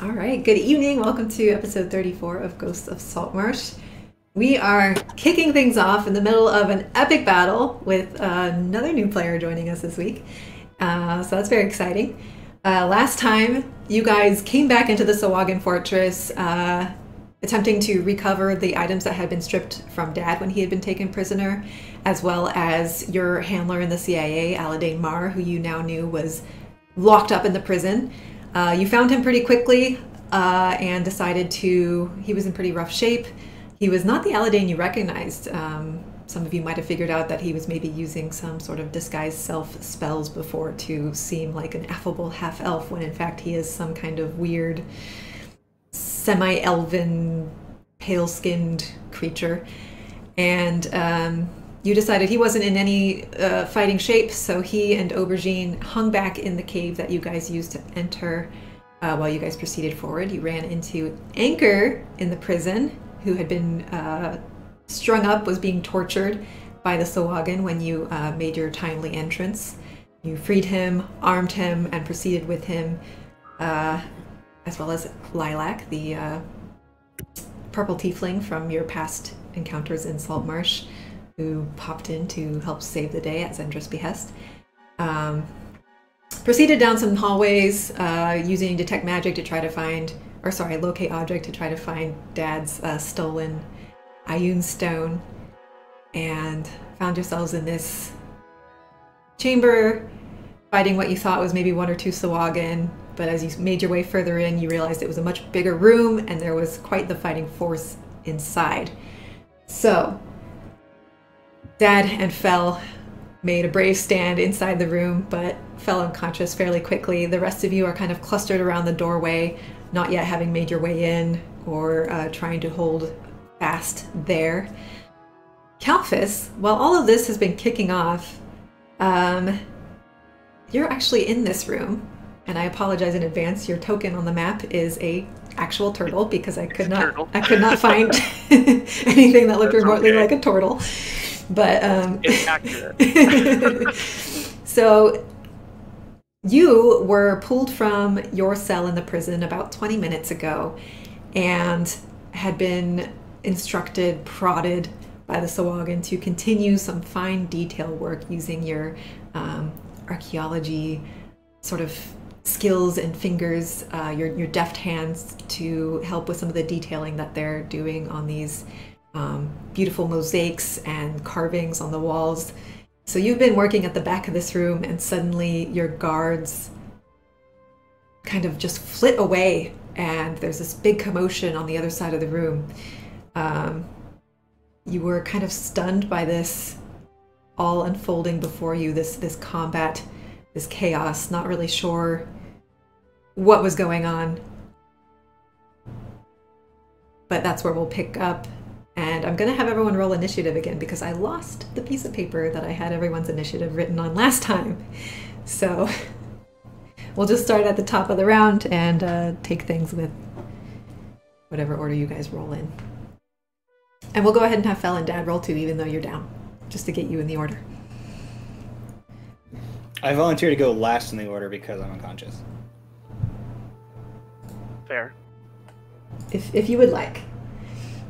All right, good evening. Welcome to episode 34 of Ghosts of Saltmarsh. We are kicking things off in the middle of an epic battle with another new player joining us this week. So that's very exciting. Last time, you guys came back into the Sahuagin fortress, attempting to recover the items that had been stripped from Dad when he had been taken prisoner, as well as your handler in the CIA, Aladane Mar, who you now knew was locked up in the prison. You found him pretty quickly and decided he was in pretty rough shape. He was not the Aladane you recognized. Some of you might have figured out that he was maybe using some sort of disguised self spells before to seem like an affable half-elf, when in fact he is some kind of weird semi-elven, pale-skinned creature. And you decided he wasn't in any fighting shape, so he and Aubergine hung back in the cave that you guys used to enter while you guys proceeded forward. You ran into Anchor in the prison, who had been strung up, was being tortured by the Sahuagin when you made your timely entrance. You freed him, armed him, and proceeded with him, as well as Lilac, the purple tiefling from your past encounters in Saltmarsh, who popped in to help save the day at Zendra's behest. Proceeded down some hallways using detect magic to try to find, locate object to try to find Dad's stolen Ioun stone, and found yourselves in this chamber fighting what you thought was maybe one or two Sahuagin, but as you made your way further in, you realized it was a much bigger room and there was quite the fighting force inside. So Dad and Fel made a brave stand inside the room, but fell unconscious fairly quickly. The rest of you are kind of clustered around the doorway, not yet having made your way in or trying to hold fast there. Kalphus, while all of this has been kicking off, you're actually in this room, and I apologize in advance. Your token on the map is a actual turtle because I could not find anything that looked remotely like a turtle. But it's accurate. So you were pulled from your cell in the prison about 20 minutes ago and had been instructed, prodded by the Sahuagin to continue some fine detail work using your archaeology sort of skills and fingers, your deft hands, to help with some of the detailing that they're doing on these beautiful mosaics and carvings on the walls. So you've been working at the back of this room, and suddenly your guards kind of just flit away, and there's this big commotion on the other side of the room. You were kind of stunned by this all unfolding before you, this combat, this chaos, not really sure what was going on. But that's where we'll pick up. And I'm going to have everyone roll initiative again because I lost the piece of paper that I had everyone's initiative written on last time. So we'll just start at the top of the round and take things with whatever order you guys roll in. And we'll go ahead and have Fel and Dad roll too, even though you're down, just to get you in the order. I volunteer to go last in the order because I'm unconscious. Fair. If you would like.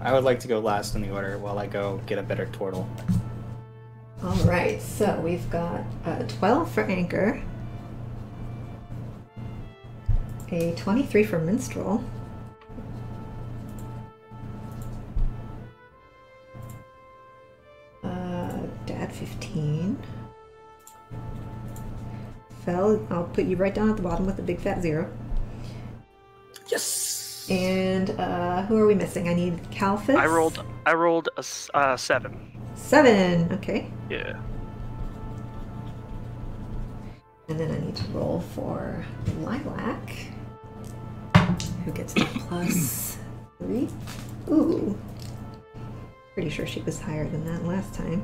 I would like to go last in the order while I go get a better turtle. All right, so we've got 12 for Anchor, a 23 for Minstrel, Dad 15, Fel, I'll put you right down at the bottom with the big fat 0. Yes! And who are we missing? I need Kalphus. I rolled a 7. 7, okay. Yeah. And then I need to roll for Lilac, who gets the +3. Ooh. Pretty sure she was higher than that last time.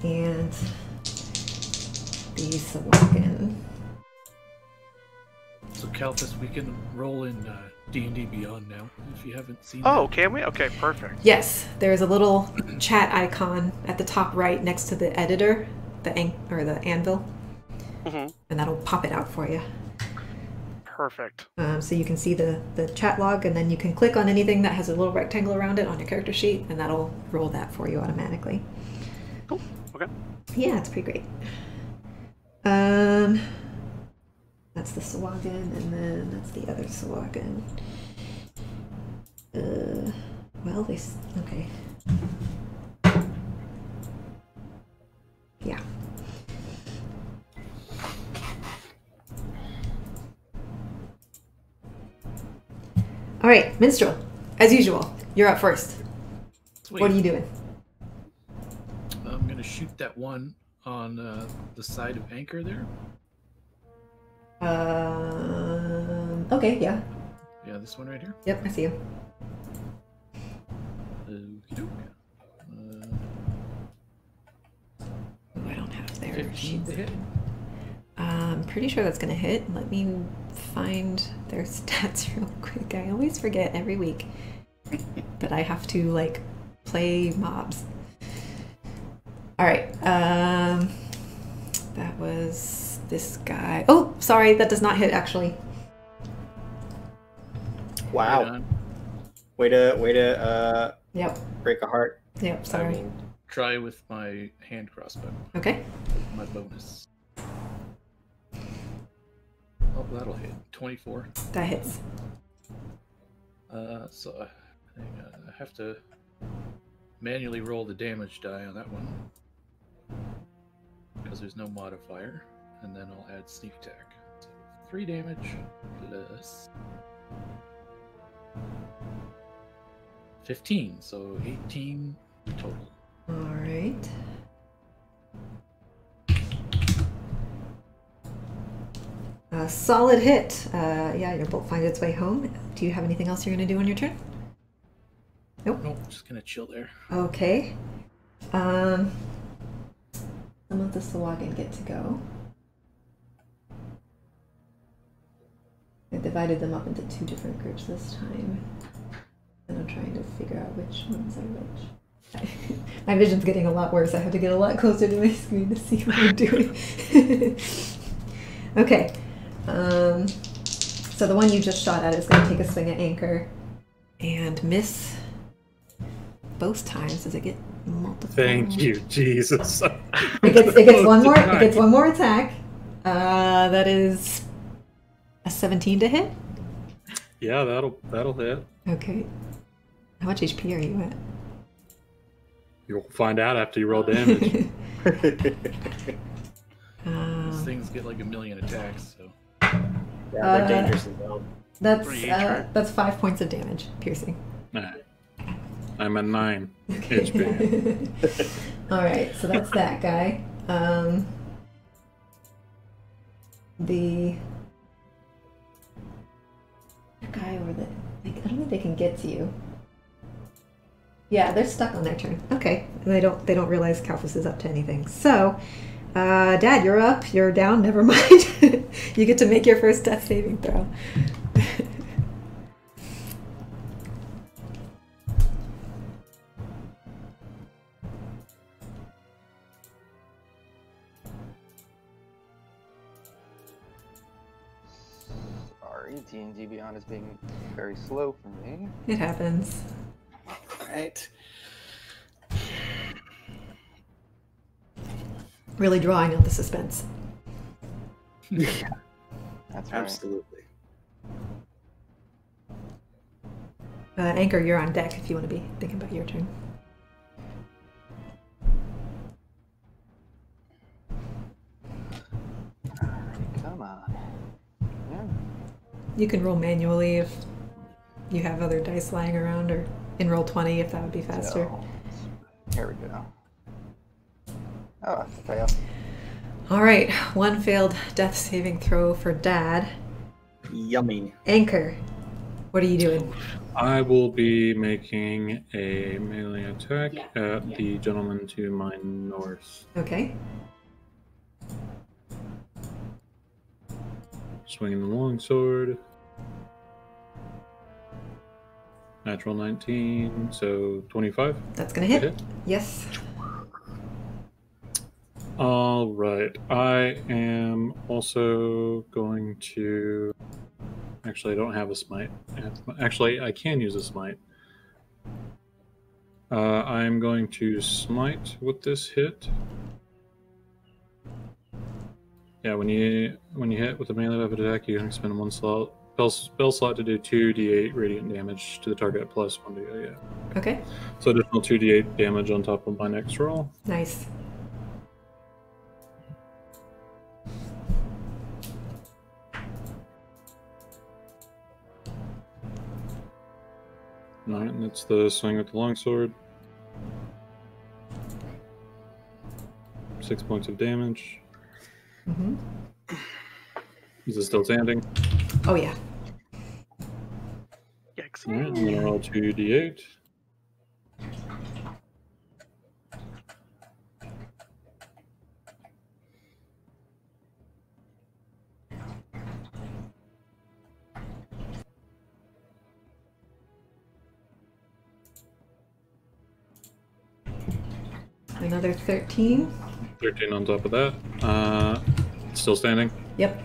And the Sahuagin. So Kalphus, we can roll in D&D Beyond now, if you haven't seen Oh, that. can we? Okay, perfect. Yes, there's a little chat icon at the top right next to the editor, the anvil, Mm-hmm. and that'll pop it out for you. Perfect. So you can see the chat log, and then you can click on anything that has a little rectangle around it on your character sheet, and that'll roll that for you automatically. Cool. Okay. Yeah, it's pretty great. That's the Sahuagin, and then that's the other Sahuagin. Well, okay. Yeah. All right, Minstrel, as usual, you're up first. Sweet. What are you doing? I'm gonna shoot that one on the side of anchor there. Okay, yeah. Yeah, this one right here. Yep, I see you. Okey-doke. I don't have their 15 sheets. to hit. I'm pretty sure that's gonna hit. Let me find their stats real quick. I always forget every week that I have to like play mobs. All right. That was this guy. Oh, sorry, that does not hit actually. Wow. Right on. Way to Yep. break a heart. Yep. I Sorry. will try with my hand crossbow. Okay. My bonus. Oh, that'll hit. 24. That hits. So I have to manually roll the damage die on that one because there's no modifier, and then I'll add sneak attack. So 3 damage plus 15, so 18 total. All right. A solid hit. Yeah, your bolt finds its way home. Do you have anything else you're going to do on your turn? Nope. Nope, just gonna chill there. Okay. Some of the Sahuagin get to go. I divided them up into 2 different groups this time. And I'm trying to figure out which ones are which. My vision's getting a lot worse. I have to get a lot closer to my screen to see what I'm doing. Okay. So the one you just shot at is going to take a swing at anchor and miss both times. Does it get multiple? Thank you, Jesus. It gets one more. It gets one more attack. That is a 17 to hit. Yeah, that'll hit. Okay. How much HP are you at? You'll find out after you roll damage. These things get like 1,000,000 attacks, so. Yeah, they're dangerous as well. That's 5 points of damage, piercing. Alright. I'm at 9 HP. All right, so that's that guy. The guy over there. I don't think they can get to you. Yeah, they're stuck on their turn. Okay, they don't realize Kalphus is up to anything. So, Dad, you're up. You're down. Never mind. You get to make your first death saving throw. Sorry, D&D Beyond is being very slow for me. It happens. Right. Really drawing out the suspense. That's right. Absolutely. Anchor, you're on deck if you want to be thinking about your turn. Come on. Yeah. You can roll manually if you have other dice lying around, or in roll 20 if that would be faster. So, here we go. Oh, that's a fail. All right, 1 failed death saving throw for Dad. Yummy. Anchor, what are you doing? I will be making a melee attack at the gentleman to my north. Okay. Swinging the longsword. Natural 19, so 25. That's gonna hit. Yes. All right. I am also going to Actually, I don't have a smite. Actually, I can use a smite. I'm going to smite with this hit. Yeah, when you hit with a melee weapon attack, you can spend one spell slot to do 2d8 radiant damage to the target plus 1d8. Yeah. Okay. So additional 2d8 damage on top of my next roll. Nice. Alright, and that's the swing with the longsword. 6 points of damage. Mm-hmm. Is it still standing? Oh yeah. Yikes. Alright, I'm gonna roll 2d8. Another 13. 13 on top of that. Still standing? Yep.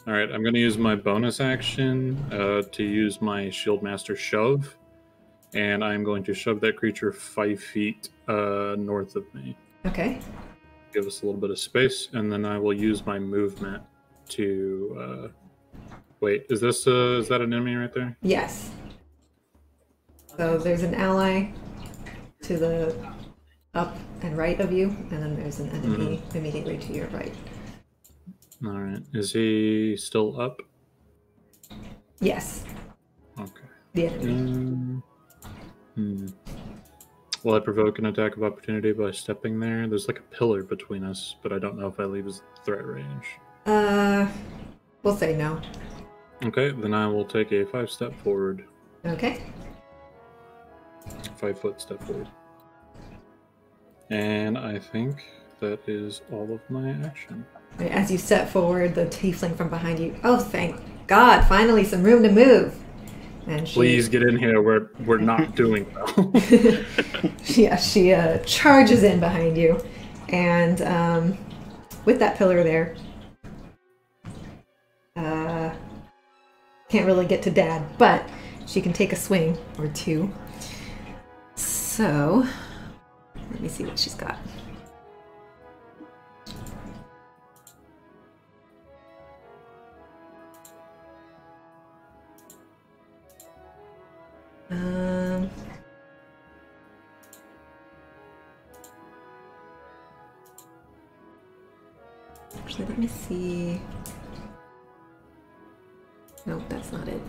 Alright, I'm going to use my bonus action to use my Shield Master Shove. And I'm going to shove that creature 5 feet north of me. Okay. Give us a little bit of space. And then I will use my movement to... wait, is that an enemy right there? Yes. So there's an ally to the up and right of you, and then there's an enemy immediately to your right. Alright, is he still up? Yes. Okay. The enemy. Will I provoke an attack of opportunity by stepping there? There's like a pillar between us, but I don't know if I leave his threat range. We'll say no. Okay, then I will take a 5-step forward. Okay. 5-foot step forward. And I think that is all of my action. As you step forward, the tiefling from behind you. Oh, thank God! Finally, some room to move. And she, Please get in here. We're not doing well. yeah, she charges in behind you, and with that pillar there, can't really get to Dad, but she can take a swing or two. So, let me see what she's got. Actually, let me see. Nope, that's not it.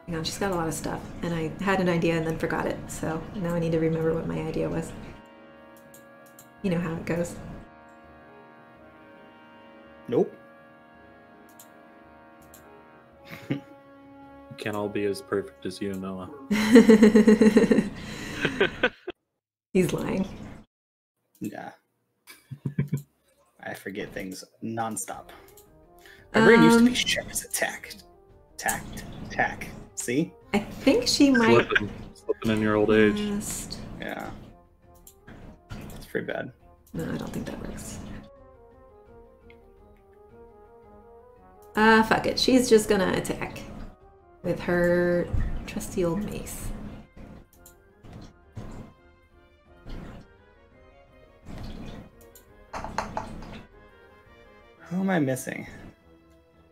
Hang on, she's got a lot of stuff, and I had an idea and then forgot it, so now I need to remember what my idea was. You know how it goes. Nope. Can't all be as perfect as you, Noah. He's lying. Yeah. I forget things nonstop. My brain used to be sharp as a tack. Tack. See? I think she might. Slipping in your old age. Just... Yeah. It's pretty bad. No, I don't think that works. Fuck it. She's just gonna attack with her trusty old mace. Who am I missing?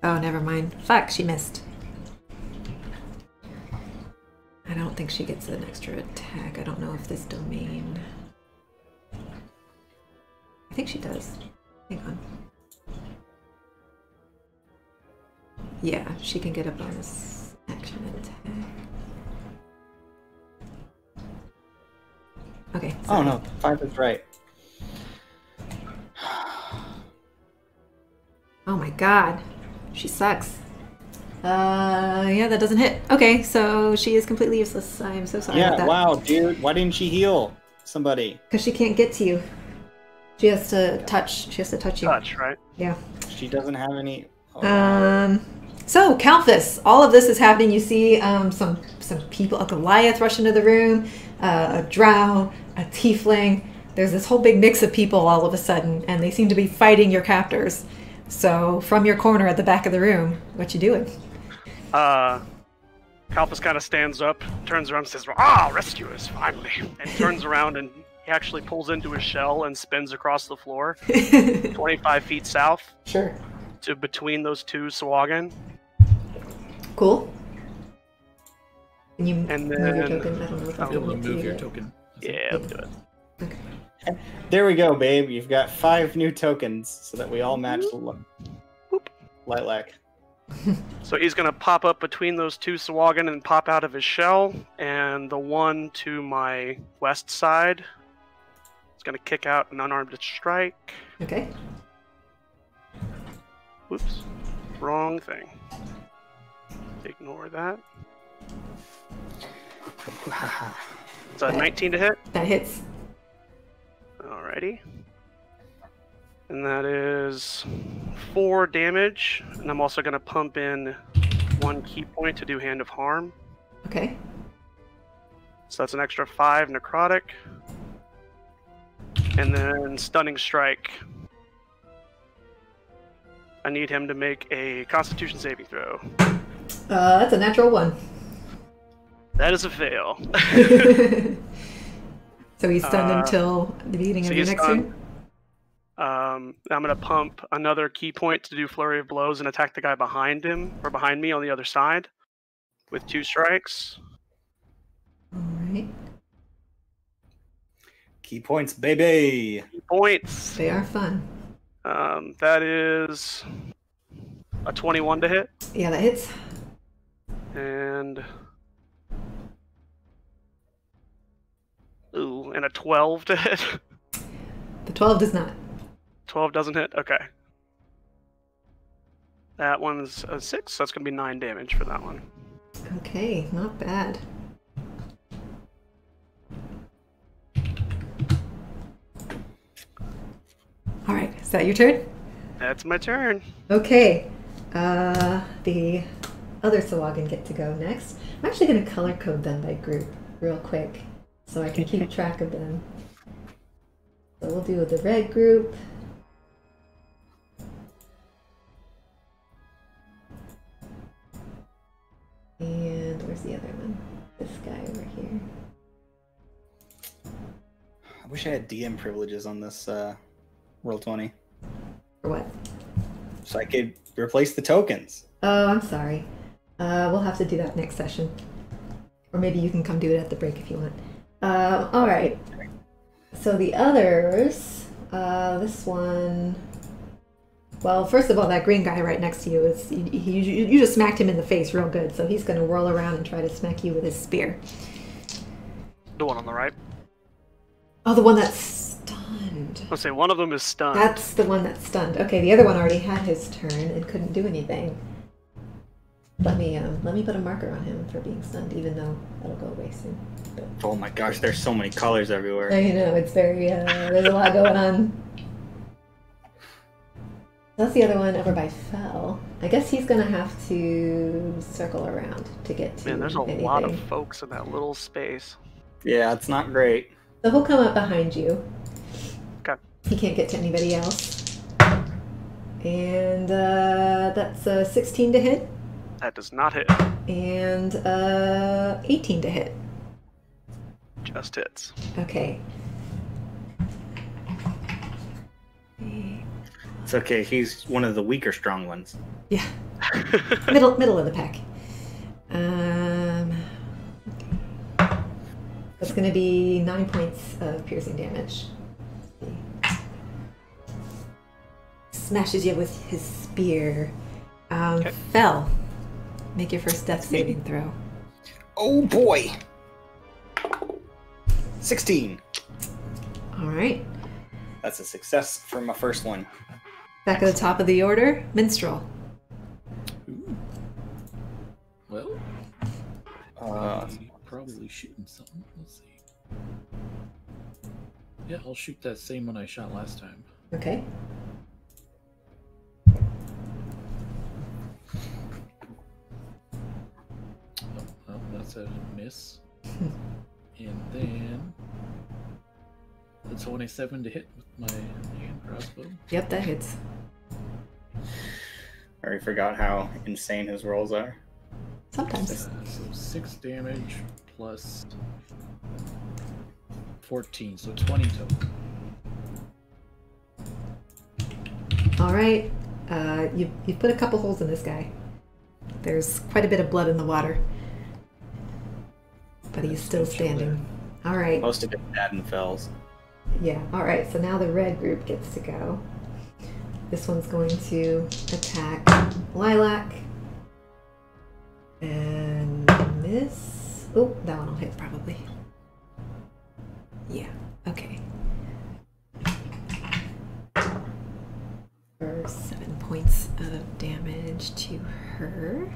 Oh, never mind. Fuck, she missed. I don't think she gets an extra attack. I don't know if this domain... I think she does. Hang on. Yeah, she can get a bonus action attack. Okay. Oh no, 5 is right. Oh my god. She sucks. Yeah, that doesn't hit. Okay, so she is completely useless. I'm so sorry about Yeah, that. wow, dude. Why didn't she heal somebody? Because she can't get to you. She has to touch. She has to touch you. Touch, right? Yeah. She doesn't have any... Oh. So, Kalphus, all of this is happening. You see some people, a Goliath rush into the room, a drow, a tiefling. There's this whole big mix of people all of a sudden, and they seem to be fighting your captors. So, from your corner at the back of the room, what you doing? Kalpus kind of stands up, turns around and says, "Ah, rescuers, finally!" And turns around and he actually pulls into his shell and spins across the floor, 25 feet south, Sure. to between those two Sahuagin. Cool. Can you And move your then- token? I don't know if I'll Be able to I'll move do your it. token. Yeah, I'll do it. Okay. There we go, babe. You've got 5 new tokens so that we all match Lilac. So he's going to pop up between those two Sahuagin and pop out of his shell, and the one to my west side is going to kick out an unarmed strike. Okay. Whoops. Wrong thing. Ignore that. It's a 19 to hit. That hits. Alrighty. And that is 4 damage. And I'm also going to pump in 1 key point to do Hand of Harm. Okay. So that's an extra 5 necrotic. And then Stunning Strike. I need him to make a Constitution saving throw. That's a natural 1. That is a fail. So he's stunned until the beginning so of your he's next stunned. turn? I'm going to pump another key point to do Flurry of Blows and attack the guy behind him, or behind me on the other side, with 2 strikes. Alright. Key points, baby. Key points. They are fun. That is a 21 to hit, Yeah, that hits. and and a 12 to hit. The 12 does not. 12 doesn't hit. Okay. That one's a 6, so that's going to be 9 damage for that one. Okay, not bad. Alright, is that your turn? That's my turn. Okay. The other Sahuagin get to go next. I'm actually going to color code them by group real quick so I can keep track of them. So we'll do the red group. And where's the other one? This guy over here. I wish I had DM privileges on this Roll20, For what? so I could replace the tokens. Oh, I'm sorry. We'll have to do that next session. Or maybe you can come do it at the break if you want. Alright. So the others, this one... Well, first of all, that green guy right next to you is... You just smacked him in the face real good, so he's going to whirl around and try to smack you with his spear. The one on the right. Oh, the one that's stunned. Let's say one of them is stunned. That's the one that's stunned. Okay, the other one already had his turn and couldn't do anything. Let me put a marker on him for being stunned, even though that'll go away soon. But Oh my gosh, there's so many colors everywhere. I know, it's very, there's a lot going on. That's the other one over by Fell. I guess he's gonna have to circle around to get to Man, there's a anything. lot of folks in that little space. Yeah, it's not great. So he'll come up behind you. Okay. He can't get to anybody else. And that's 16 to hit. That does not hit. And 18 to hit. Just hits. Okay. It's okay. He's one of the weaker strong ones. Yeah. middle of the pack. That's going to be 9 points of piercing damage. Smashes you with his spear. Okay. Fell. Make your first death saving throw. Oh boy! 16. All right. That's a success for my first one. Back at the top of the order, Minstrel. Well, probably shooting something. Let's see. Yeah, I'll shoot that same one I shot last time. Okay. Oh, that's a miss. And then the 27 to hit with my hand crossbow. Yep, that hits. already forgot how insane his rolls are. Sometimes. So 6 damage plus 14, so 20 total. All right. You put a couple holes in this guy. There's quite a bit of blood in the water. But he's still standing. All right. Most of it bad and fells. Yeah. All right. So now the red group gets to go. This one's going to attack Lilac. And miss. Oh, that one will hit probably. Yeah. Okay. For 7 points of damage to her.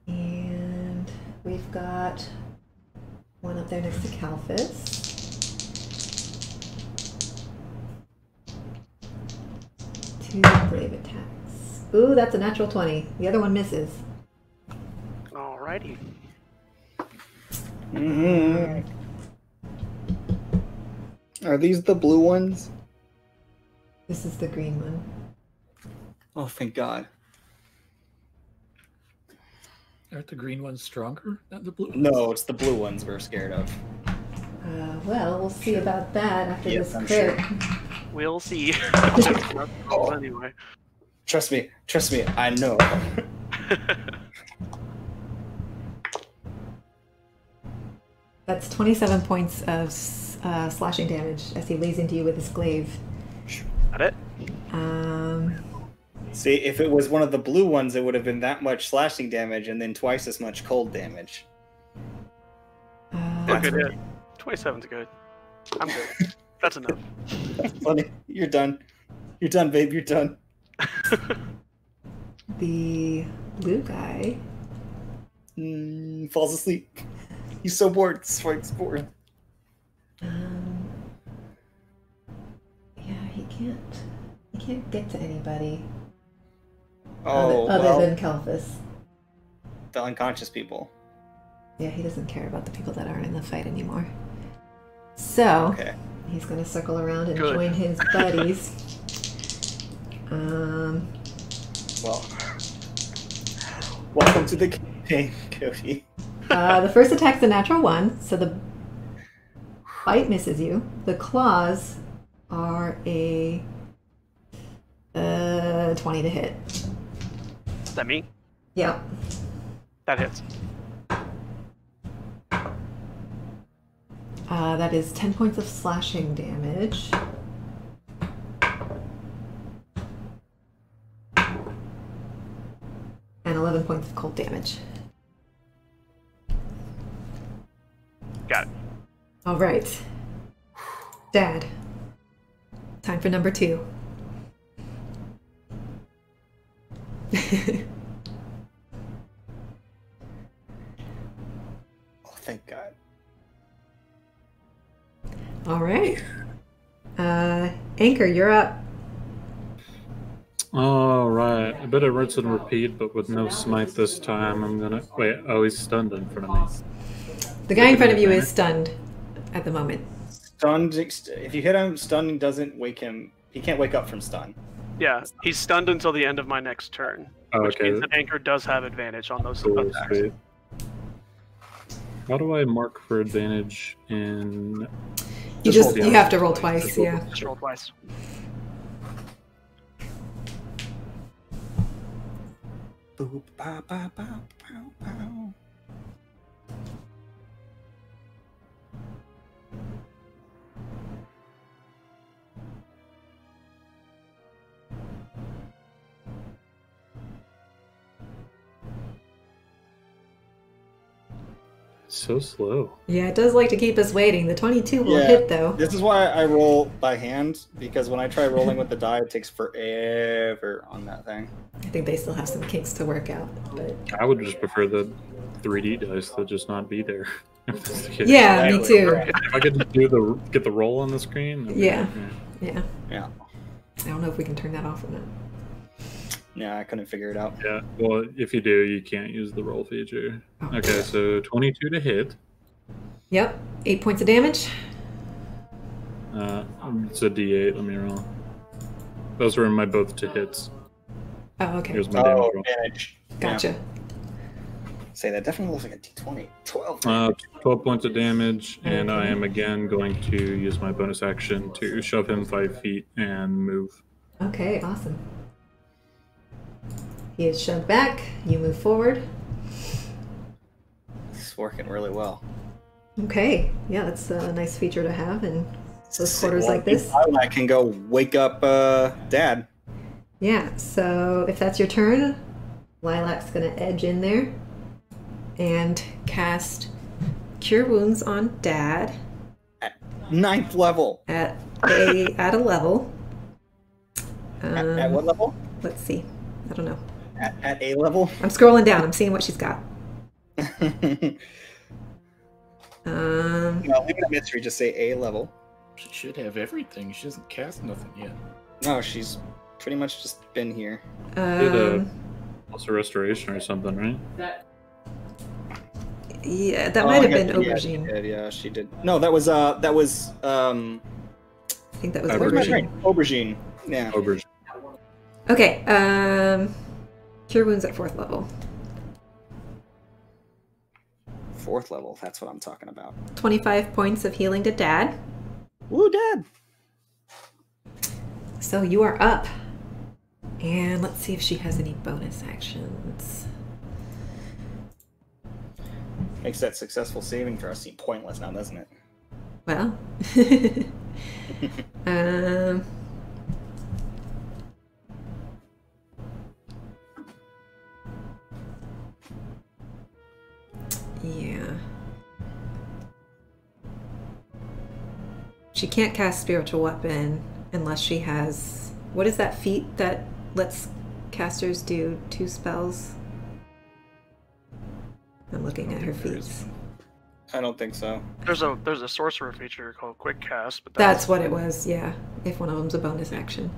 And we've got one up there next to Calphus. 2 brave attacks. Ooh, that's a natural 20. The other one misses. Alrighty. Mm-hmm. Are these the blue ones? This is the green one. Oh, thank God. Aren't the green ones stronger than the blue ones? No, it's the blue ones we're scared of. Well, we'll see about that after Yes, this I'm crit. We'll see. Anyway. Trust me, I know. That's 27 points of slashing damage as he lays into you with his glaive. Got it? See, if it was one of the blue ones, it would have been that much slashing damage and then twice as much cold damage. Good hit. 27's good. I'm good. That's enough. That's funny. You're done. You're done, babe. You're done. The blue guy. Falls asleep. He's so bored. This fight's bored. Yeah, he can't get to anybody Oh, other well, than Calphus. the unconscious people. Yeah, he doesn't care about the people that aren't in the fight anymore. So Okay. he's going to circle around and Good. join his buddies. Well, welcome to the campaign, Cody. The first attack's a natural 1, so the bite misses you. The claws are a 20 to hit. Is that me? Yep. That hits. That is 10 points of slashing damage. And 11 points of cold damage. Got it. All right. Dad. Time for number 2. Oh, thank God. All right. Anchor, you're up. All right. A bit of rinse and repeat, but with no smite this time. I'm gonna wait. Oh, he's stunned in front of me. The guy in front of you is stunned at the moment. Stunned. If you hit him, stunning doesn't wake him. He can't wake up from stun. Yeah, he's stunned until the end of my next turn. Oh, Which okay. means that Anchor does have advantage on those Cool, attacks. sweet. How do I mark for advantage in? You have to roll twice, yeah. Just roll twice. Boop, ba, ba, ba, pow, pow. So slow. Yeah, it does like to keep us waiting. The 22 will Yeah. hit, though. This is why I roll by hand, because when I try rolling with the die, it takes forever on that thing. I think they still have some kinks to work out. But I would just prefer the 3D dice to just not be there. yeah, me too. If I could just get the roll on the screen. that'd be Yeah. great. Yeah. Yeah. I don't know if we can turn that off or not. Yeah, I couldn't figure it out. Yeah. Well, if you do, you can't use the roll feature. Oh. Okay, so 22 to hit. Yep. 8 points of damage. It's a D8. Let me roll. Those were my both to hits. Oh, okay. Here's my damage roll. Advantage. Gotcha. Yeah. Say, that definitely looks like a D20. 12. 12 points of damage, and I Okay. am again going to use my bonus action to shove him 5 feet and move. Okay, awesome. He is shoved back. You move forward. This is working really well. Okay, yeah, that's a nice feature to have in close quarters like this. I can go wake up Dad. Yeah, so if that's your turn, Lilac's gonna edge in there and cast Cure Wounds on Dad At 9th level. at a level. At what level? Let's see. I don't know. At A level? I'm scrolling down. I'm seeing what she's got. No, leave it a mystery. Just say A level. She should have everything. She hasn't cast nothing yet. No, she's pretty much just been here. Did also restoration or something, right? Yeah, that might have been Aubergine. Aubergine. Yeah, she did. No, that was I think that was Aubergine. Aubergine. Aubergine. Yeah. Aubergine. Okay, Cure Wounds at 4th level. 4th level. That's what I'm talking about. 25 points of healing to Dad. Woo, Dad. So you are up. And let's see if she has any bonus actions. Makes that successful saving throw seem pointless now, doesn't it? Well. Yeah. She can't cast Spiritual Weapon unless she has... What is that feat that lets casters do 2 spells? I'm looking at her feats. I don't think so. There's a sorcerer feature called Quick Cast, but That's what it was, yeah. If one of them's a bonus action.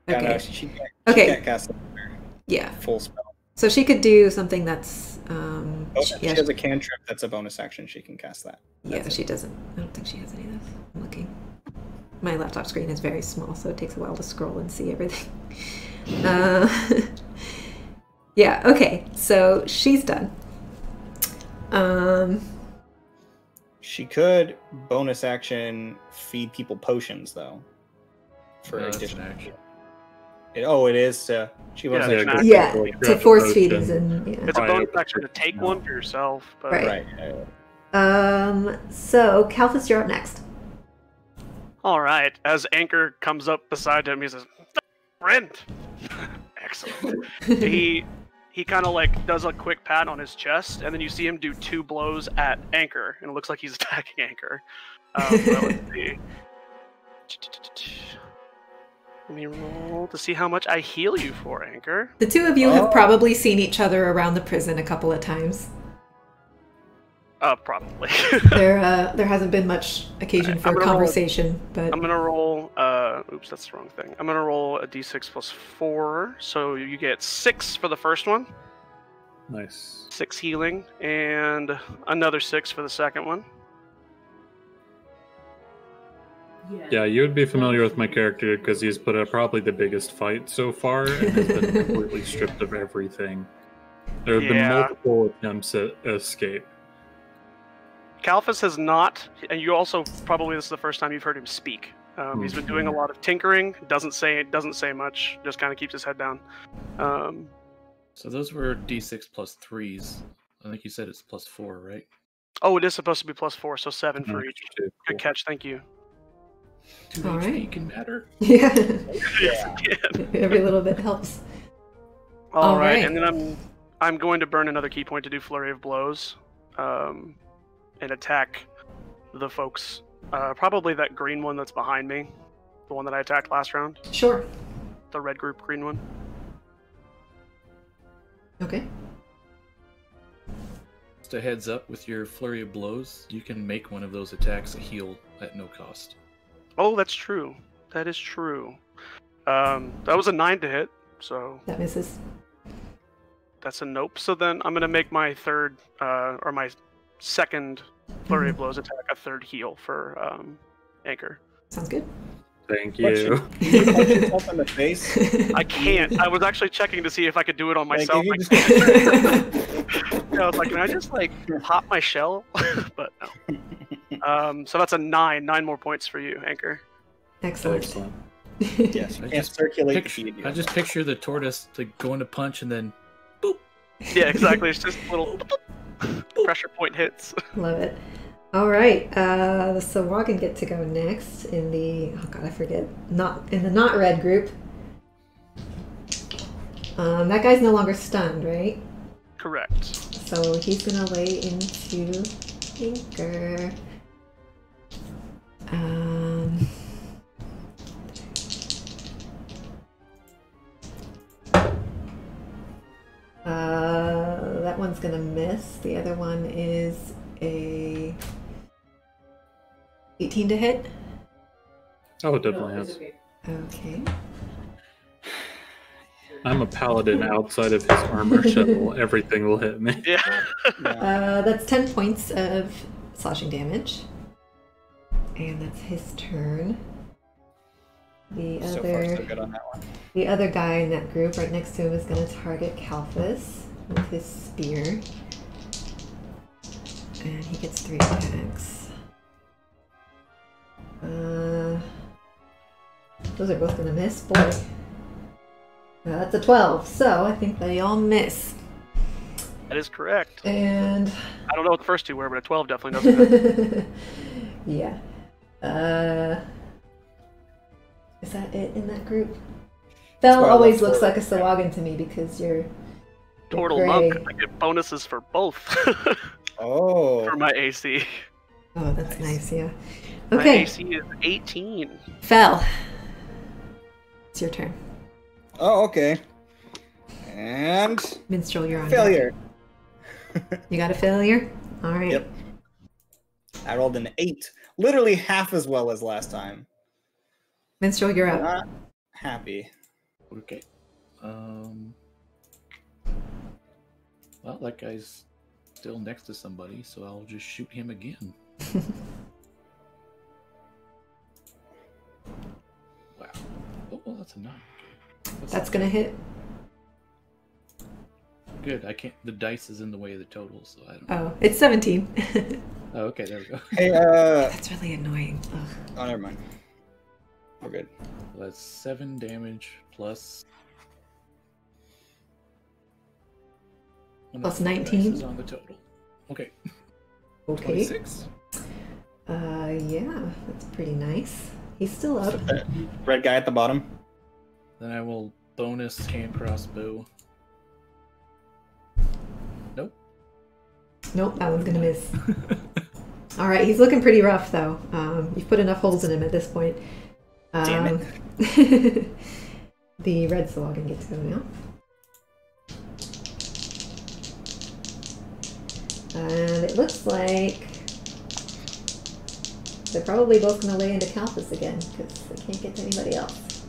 Yeah, Okay. no, she Okay. can't cast Yeah. full spell. So she could do something that's... She has a cantrip that's a bonus action. She can cast that. Yeah, she doesn't. I don't think she has any of this. I'm looking. My laptop screen is very small, so it takes a while to scroll and see everything. Yeah, okay. So she's done. She could bonus action feed people potions though. For No, that's addition. an action. It is. She bonus Yeah, action. exactly. Yeah, Like, to grab force the feed potion. is in. Yeah. It's a Right. bonus action to take one for yourself, but Right. Right. So Kalthus, you're up next. all right. As Anchor comes up beside him, he says, "Friend." Excellent. He kind of like does a quick pat on his chest, and then you see him do 2 blows at Anchor, and it looks like he's attacking Anchor. Well, let's see. Let me roll to see how much I heal you for, Anchor. The two of you have probably seen each other around the prison a couple of times. Probably. There hasn't been much occasion I'm for gonna roll- conversation, but I'm gonna roll. Oops, that's the wrong thing. I'm gonna roll a d6 plus 4, so you get 6 for the first one, Nice. 6 healing, and another 6 for the second one. Yeah, you would be familiar with my character because he's put up probably the biggest fight so far and has been completely stripped of everything. There have been Yeah. multiple attempts at escape. Kalphas has not, and you also probably this is the first time you've heard him speak. He's been doing a lot of tinkering. Doesn't say much. Just kind of keeps his head down. So those were D6 plus 3s. I think you said it's plus 4, right? Oh, it is supposed to be plus 4, so 7 for each. Cool. Good catch, thank you. 2 All HP right. can matter. yeah, Yes, again. every little bit helps. All right, right. and then I'm going to burn another key point to do flurry of blows, and attack the folks. Probably that green one that's behind me, the one that I attacked last round, Sure. the red group green one. Okay. Just a heads up, with your flurry of blows, you can make one of those attacks a heal at no cost. Oh, that's true. That is true. That was a 9 to hit, so That misses. that's a nope. So then I'm gonna make my third, or my second flurry of blows attack a 3rd heal for Anchor. Sounds good. Thank What, you. Can you punch yourself in the face? I can't. I was actually checking to see if I could do it on Like, myself. if you I just- can't. I was like, can I just like pop my shell? But no. So that's a 9. 9 more points for you, Anchor. Excellent. Excellent. Yes, you I can't just circulate picture, the feed. I just picture the tortoise like going to punch and then Yeah, exactly. It's just little pressure point hits. Love it. All right, the Sahuagin get to go next in the I forget, not in the not red group. That guy's no longer stunned, right? Correct. So he's gonna lay into Anchor. That one's gonna miss. The other one is a 18 to hit. Oh, it definitely has. Okay. I'm a paladin. Outside of his armor shell, everything will hit me. Yeah. That's 10 points of slashing damage. And that's his turn. The So other far, so good on that one. The other guy in that group right next to him is going to target Kalphas with his spear. And he gets 3 attacks. Those are both going to miss. Boy. That's a 12, so I think they all miss. That is correct. And I don't know what the first two were, but a 12 definitely doesn't. yeah. Is that it in that group? Bell why I always love looks like a Tortle. Sahuagin to me because you're Turtle gray. Monk. I get bonuses for both Oh. for my AC. Oh, that's nice, yeah. My Okay, AC is 18. Fel. It's your turn. Oh, okay. And Minstrel, you're on. failure. deck. You got a failure? Alright. Yep. I rolled an 8. Literally half as well as last time. Minstrel, you're up. Not happy. okay. Well, that guy's still next to somebody, so I'll just shoot him again. Wow. Oh, well, that's a 9. That's gonna hit. Good. I can't. The dice is in the way of the total, so I don't. Oh, it's 17. Oh, okay, there we go. Hey, That's really annoying. Ugh. oh, never mind. We're good. Well, that's 7 damage plus. Plus the dice 19? is on the total. Okay. Okay. 26. Yeah, that's pretty nice. He's still up. So that red guy at the bottom. Then I will bonus hand crossbow. Nope. Nope, that one's gonna miss. Alright, he's looking pretty rough though. You've put enough holes in him at this point. Damn it. The red Sahuagin gets to go now. And it looks like they're probably both going to lay into Kalphas again because they can't get to anybody else.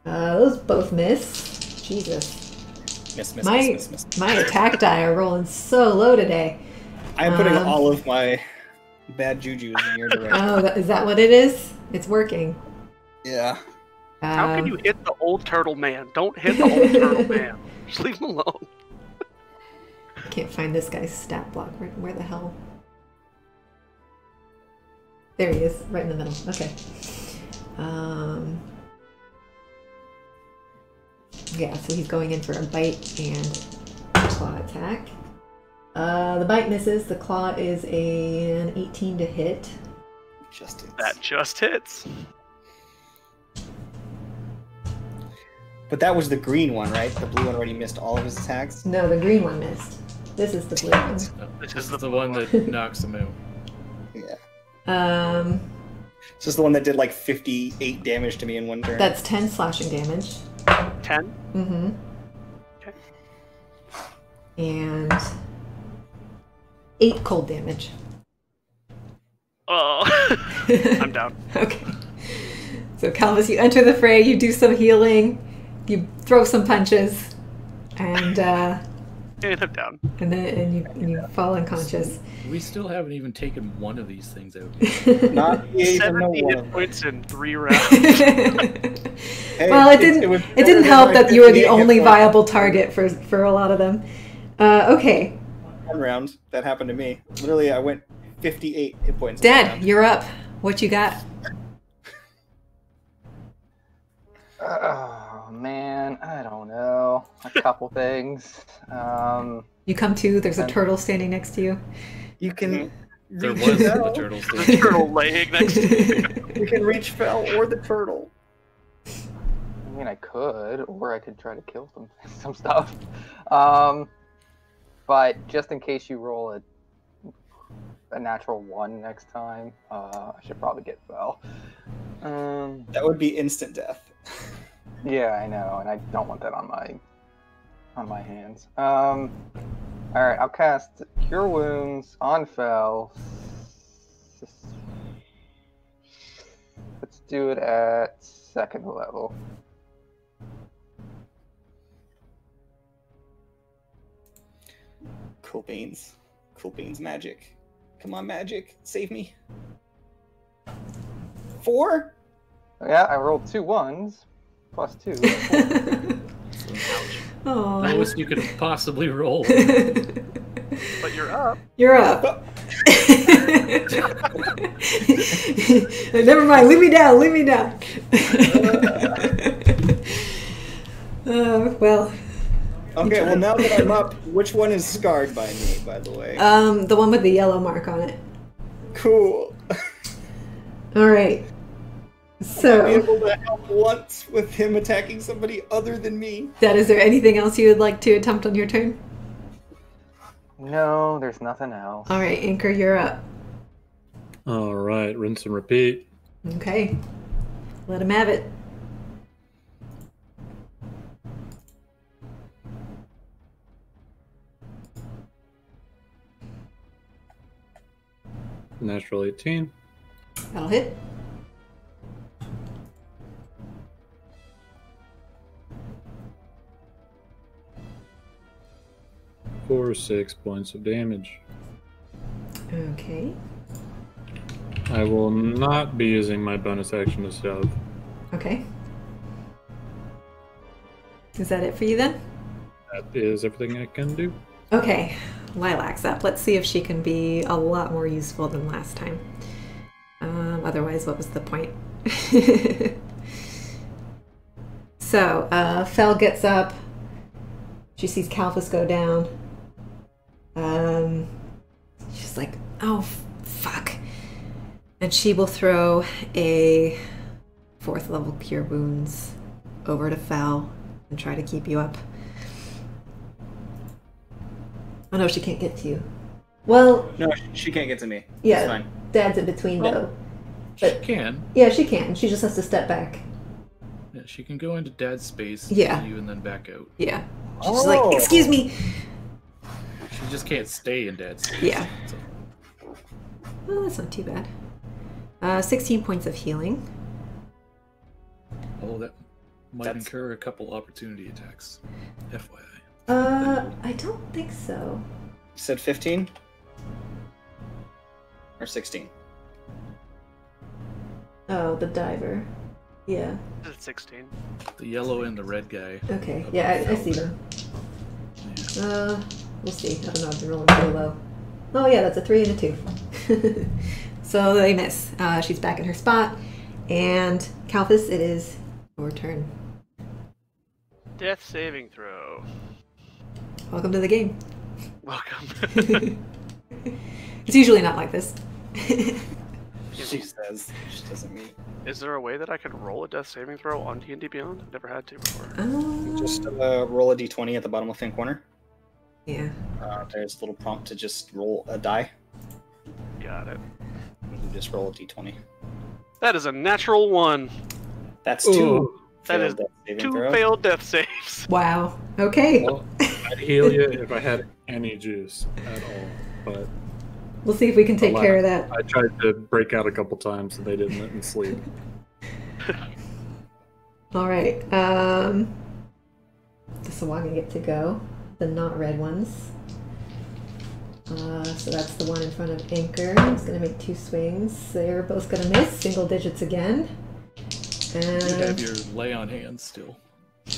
Those both miss. Jesus. Miss. My attack die are rolling so low today. I'm putting all of my bad jujus in your direction. Oh, is that what it is? It's working. Yeah. How can you hit the old turtle man? Don't hit the old turtle man. Just leave him alone. I can't find this guy's stat block. Where the hell? There he is, right in the middle. Okay. Yeah, so he's going in for a bite and claw attack. The bite misses. The claw is an 18 to hit. Just hits. That just hits. But that was the green one, right? The blue one already missed all of his attacks. No, the green one missed. This is the blue one. No, This this is is the one that knocks him out. Yeah. It's just the one that did like 58 damage to me in one turn. That's 10 slashing damage. 10? Mm-hmm. Okay. And 8 cold damage. Oh. I'm down. Okay. So Kalphas, you enter the fray, you do some healing, you throw some punches, and And I'm down. and you fall unconscious. We still haven't even taken one of these things out. Not even 70 one hit of them. points in 3 rounds. Hey, Well, it was didn't better than help my that you were the 58 hit only points. viable target for a lot of them. Okay, One round that happened to me. Literally, I went 58 hit points. in one Dad, round. you're up. What you got? Oh man, I don't know. A couple things. You come to. There's a And- turtle standing next to you. You can There reach was a Fel. turtle The still. turtle laying next to you. You can reach Fel or the turtle. I mean, I could, or I could try to kill some stuff. But just in case you roll a natural 1 next time, I should probably get Fel. That would be instant death. Yeah, I know, and I don't want that on my hands. All right, I'll cast Cure Wounds on Fel. Let's do it at 2nd level. Cool beans. Cool beans magic. Come on, magic. Save me. 4? Yeah, I rolled 2 1s plus 2. Oh, Lowest you could possibly roll. But you're up. you're up. Never mind. Leave me down. Leave me down. Well. Okay, well now that I'm up, which one is scarred by me, by the way? The one with the yellow mark on it. Cool. All right. I'll be So, able to help once with him attacking somebody other than me. Dad, is there anything else you would like to attempt on your turn? No, there's nothing else. All right, Anchor, you're up. All right, rinse and repeat. Okay. Let him have it. Natural 18. That'll hit. For 6 points of damage. Okay. I will not be using my bonus action to shove. Okay. Is that it for you then? That is everything I can do. Okay. Lilac's up. Let's see if she can be a lot more useful than last time. Otherwise, what was the point? So, Fel gets up. She sees Calphus go down. She's like, oh, fuck. And she will throw a 4th level Cure Wounds over to Fel and try to keep you up. Oh no, she can't get to you. Well, No, she can't get to me. yeah, It's fine. Dad's in between though. She can. Yeah, she can. She just has to step back. Yeah, she can go into Dad's space, Yeah. kill you, and then back out. Yeah. She's just like, excuse me. She just can't stay in Dad's space. Yeah. So, Well, that's not too bad. 16 points of healing. although that might That's- incur a couple opportunity attacks. FYI. I don't think so. You said 15? Or 16? Oh, the diver. Yeah. It's 16. The yellow and the red guy. Okay. above Yeah, I Fel. see them. Yeah. We'll see. I don't know. I've been rolling pretty low. Oh yeah, that's a 3 and a 2. So they miss. She's back in her spot. And Calphus, it is your turn. Death saving throw. Welcome to the game. Welcome. It's usually not like this. She says. She doesn't mean. Is there a way that I could roll a death saving throw on D&D Beyond? I've never had to before. Just roll a d20 at the bottom left-hand corner. Yeah. There's a little prompt to just roll a die. Got it. You can just roll a d20. That is a natural 1. That's 2. Ooh. That failed is death saving 2 throw. failed death saves. Wow. Okay. Well, I'd heal you if I had any juice at all, but We'll see if we can take care of that. I tried to break out a couple times and they didn't let me sleep. All right. The Sahuagin get to go. the not red ones. So that's the one in front of Anchor. He's going to make 2 swings. They're both going to miss, single digits again. You And have your lay on hands still.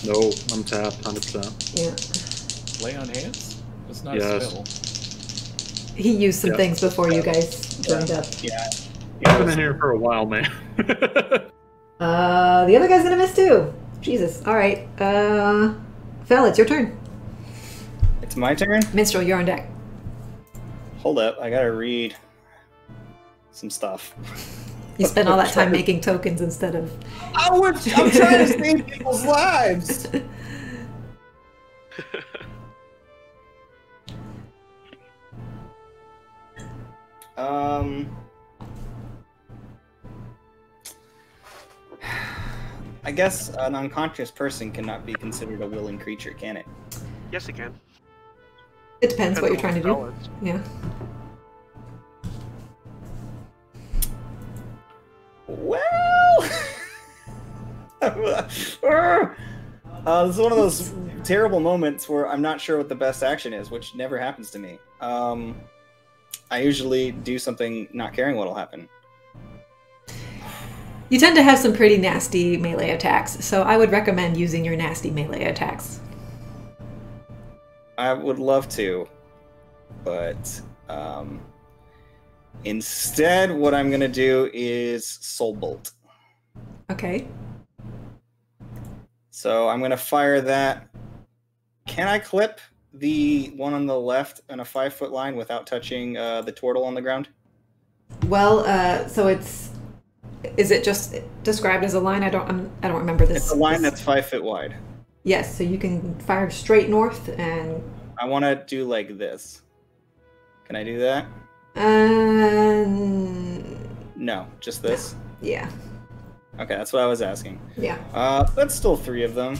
No, I'm tapped 100%. yeah, Lay on hands? That's not Yes. a spell. he used some Yeah. things before you guys joined up. Yeah. I've been in here for a while, man. The other guy's going to miss too. Jesus. All right. Fel, it's your turn. It's my turn? Minstrel, you're on deck. Hold up, I gotta read some stuff. You spent all that time making tokens instead of... I'm trying to save people's lives! I guess an unconscious person cannot be considered a willing creature, can it? Yes, you can. It depends what you're trying to do. Depends on Yeah. Well, this is one of those terrible moments where I'm not sure what the best action is, which never happens to me. I usually do something not caring what'll happen. You tend to have some pretty nasty melee attacks, so I would recommend using your nasty melee attacks. I would love to, but instead what I'm going to do is Soul Bolt. Okay. So I'm going to fire that. Can I clip the one on the left in a 5-foot line without touching the turtle on the ground? Well, so it's... Is it just described as a line? I don't remember this. It's a line that's 5 feet wide. Yes, so you can fire straight north and... I want to do like this. Can I do that? No, just this? Yeah. Okay, that's what I was asking. Yeah. That's still 3 of them.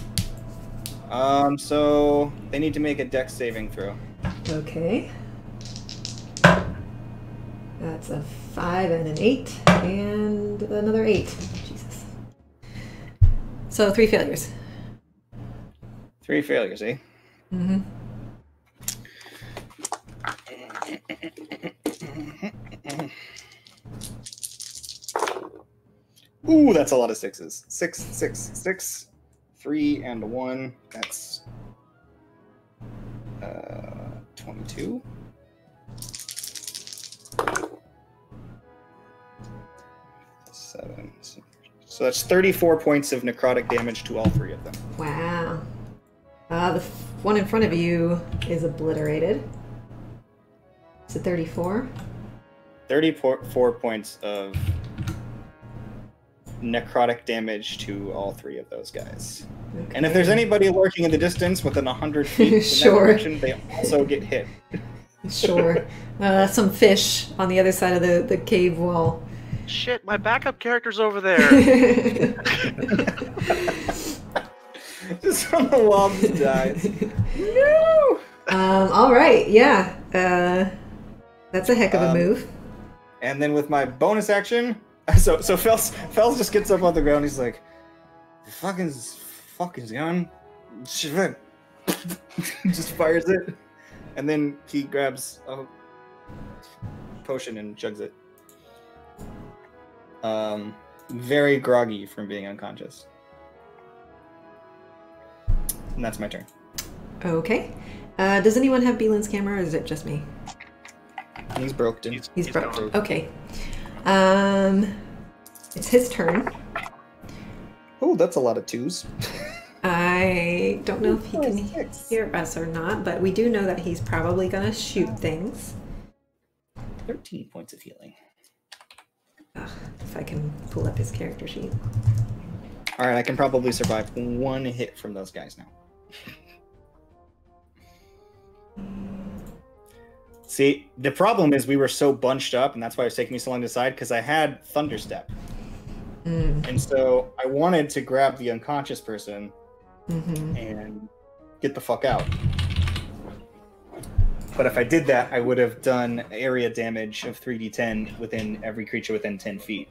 So they need to make a dex saving throw. Okay. That's a 5 and an 8 and another 8. Jesus. So 3 failures. 3 failures, eh? Mm-hmm. Ooh, that's a lot of 6s. 6, 6, 6, 3, and 1. That's 22. Seven. So that's 34 points of necrotic damage to all 3 of them. Wow. The one in front of you is obliterated. Is it 34? 34 points of necrotic damage to all 3 of those guys. Okay. And if there's anybody lurking in the distance within 100 feet in Sure. that direction, they also get hit. Sure. Some fish on the other side of the cave wall. Shit, my backup character's over there. Just from the wall just dies. No! All right, yeah. That's a heck of a move. And then with my bonus action, so Fels just gets up on the ground. He's like, fucking gun, shit. Just fires it, and then he grabs a potion and chugs it. Very groggy from being unconscious. And that's my turn. Okay. Does anyone have Beelin's camera, or is it just me? He's broken. He's broke. gone. Okay. It's his turn. Oh, that's a lot of 2s. I don't know if he can 6. hear us or not, but we do know that he's probably gonna shoot things. 13 points of healing. Ugh, if I can pull up his character sheet. All right, I can probably survive 1 hit from those guys now. See, the problem is we were so bunched up, and that's why it was taking me so long to decide, because I had Thunderstep. And so I wanted to grab the unconscious person and get the fuck out. But if I did that, I would have done area damage of 3d10 within every creature within 10 feet.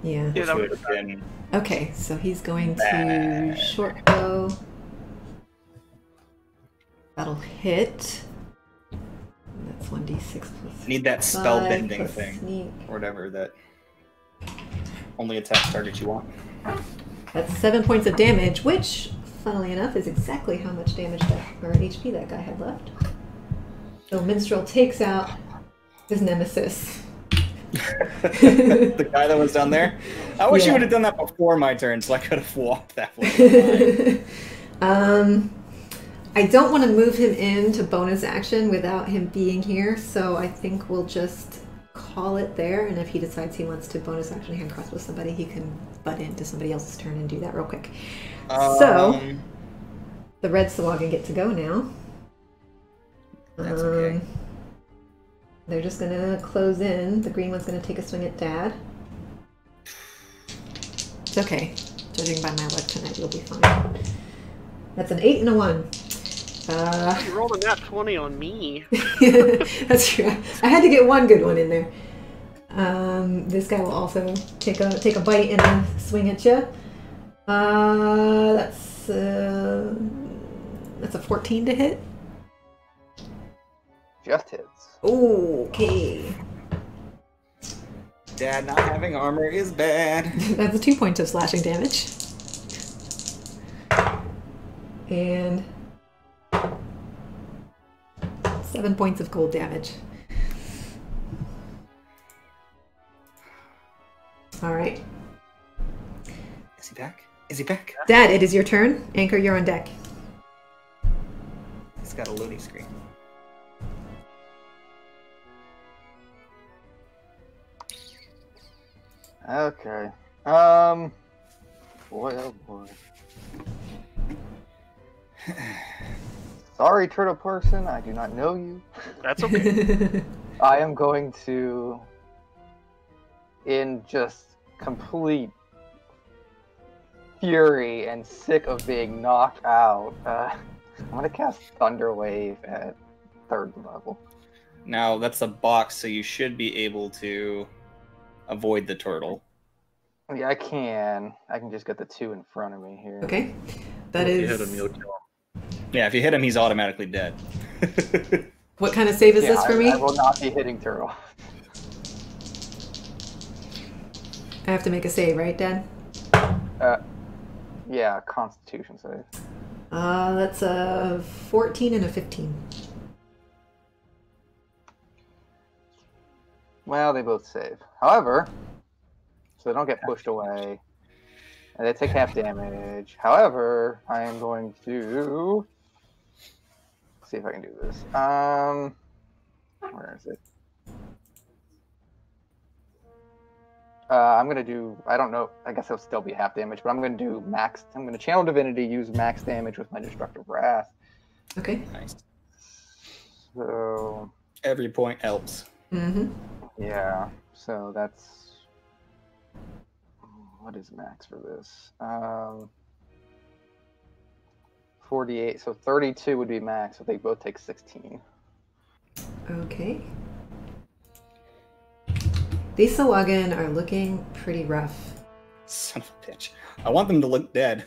Yeah. Yeah, that Which would would have been Okay, so he's going to Bad. short bow. That'll hit. That's 1d6 plus. Need that spell 5 bending plus thing, sneak. or whatever that only attacks targets you want. That's 7 points of damage, which, funnily enough, is exactly how much damage or HP that guy had left. So Minstrel takes out his nemesis. The guy that was down there. I wish you would have done that before my turn, so I could have walked that way. I don't want to move him into bonus action without him being here, so I think we'll just call it there, and if he decides he wants to bonus action hand crossbow somebody, he can butt into somebody else's turn and do that real quick. So, the red Sahuagin get to go now. That's okay. They're just going to close in. The green one's going to take a swing at Dad. It's okay. Judging by my luck tonight, you'll be fine. That's an 8 and a 1. You rolled a nat 20 on me. That's true. I had to get one good one in there. This guy will also take a bite and a swing at you. That's a 14 to hit. Just hits. Okay. Dad not having armor is bad. That's 2 points of slashing damage. And 7 points of cold damage. All right. Is he back? Is he back? Dad, it is your turn. Anchor, you're on deck. He's got a loading screen. Okay. Boy, oh boy. Sorry, turtle person, I do not know you. That's okay. I am going to, in just complete fury and sick of being knocked out, I'm going to cast Thunder Wave at 3rd level. Now, that's a box, so you should be able to avoid the turtle. Yeah, I can. I can just get the 2 in front of me here. Okay. That If is. you hit him, you'll kill him. Yeah, if you hit him, he's automatically dead. What kind of save is this for me? I will not be hitting turtle. I have to make a save, right, Dad? Yeah, Constitution save. That's a 14 and a 15. Well, they both save. However, so they don't get pushed away. And they take half damage. However, I am going to see if I can do this. Where is it? I'm gonna do. I don't know. I guess it'll still be half damage, but I'm gonna do max. I'm gonna channel divinity, use max damage with my destructive wrath. Okay. Nice. So Every point helps. Mm-hmm. yeah. So that's. What is max for this? 48. So 32 would be max. So they both take 16. Okay. These Sahuagin are looking pretty rough. Son of a bitch. I want them to look dead.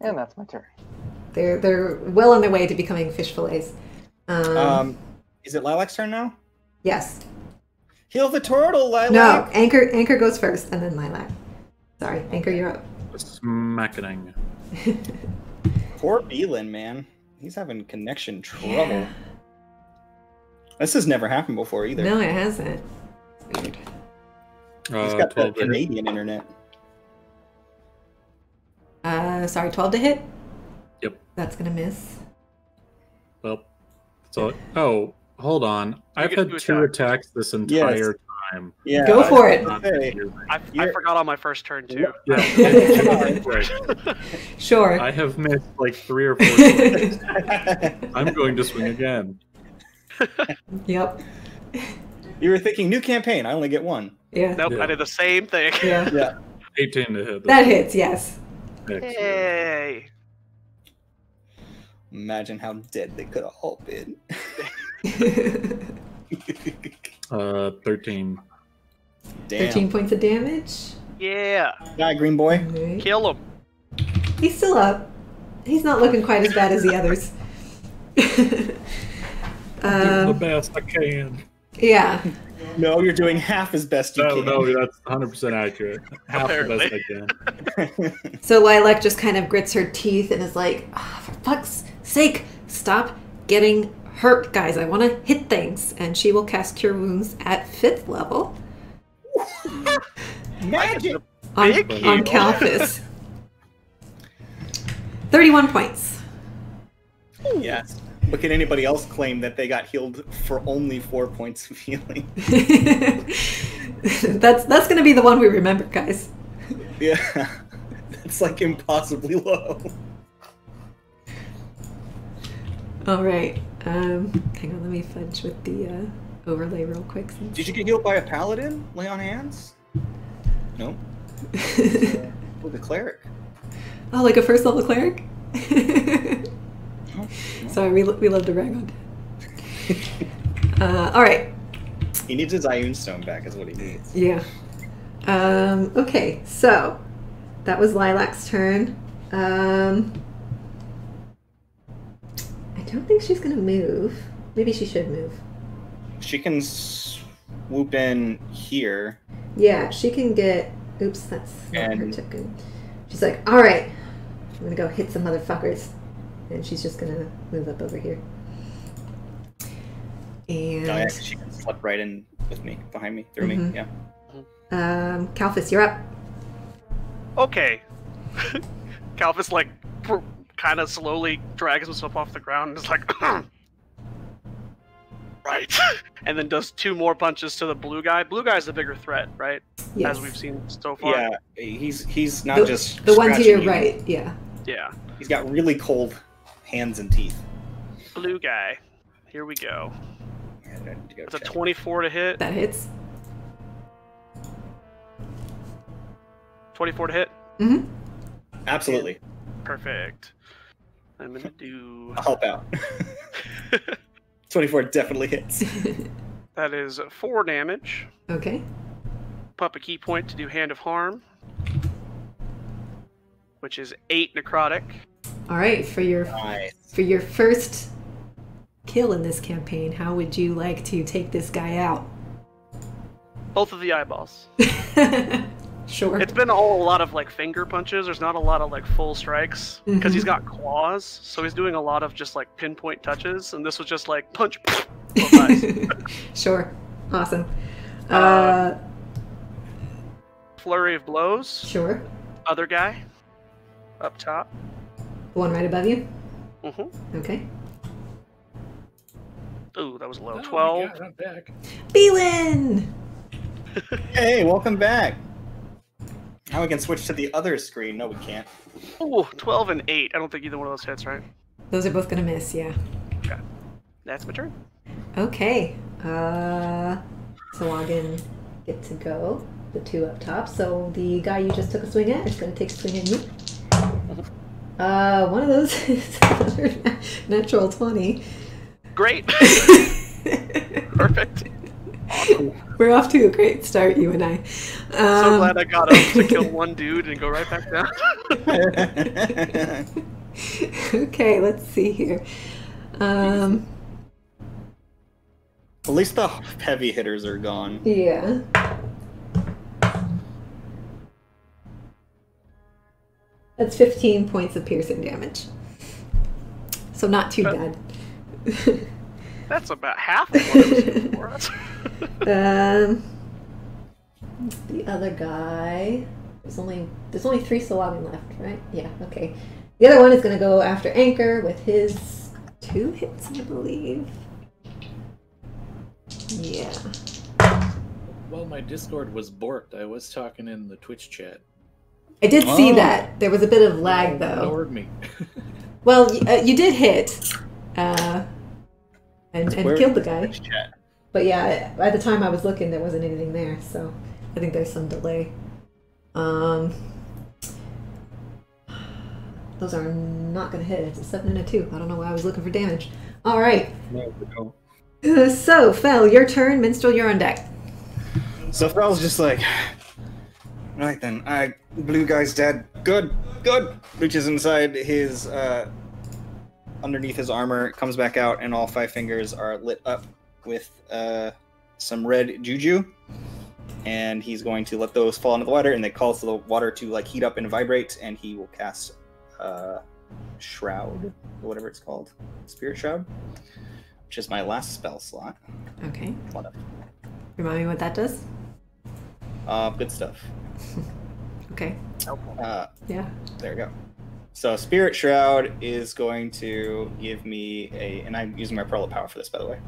And that's my turn. They're well on their way to becoming fish fillets. Is it Lilac's turn now? Yes. Heal the turtle, Lilac! No, Anchor goes first, and then Lilac. Sorry, Anchor, you're up. Smackening. Poor Beelan, man. He's having connection trouble. Yeah. This has never happened before either. No, it hasn't. It's weird. He's got the 12 to hit. Canadian internet. Sorry, 12 to hit? Yep. That's gonna miss. Well, so hold on. I've get had two 2 attacks this entire time. Yeah, Go for it. I forgot on my first turn too. Yeah. Sure. I have missed like 3 or 4 times. I'm going to swing again. Yep. You were thinking new campaign. I only get 1. Yeah. Nope, Yeah. I did the same thing. Yeah. Yeah. 18 to hit. That hits, yes. Excellent. Yay! Imagine how dead they could have all been. 13. Damn. 13 points of damage. Yeah! Die, green boy. Alright. Kill him! He's still up. He's not looking quite as bad as the others. Do the best I can. Yeah. No, you're doing half as best you can. No, that's 100% accurate. Half the best I can. So Lilac just kind of grits her teeth and is like, oh, for fuck's sake, stop getting hurt, guys. I want to hit things. And she will cast Cure Wounds at 5th level. Magic! On Big heal. Calphus. 31 points. Yes. But can anybody else claim that they got healed for only 4 points of healing? That's going to be the one we remember, guys. Yeah. That's like impossibly low. All right. Hang on, let me fudge with the overlay real quick. Did you get healed by a paladin? Lay on hands? No. With a cleric. Oh, like a first level cleric? No. Sorry, we love to rag on. All right. He needs his Ioun Stone back, is what he needs. Yeah. Okay, so that was Lilac's turn. I don't think she's gonna move. Maybe she should move. She can swoop in here. Yeah, she can get. Oops, that's not her And- token. She's like, all right, I'm gonna go hit some motherfuckers, and she's just gonna move up over here. And No, yeah, she can slip right in with me, behind me, through me. Yeah. Calphus, you're up. Okay. Calphus like kind of slowly drags himself off the ground and is like, right, and then does 2 more punches to the blue guy. Blue guy's the bigger threat, right? Yes. As we've seen so far. Yeah, he's not just the one to your scratching you. right. Yeah. Yeah. He's got really cold hands and teeth. Blue guy. Here we go. Yeah, I need to go It's a check. 24 to hit. That hits. 24 to hit. Mm-hmm. Absolutely. Perfect. I'm gonna do. I'll help out. 24 definitely hits. That is 4 damage. Okay. Pump a key point to do Hand of Harm, which is 8 necrotic. All right. For your Nice. first kill in this campaign, how would you like to take this guy out? Both of the eyeballs. Sure. It's been a lot of like finger punches. There's not a lot of like full strikes because he's got claws, so he's doing a lot of just like pinpoint touches. And this was just like punch. Oh, nice. Sure. Awesome. Flurry of blows. Sure. Other guy. Up top. The one right above you? Mm-hmm. Okay. Ooh, that was low. Oh my 12. God, I'm back. Beelin! Hey, welcome back. Now we can switch to the other screen. No, we can't. Ooh, 12 and 8. I don't think either one of those hits, right? Those are both gonna miss, yeah. Okay. That's my turn. Okay. Sahuagin get to go. The 2 up top. So the guy you just took a swing at is gonna take a swing at you. One of those is another natural 20. Great. Perfect. Awesome. We're off to a great start, you and I. So glad I got up to kill one dude and go right back down. Okay, let's see here. At least the heavy hitters are gone. Yeah. That's 15 points of piercing damage. So not too bad. That's about half of what it was doing for us. The other guy. There's only 3 Sahuagin left, right? Yeah. Okay. The other one is going to go after Anchor with his 2 hits, I believe. Yeah. Well, my Discord was borked. I was talking in the Twitch chat. I did see Oh. that. There was a bit of lag, though. Ignored me. Well, you did hit, and Where- killed the guy. Chat. But yeah, by the time I was looking, there wasn't anything there, so I think there's some delay. Those are not going to hit. It's a 7 and a 2. I don't know why I was looking for damage. All right. No, we don't. So, Fel, your turn. Minstrel, you're on deck. So Fel's just like, right then, blue guy's dead. Good. good. Reaches inside his, underneath his armor, comes back out, and all 5 fingers are lit up with some red juju. And he's going to let those fall into the water, and they cause the water to like heat up and vibrate, and he will cast Shroud, or whatever it's called, Spirit Shroud, which is my last spell slot. Okay. Remind me what that does? Good stuff. Okay. Yeah. There we go. So Spirit Shroud is going to give me and I'm using my Pearl of Power for this, by the way.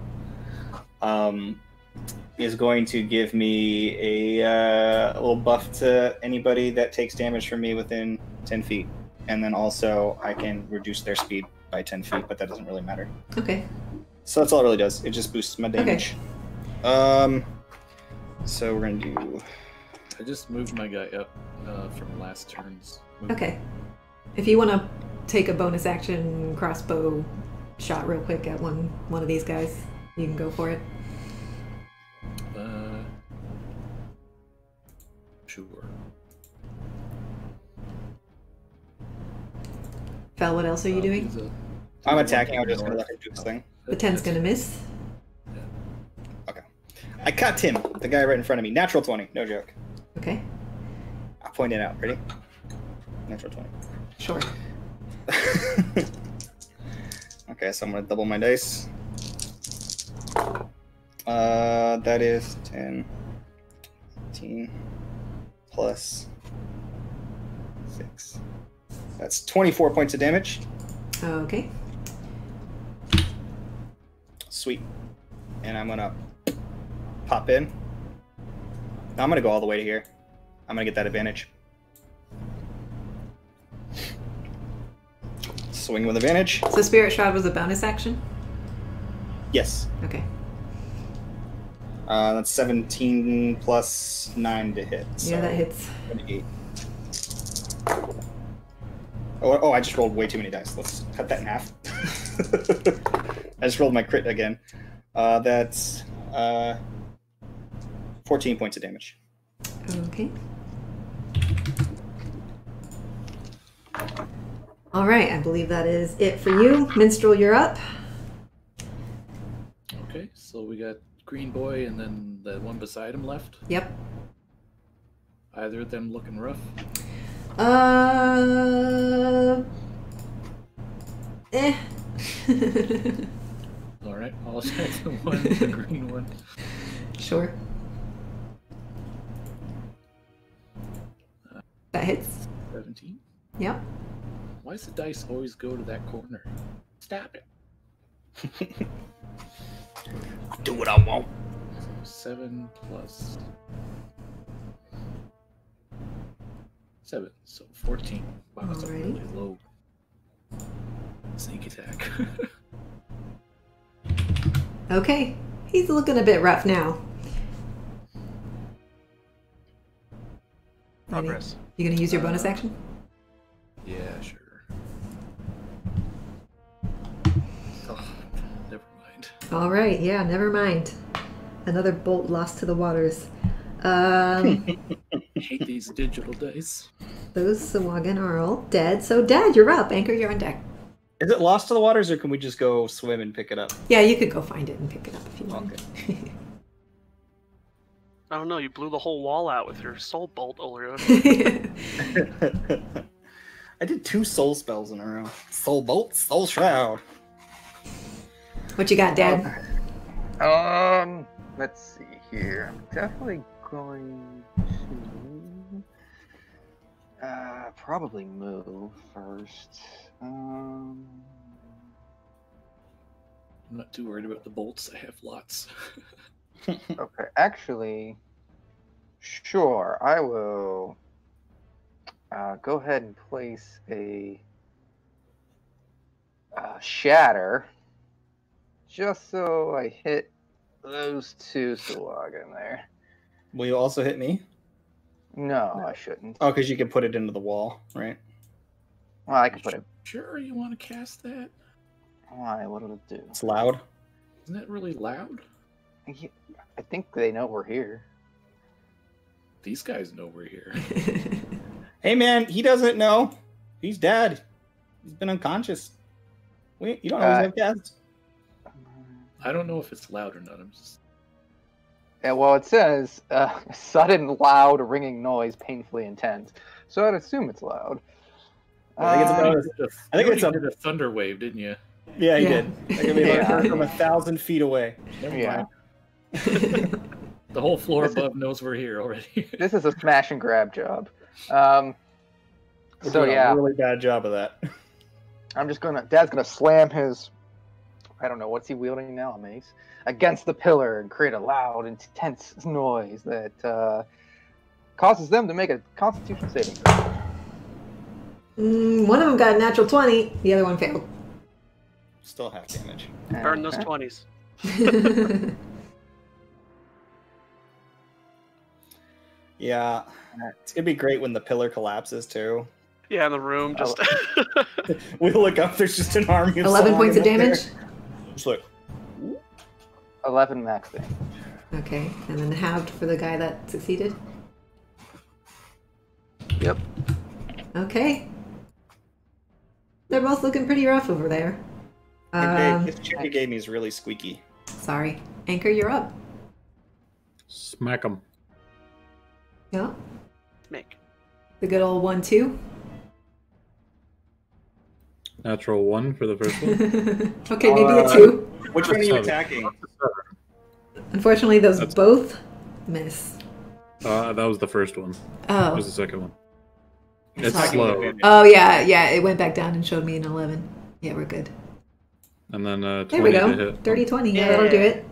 Is going to give me a little buff to anybody that takes damage from me within 10 feet. And then also I can reduce their speed by 10 feet, but that doesn't really matter. Okay. So that's all it really does. It just boosts my damage. Okay. So we're going to do... I just moved my guy up from last turn's move. Okay. If you want to take a bonus action crossbow shot real quick at one of these guys, you can go for it. Sure. Fel, what else are you doing? I'm attacking. I'm just going to let him do this thing. The 10's going to miss. Yeah. Okay. I cut him, the guy right in front of me. Natural 20, no joke. Okay. I'll point it out. Ready? Natural 20. Sure. Okay, so I'm going to double my dice. That is 10, 15, plus 6. That's 24 points of damage. Okay. Sweet. And I'm gonna pop in. Now I'm gonna go all the way to here. I'm gonna get that advantage. Swing with advantage. So Spirit Shroud was a bonus action? Yes. Okay. That's 17 plus 9 to hit. So Yeah, that hits. 28. Oh, I just rolled way too many dice. Let's cut that in half. I just rolled my crit again. That's 14 points of damage. Okay. All right, I believe that is it for you. Minstrel, you're up. Okay, so we got Green Boy and then the one beside him left. Yep. Either of them looking rough. Eh. All right, I'll attack the green one. Sure. That hits. 17. Yep. Why does the dice always go to that corner? Stop it. Do what I want. 7 plus 7, so 14. Wow, that's a Alrighty. really low sneak attack. Okay. He's looking a bit rough now. Progress. You gonna use your bonus action? Yeah, sure. Oh, never mind. All right. Yeah. Never mind. Another bolt lost to the waters. I hate these digital dice. Those Sahuagin are all dead. So, Dad, you're up. Anchor, you're on deck. Is it lost to the waters, or can we just go swim and pick it up? Yeah, you could go find it and pick it up if you want. Okay. I don't know, you blew the whole wall out with your soul bolt, Ulrich. I did 2 soul spells in a row. Soul bolt, soul shroud. What you got, Dad? Let's see here. I'm definitely going to probably move first. I'm not too worried about the bolts. I have lots. Okay, actually, sure. I will go ahead and place a shatter, just so I hit those 2 Sahuagin there. Will you also hit me? No, I shouldn't. Oh, because you can put it into the wall, right? Well, I can put it. Sure, you want to cast that? Why? What'll it do? It's loud. Isn't that really loud? I think they know we're here. These guys know we're here. Hey, man, he doesn't know. He's dead. He's been unconscious. You don't always have cats. I don't know if it's loud or not. I'm just. Yeah, well, it says sudden, loud, ringing noise, painfully intense. So I'd assume it's loud. I think it's about. I think it's did a thunder wave, didn't you? Yeah, he Yeah. did. It could be heard from 1,000 feet away. Never Yeah. mind. The whole floor above knows we're here already. This is a smash and grab job. We're So doing yeah, a really bad job of that. Dad's gonna slam his, I don't know, what's he wielding now, a mace, against the pillar and create a loud, intense noise that causes them to make a Constitution saving throw. One of them got a natural 20. The other one failed. Still half damage. Burn those Okay. 20s. Yeah, it's gonna be great when the pillar collapses too. Yeah, in the room, just We look up, there's just an army of 11 points of Sahuagin up there. damage. Just look. 11 max damage. Okay, and then halved for the guy that succeeded. Yep. Okay. They're both looking pretty rough over there. His chair he gave me is really squeaky. Sorry. Anchor, you're up. Smack him. Yeah. make. The good old 1-2. Natural 1 for the first one. Okay, maybe a 2. Which one are you Seven. attacking? Unfortunately, those That's- both miss. That was the first one. Oh. Where's the second one? It's Sorry. slow. Oh, yeah, it went back down and showed me an 11. Yeah, we're good. And then 20 There we to go. hit. 30-20. Yeah, that'll do it.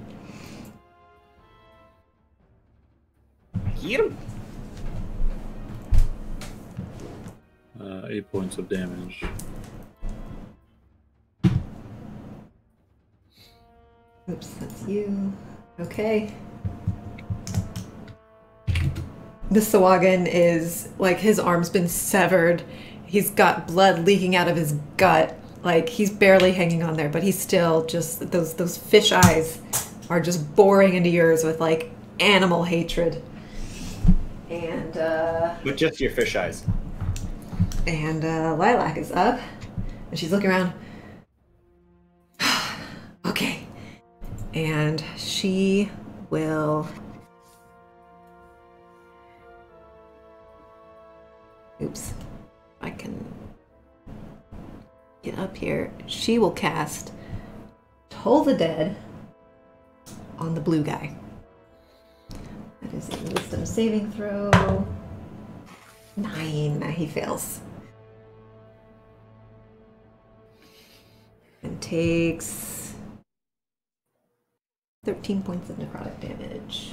Get him. 8 points of damage. Oops, that's you. Okay. The Sahuagin is, like, his arm's been severed. He's got blood leaking out of his gut. Like, he's barely hanging on there, but he's still just, those fish eyes are just boring into yours with, like, animal hatred. And, With just your fish eyes. Lilac is up, and she's looking around. Okay. And she will... Oops. I can get up here. She will cast Toll the Dead on the blue guy. That is a wisdom saving throw. 9. He fails. And takes 13 points of necrotic damage.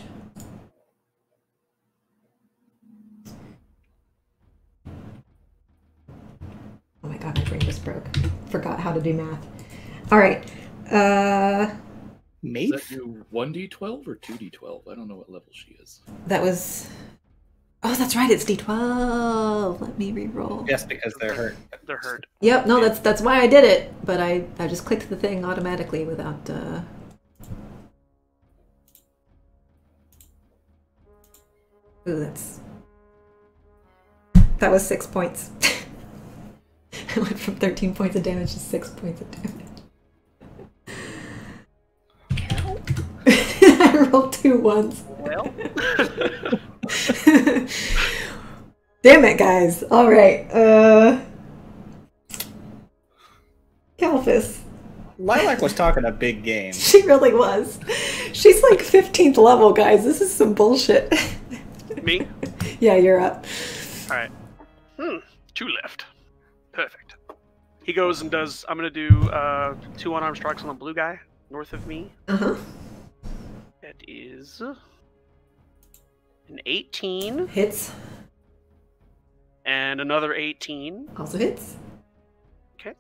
Oh my god, my brain just broke. Forgot how to do math. Alright. Does Mate? that do 1d12 or 2d12? I don't know what level she is. That was... Oh, that's right, it's D12. Let me re-roll. Yes, because they're hurt. They're hurt. Yep, no, that's why I did it. But I just clicked the thing automatically without... Ooh, that was 6 points. I went from 13 points of damage to 6 points of damage. I rolled 2 ones. Well, Damn it, guys. All right. Calphus. Lilac was talking a big game. She really was. She's like 15th level, guys. This is some bullshit. me? Yeah, you're up. Alright. 2 left. Perfect. He goes and does... I'm going to do 2 unarmed strikes on the blue guy north of me. Uh-huh. That is... an 18 Hits. and another 18. Also hits. Okay.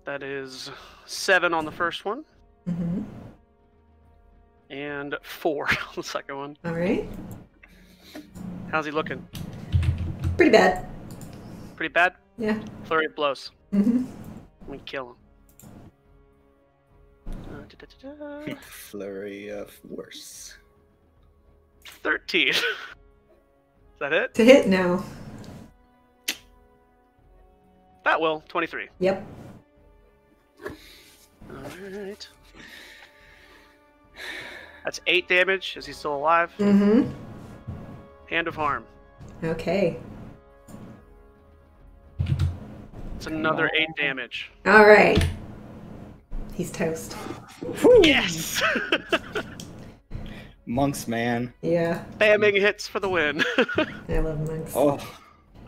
That is 7 on the first one Mm-hmm. and 4 on the second one. All right. How's he looking? Pretty bad. Pretty bad? Yeah. Flurry of blows. Mm-hmm. We kill him. Da-da-da-da. Flurry of worse. 13. Is that it? To hit, no. That will. 23. Yep. Alright. That's 8 damage. Is he still alive? Mm-hmm. Hand of Harm. Okay. It's another 8 damage. All right. He's toast. Yes! Monks, man. Yeah. Spamming hits for the win. I love monks. Oh,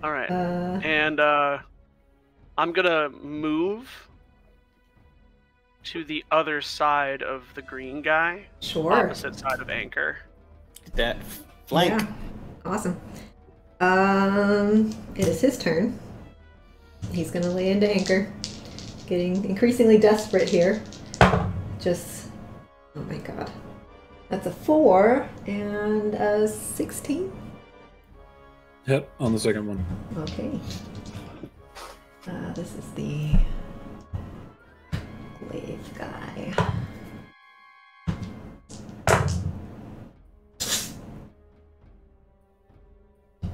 Alright. And I'm gonna move to the other side of the green guy. Sure. Opposite side of Anchor. that flank. Yeah. Awesome. It is his turn. He's gonna lay into Anchor. Getting increasingly desperate here. Just, oh my god. That's a 4 and a 16. Hit on the second one. Okay. This is the glaive guy.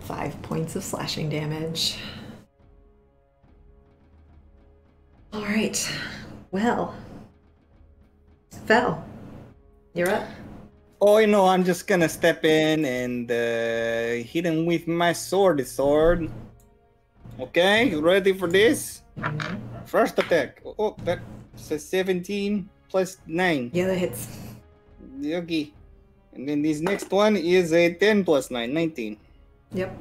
Five points of slashing damage. All right. Well, Fel, you're up. Oh, you know, I'm just gonna step in and hit him with my sword. Okay, you ready for this? First attack. Oh, that's a 17 plus 9. Yeah, that hits. Okay. And then this next one is a 10 plus 9, 19. Yep.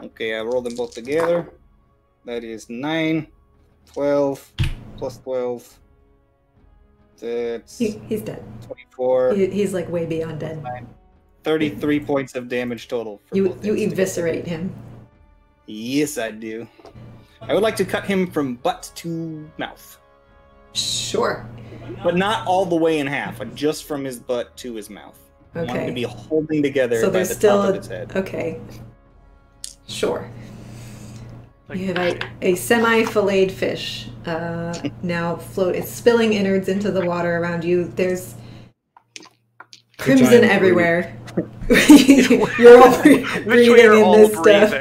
Okay, I roll them both together. That is 9, 12, plus 12. That's He's dead. 24. He's like way beyond dead. 33 points of damage total. For You both instances. eviscerate him. Yes, I do. I would like to cut him from butt to mouth. Sure. But not all the way in half, just from his butt to his mouth. I want him to Okay. be holding together So by there's the still top of his head. okay. Sure. Like, You have a semi-filleted fish now float. It's spilling innards into the water around you. There's crimson giant everywhere. You're all breathing are in all this stuff.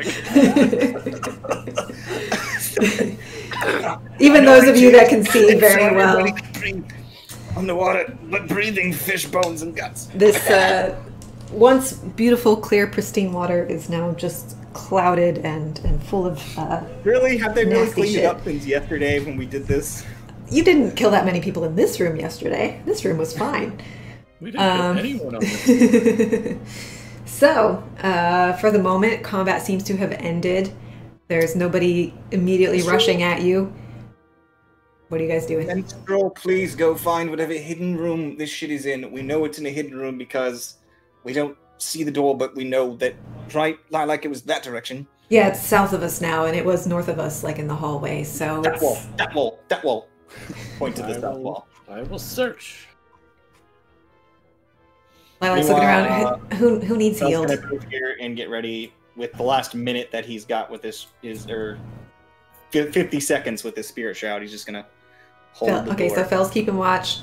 Even those of you that can see very well. Underwater, but breathing fish bones and guts. This once beautiful, clear, pristine water is now just clouded and full of. Really? Have they really Nasty cleaned shit. it up since yesterday when we did this? You didn't kill that many people in this room yesterday. This room was fine. We didn't kill anyone on this. So, for the moment, combat seems to have ended. There's nobody immediately rushing at you. What are you guys doing? Minstrel, please go find whatever hidden room this shit is in. We know it's in a hidden room because we don't see the door, but we know that, right? Like it was that direction. Yeah, it's south of us now, and it was north of us, like in the hallway. So That it's wall, that wall, that wall. Point to the I south will- wall. I will search. Lilac's looking around. Who needs So I was healed? gonna move here and get ready with the last minute that he's got with this or 50 seconds with his spirit shroud. He's just gonna hold the Okay, door. so Fel's keeping watch.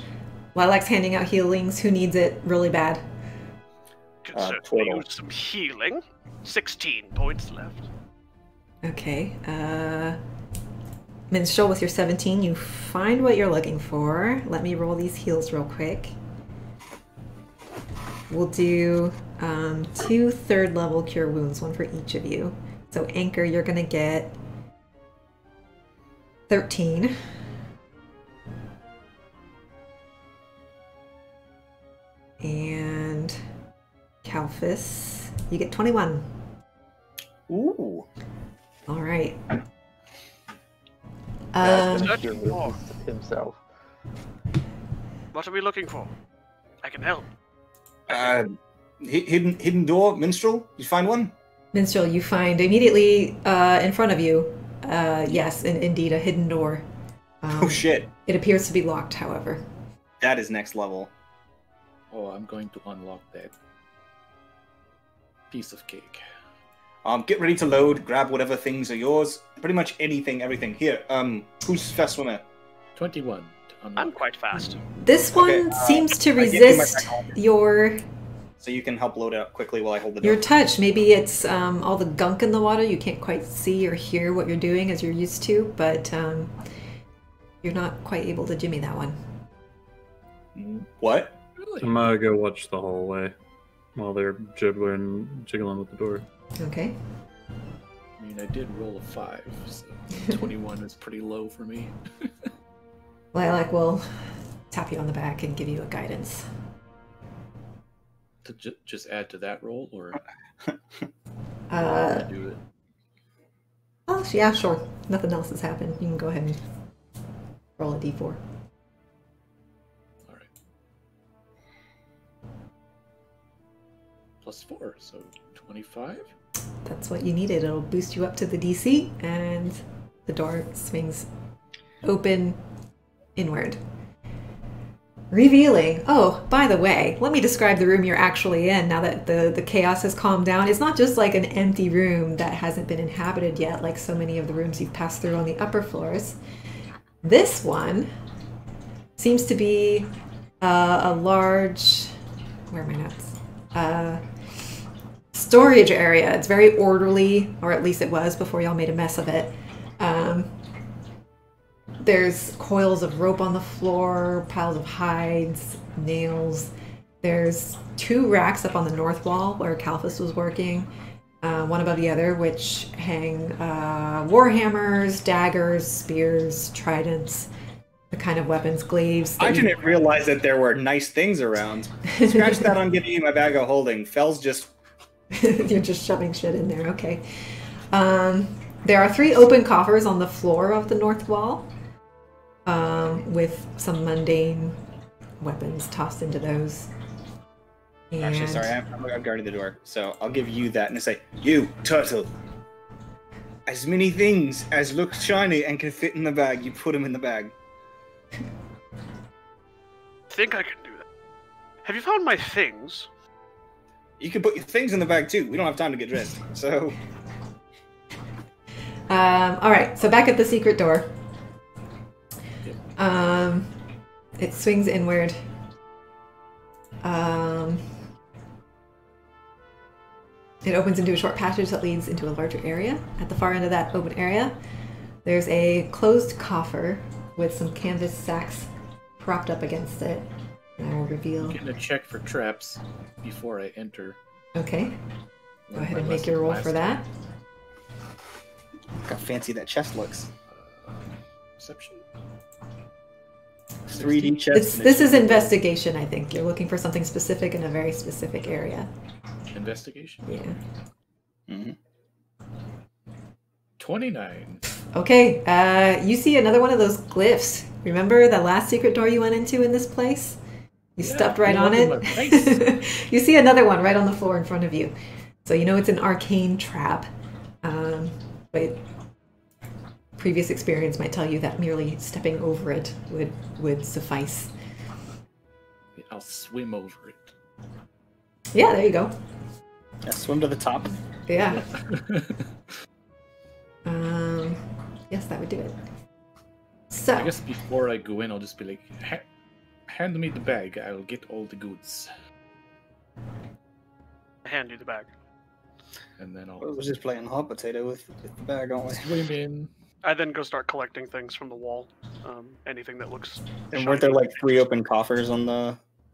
Lilac's handing out healings. Who needs it really bad? Can certainly total. use some healing. 16 points left. Okay. Minstrel, with your 17, you find what you're looking for. Let me roll these heals real quick. We'll do 2 third-level cure wounds, one for each of you. So Anchor, you're gonna get 13. And Kalphus, you get 21. Ooh. All right. Searching for. Himself. What are we looking for? I can help. Hidden door, minstrel. You find one? Minstrel, you find immediately in front of you, yes, indeed, a hidden door. Oh shit! It appears to be locked, however. That is next level. Oh, I'm going to unlock that piece of cake. Get ready to load. Grab whatever things are yours. Pretty much anything, everything. Here. Who's fast swimmer? 21 to unlock. I'm quite fast. This one Okay, seems to I give you my resist technology. your so you can help load it up quickly while I hold the Your door. touch, maybe it's all the gunk in the water. You can't quite see or hear what you're doing as you're used to, but you're not quite able to jimmy that one. What? Really? I'm gonna go watch the hallway while they're jiggling with the door. Okay. I mean, I did roll a 5, so 21 is pretty low for me. Lilac will tap you on the back and give you a guidance. To just add to that roll, or Uh, do it? oh, yeah, sure. Nothing else has happened. You can go ahead and roll a d4. All right. +4, so 25. That's what you needed. It'll boost you up to the DC, and the door swings open inward. Revealing, oh, by the way, let me describe the room you're actually in now that the chaos has calmed down. It's not just like an empty room that hasn't been inhabited yet, like so many of the rooms you've passed through on the upper floors. This one seems to be a large, where are my notes? Storage area. It's very orderly, or at least it was before y'all made a mess of it. There's coils of rope on the floor, piles of hides, nails. There's 2 racks up on the north wall where Calphus was working, one above the other, which hang warhammers, daggers, spears, tridents, the kind of weapons, glaives. I didn't realize that there were nice things around. Scratch that on giving you my bag of holding. Fell's just... You're just shoving shit in there, okay. There are 3 open coffers on the floor of the north wall, with some mundane weapons tossed into those. And... Actually, sorry, I'm guarding the door, so I'll give you that and say, you, turtle. As many things as look shiny and can fit in the bag, you put them in the bag. Think I can do that. Have you found my things? You can put your things in the bag too. We don't have time to get dressed, so... all right, so back at the secret door. It swings inward. It opens into a short passage that leads into a larger area. At the far end of that open area, there's a closed coffer with some canvas sacks propped up against it. And I will reveal. I'm getting a check for traps before I enter. Okay. Go Learn ahead my and make lesson your roll last for that. Look how fancy that chest looks. Perception. 3D chest. This is investigation, I think. You're looking for something specific in a very specific area. Investigation. Yeah. Mm-hmm. 29. Okay, you see another one of those glyphs. Remember the last secret door you went into in this place? You Yeah, stepped right blew on up in my face. it. You see another one right on the floor in front of you. So you know it's an arcane trap. But previous experience might tell you that merely stepping over it would suffice. I'll swim over it. Yeah, there you go. Yeah, swim to the top. Yeah. Yes, that would do it. So, I guess before I go in, I'll just be like, hand me the bag. I'll get all the goods. Hand you the bag. And then I'll I was just playing hot potato with the bag, aren't we? swim in. I then go start collecting things from the wall. Anything that looks. And weren't there like 3 open coffers on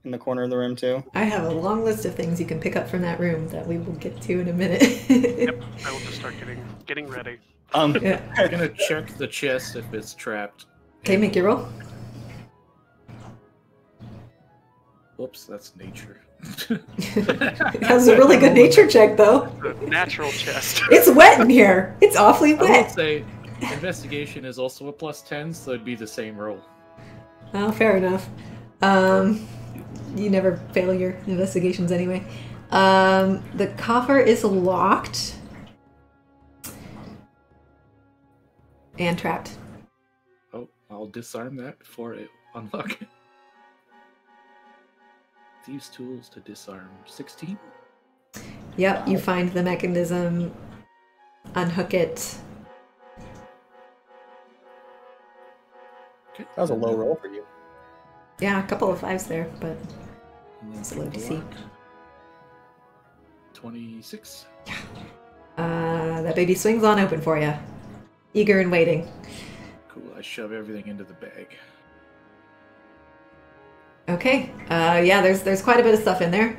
in the corner of the room too? I have a long list of things you can pick up from that room that we will get to in a minute. Yep, I will just start getting ready. Yeah. I'm gonna check the chest if it's trapped. Okay, make your roll. Whoops, that's nature. That was a really good nature check, though. The natural chest. It's wet in here. It's awfully I will wet. say, investigation is also a +10, so it'd be the same roll. Oh, fair enough. You never fail your investigations anyway. The coffer is locked and trapped. Oh, I'll disarm that before I unlock it. Thieves' tools to disarm. 16? Yep, you find the mechanism, unhook it. Okay. That was a low roll for you. Yeah, a couple of 5s there, but And then it's a low pick the DC. lock. 26. That baby swings on open for you. Eager and waiting. Cool. I shove everything into the bag. Okay. Yeah, there's quite a bit of stuff in there.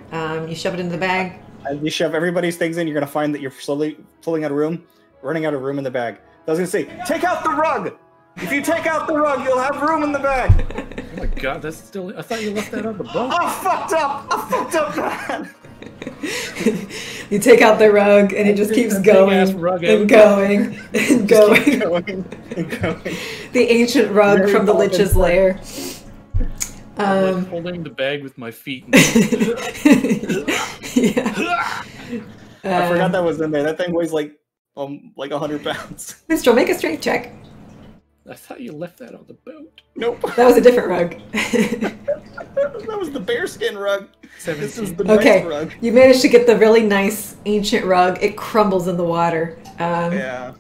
You shove it into the bag. As you shove everybody's things in, you're gonna find that you're slowly pulling out of room, running out of room in the bag. I was gonna say, take out the rug! If you take out the rug, you'll have room in the bag! Oh my god, that's still... I thought you left that on the boat. I fucked up, man! You take out the rug, and it just keeps going and going and going. going. The ancient rug Very from the Lich's lair. I'm like holding the bag with my feet. Yeah. I forgot that was in there. That thing weighs like 100 pounds. Minstrel, make a strength check. I thought you left that on the boat. Nope. That was a different rug. That was the bearskin rug. 17. This is the Okay, nice rug. you managed to get the really nice ancient rug. It crumbles in the water. Yeah.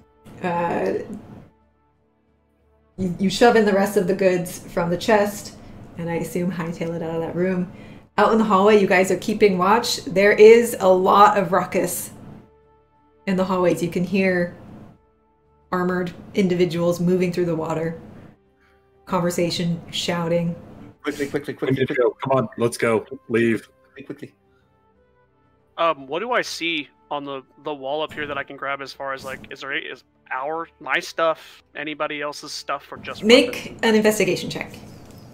You shove in the rest of the goods from the chest, and I assume hightail it out of that room. Out in the hallway, you guys are keeping watch. There is a lot of ruckus in the hallways. You can hear armored individuals moving through the water. Conversation, shouting. Quickly. We need to go. Come on, let's go. Leave. Quickly. What do I see on the wall up here that I can grab as far as like, is my stuff, anybody else's stuff, or just Make weapons? an investigation check.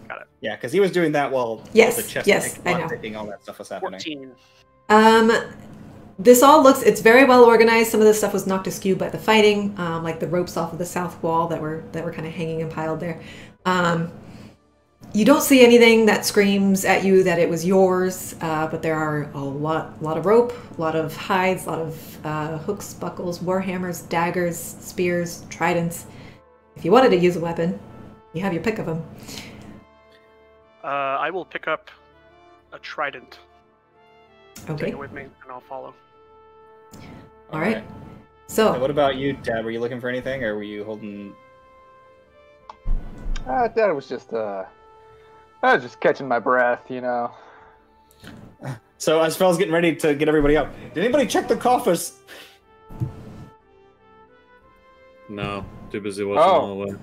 Got it. Yeah, because he was doing that while Yes, the chest yes, I know. picking, all that stuff was happening. 14. This all looks, it's very well organized. Some of the stuff was knocked askew by the fighting, like the ropes off of the south wall that were kind of hanging and piled there. You don't see anything that screams at you that it was yours, but there are a lot of rope, a lot of hides, a lot of hooks, buckles, warhammers, daggers, spears, tridents. If you wanted to use a weapon, you have your pick of them. I will pick up a trident. Okay. Take it with me, and I'll follow. All right. And So, what about you, Dad? Were you looking for anything, or were you holding? Dad was just catching my breath, you know. So as Fel's getting ready to get everybody out, did anybody check the coffers? No, too busy watching Oh. all the way.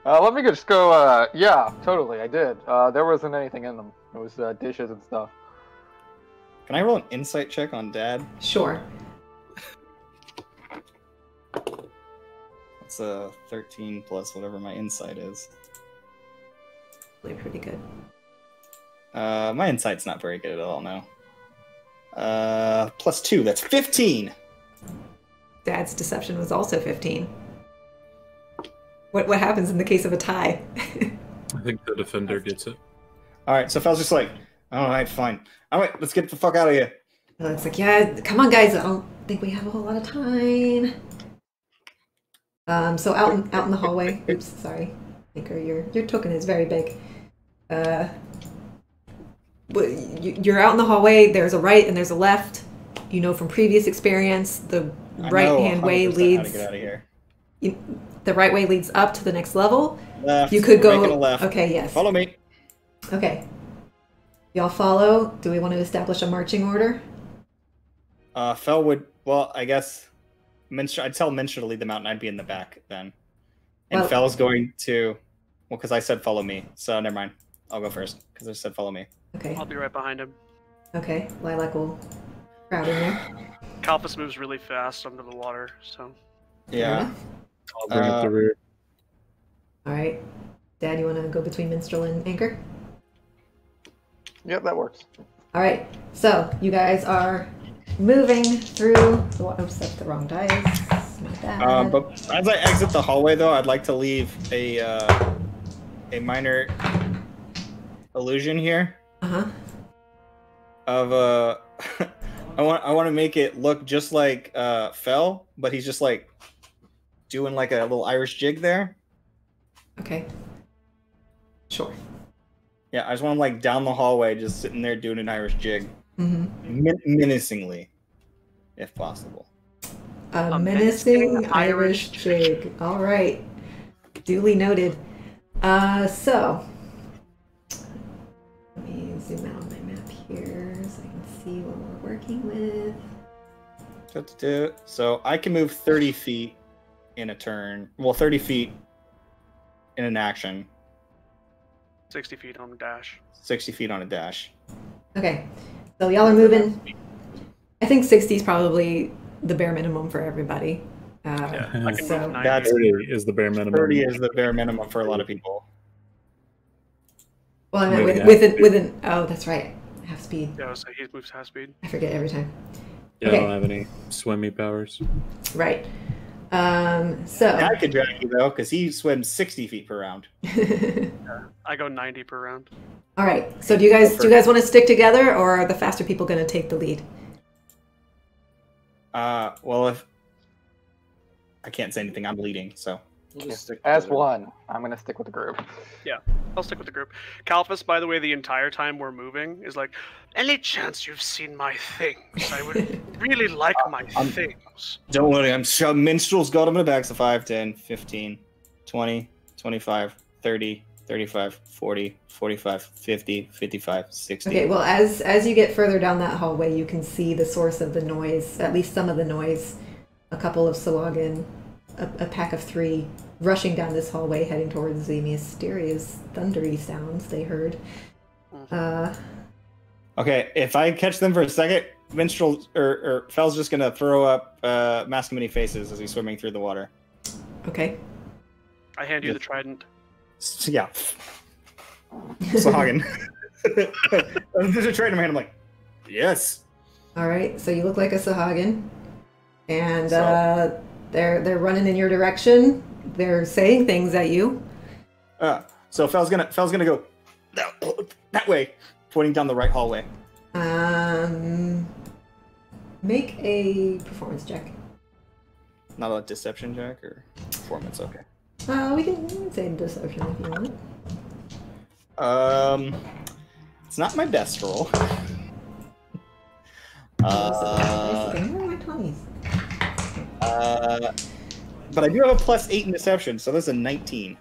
Let me just go. Yeah, totally, I did. There wasn't anything in them. It was dishes and stuff. Can I roll an insight check on Dad? sure. It's 13 plus whatever my insight is. Pretty good. My insight's not very good at all now. Plus 2, that's 15. Dad's deception was also 15. What happens in the case of a tie? I think the defender gets it. All right, so Fel's just like, all right, fine. All right, let's get the fuck out of here. It's like, yeah, come on, guys. I don't think we have a whole lot of time. So out in the hallway. Oops, sorry, Anchor. Your token is very big. You're out in the hallway. There's a right and there's a left. You know from previous experience, the right hand way leads. How to get out of here. The right way leads up to the next level. Left. You could we're go. making a left. Okay, yes. Follow me. Okay. Y'all follow. Do we want to establish a marching order? Fel would. Well, I guess. I'd tell Minstrel to lead them out, and I'd be in the back then. And Well- Fel's going to. Well, because I said follow me, so never mind. I'll go first because I said follow me. Okay. I'll be right behind him. Okay. Lilac will crowd in there. Kalphas moves really fast under the water, so Yeah. I'll bring up the rear. All right. Dad, you want to go between Minstrel and Anchor? Yep, that works. All right. So you guys are moving through. Oops, that's the wrong dice. My bad. But as I exit the hallway, though, I'd like to leave a minor illusion here Uh-huh. of I want to make it look just like Fel, but he's just like doing like a little Irish jig there. Okay. Sure. Yeah, I just want him like down the hallway, just sitting there doing an Irish jig, menacingly, if possible. A menacing menacing Irish jig. All right. Duly noted. So let me zoom out on my map here so I can see what we're working working with. So I can move 30 feet in a turn. Well, 30 feet in an action. 60 feet on the dash. 60 feet on a dash. Okay, so y'all are moving. I think 60 is probably the bare minimum for everybody. Yeah, I can so move 90. That's 30 is the bare minimum. 30 is the bare minimum for a lot of people. well, I meant Moving within. Oh, that's right. Half speed. Yeah, so he moves half speed. I forget every time. Yeah, Okay. I don't have any swimmy powers. Right. So. I could drag you though, because he swims 60 feet per round. I go 90 per round. All right. So do you guys want to stick together, or are the faster people going to take the lead? Well, if I can't say anything, I'm leading, so. We'll just stick As together. one, I'm gonna stick with the group. I'll stick with the group. Kalphas, by the way, the entire time we're moving, is like, any chance you've seen my things? I would really like my things. Don't worry, I'm sure Minstrel's got him in the back. So 5, 10, 15, 20, 25, 30, 35, 40, 45, 50, 55, 60. Okay. Well, as you get further down that hallway, you can see the source of the noise. At least some of the noise. A couple of Sahuagin, a pack of 3, rushing down this hallway, heading towards the mysterious thundery sounds they heard. Okay, if I catch them for a second, Minstrel or Fell's just gonna throw up Mask of Many Faces as he's swimming through the water. Okay. I hand you the trident. So, yeah. Sahuagin. There's a trident in my hand. I'm like, yes. All right. So you look like a Sahuagin, and So- they're running in your direction. They're saying things at you. So Fell's gonna go that way, pointing down the right hallway. Make a performance check. Not a deception check or performance. Okay. We can say deception if you want. It's not my best roll. Where are my 20s? But I do have a +8 in deception, so that's a 19.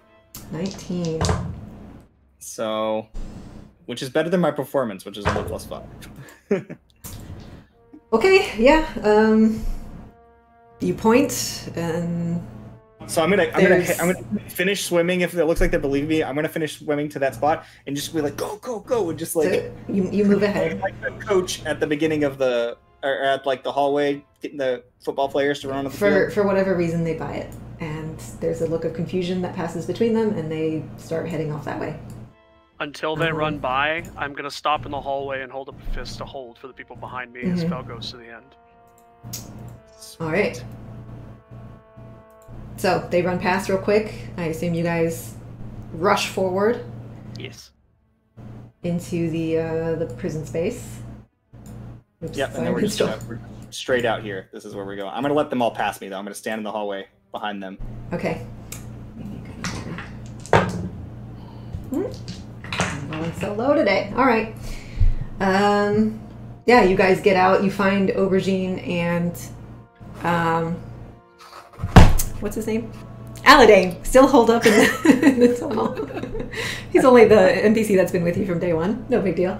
19. So, which is better than my performance, which is only +5. Okay, yeah. You point, and So I'm gonna finish swimming. If it looks like they believe me, I'm gonna finish swimming to that spot and just be like, go, go, go, and just like so you move ahead. like the coach at the beginning of the or at like the hallway, getting the football players to run on the field. For whatever reason, they buy it, and there's a look of confusion that passes between them, and they start heading off that way. Until they run by, I'm going to stop in the hallway and hold up a fist to hold for the people behind me as Fel goes to the end. All right. So they run past real quick. I assume you guys rush forward Yes. into the prison space. Oops, Yep, and sorry, then we're just Minstrel. we're straight out here. This is where we're going. I'm gonna let them all pass me though. I'm gonna stand in the hallway behind them. Okay. I'm going so low today. All right. Yeah, you guys get out. You find Aubergine and what's his name? Aladane still holed up in the tunnel. He's only the NPC that's been with you from day one. No big deal.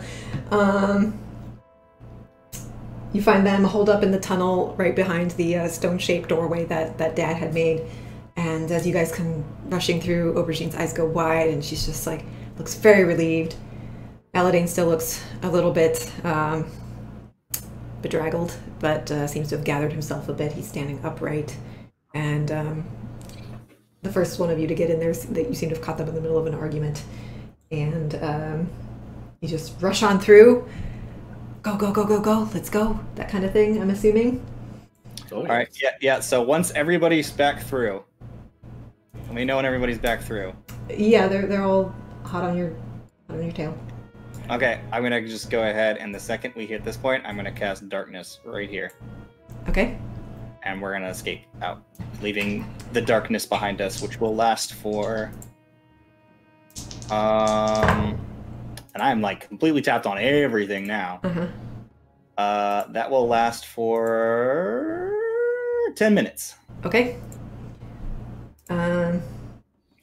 You find them holed up in the tunnel right behind the stone-shaped doorway that Dad had made. And as you guys come rushing through, Aubergine's eyes go wide, and she's just like, looks very relieved. Aladane still looks a little bit bedraggled, but seems to have gathered himself a bit. He's standing upright. And the first one of you to get in there, that you seem to have caught them in the middle of an argument. And you just rush on through. Go, go, go, go, go, let's go. That kind of thing, I'm assuming. Oh, All right, yeah. So once everybody's back through, let me know when everybody's back through. Yeah, they're all hot on your tail. Okay, I'm gonna just go ahead, and the second we hit this point, I'm gonna cast darkness right here, Okay. and we're gonna escape out, leaving the darkness behind us, which will last for and I'm like completely tapped on everything now. That will last for 10 minutes. Okay.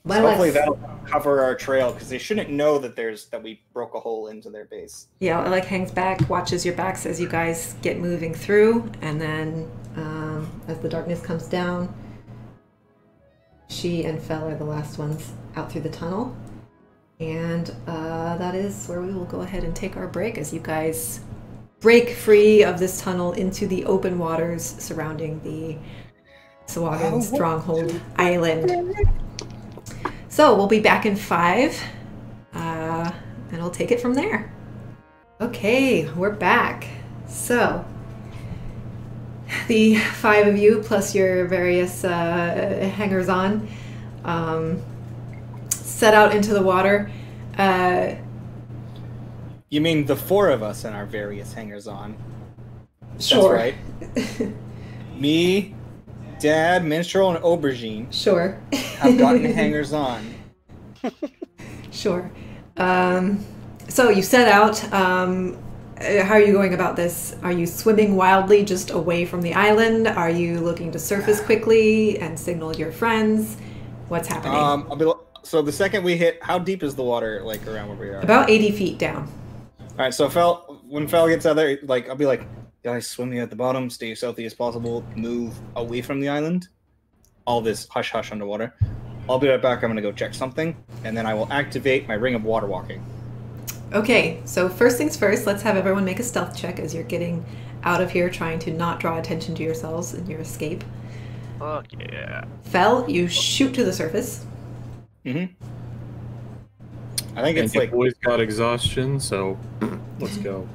Hopefully that'll cover our trail because they shouldn't know that we broke a hole into their base. Yeah, Lilac hangs back, watches your backs as you guys get moving through, and then as the darkness comes down, she and Fel are the last ones out through the tunnel. And that is where we will go ahead and take our break as you guys break free of this tunnel into the open waters surrounding the Sahuagin Stronghold Island. So we'll be back in 5, and we'll take it from there. Okay, we're back. So the 5 of you plus your various hangers-on set out into the water. You mean the 4 of us and our various hangers-on? Sure. That's right. Me, Dad, Minstrel, and Aubergine Sure. have gotten hangers-on. Sure. So you set out. How are you going about this? Are you swimming wildly just away from the island? Are you looking to surface quickly and signal your friends? What's happening? So the second we hit, how deep is the water, like, around where we are? About 80 feet down. All right, so when Fel gets out there, like, I'll be like, guys, swim here at the bottom, stay as stealthy as possible, move away from the island. All this hush-hush underwater. I'll be right back, I'm gonna go check something, and then I will activate my ring of water walking. Okay, so first things first, let's have everyone make a stealth check as you're getting out of here, trying to not draw attention to yourselves in your escape. Fuck yeah. Fel, you shoot to the surface. Mm-hmm. I think it's your like... boys got exhaustion, so let's go.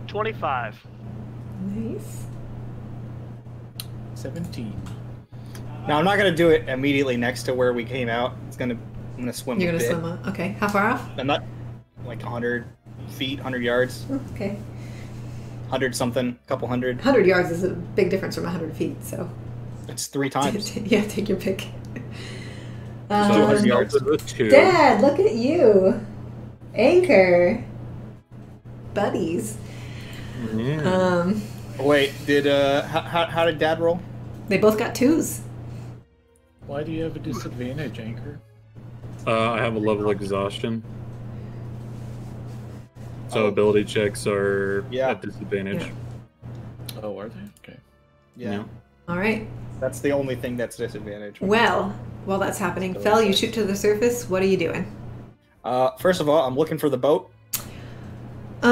25. Nice. 17. Now, I'm not gonna do it immediately next to where we came out. I'm gonna swim You're a gonna bit. swim up. Okay, how far off? I'm not... like 100 feet, 100 yards. Okay. 100 something, a couple hundred. 100 yards is a big difference from 100 feet, so... It's 3 times. Yeah, take your pick. So 100 yards. Dad, look at you. Anchor. Buddies. Yeah. Wait, how did Dad roll? They both got 2s. Why do you have a disadvantage, Anchor? I have a level exhaustion. So ability checks are at disadvantage. Yeah. Oh, are they? Okay. Yeah. All right. That's the only thing that's disadvantage. Well, while that's happening, Fel, you shoot to the surface. What are you doing? First of all, I'm looking for the boat. Do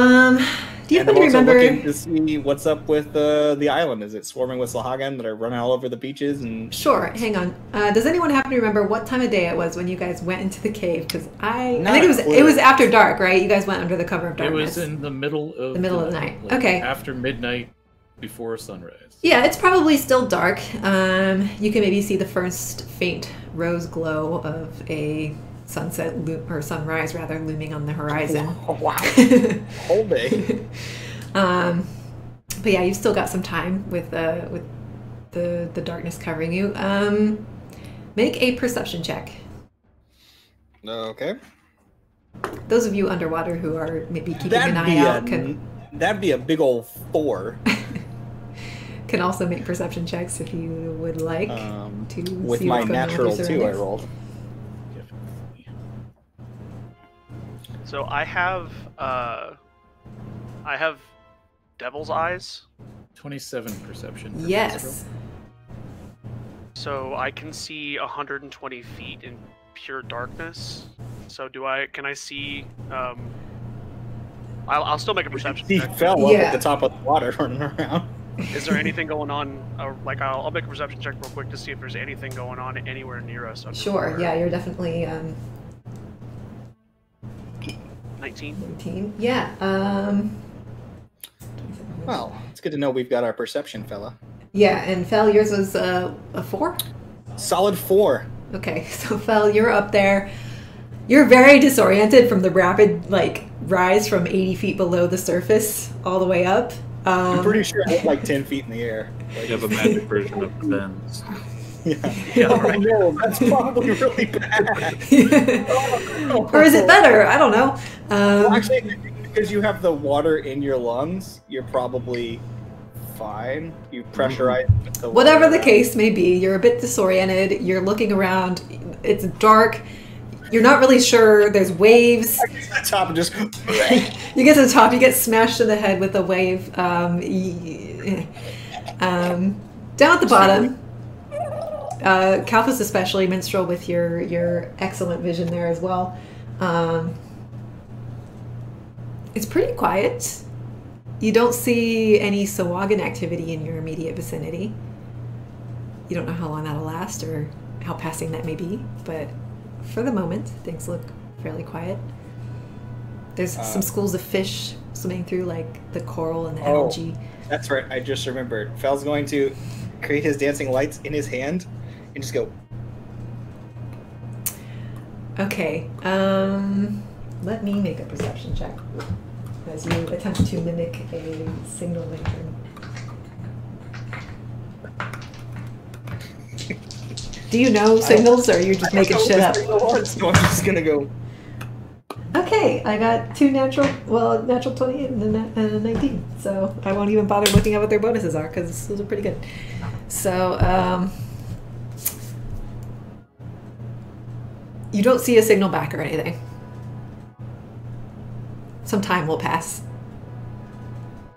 you And happen I'm to also remember? looking to see what's up with the island. Is it swarming with Sahuagin that are running all over the beaches? And Sure. Hang on. Does anyone happen to remember what time of day it was when you guys went into the cave? Because I think it was after dark, right? You guys went under the cover of darkness. It was in the middle of the night. like, Okay. After midnight, before sunrise. Yeah, it's probably still dark. You can maybe see the first faint rose glow of a sunset or sunrise rather looming on the horizon. Oh, wow. Whole day. But yeah, you've still got some time with the darkness covering you. Make a perception check. Okay. Those of you underwater who are maybe keeping an eye out That'd be a big old 4. can also make perception checks if you would like to with see my what's going on with natural your 2 I surroundings. rolled. So I have devil's eyes. 27 perception. for Yes. Minstrel. So I can see 120 feet in pure darkness. So can I see I'll still make a perception He check. fell up Yeah. at the top of the water running around. Is there anything going on? I'll make a perception check real quick to see if there's anything going on anywhere near us. Sure. underwater. Yeah, you're definitely 19. 19. Yeah. Well, it's good to know we've got our perception, fella. Yeah, and Fel, yours was a 4? Solid 4. Okay, so Fel, you're up there. You're very disoriented from the rapid, rise from 80 feet below the surface all the way up. I'm pretty sure I'm like 10 feet in the air. You have a magic version of bends. Yeah. Oh no, that's probably really bad. Or is it better? I don't know. Well, actually, because you have the water in your lungs, you're probably fine. You pressurize the Whatever water the case may be, you're a bit disoriented. You're looking around. It's dark. You're not really sure. There's waves. I get to the top and just. You get to the top. You get smashed in the head with a wave. Down at the bottom, Kalphus especially, Minstrel, with your excellent vision there as well. It's pretty quiet. You don't see any Sahuagin activity in your immediate vicinity. You don't know how long that'll last or how passing that may be, but for the moment, things look fairly quiet. There's some schools of fish swimming through, like the coral and the algae. That's right. I just remembered. Fel's going to create his dancing lights in his hand and just go. Okay. Let me make a perception check as you attempt to mimic a signal lantern. Do you know signals, or are you just making shit up? So I'm just gonna go. Okay, I got natural 20 and a 19, so I won't even bother looking at what their bonuses are, because those are pretty good. So, you don't see a signal back or anything. Some time will pass.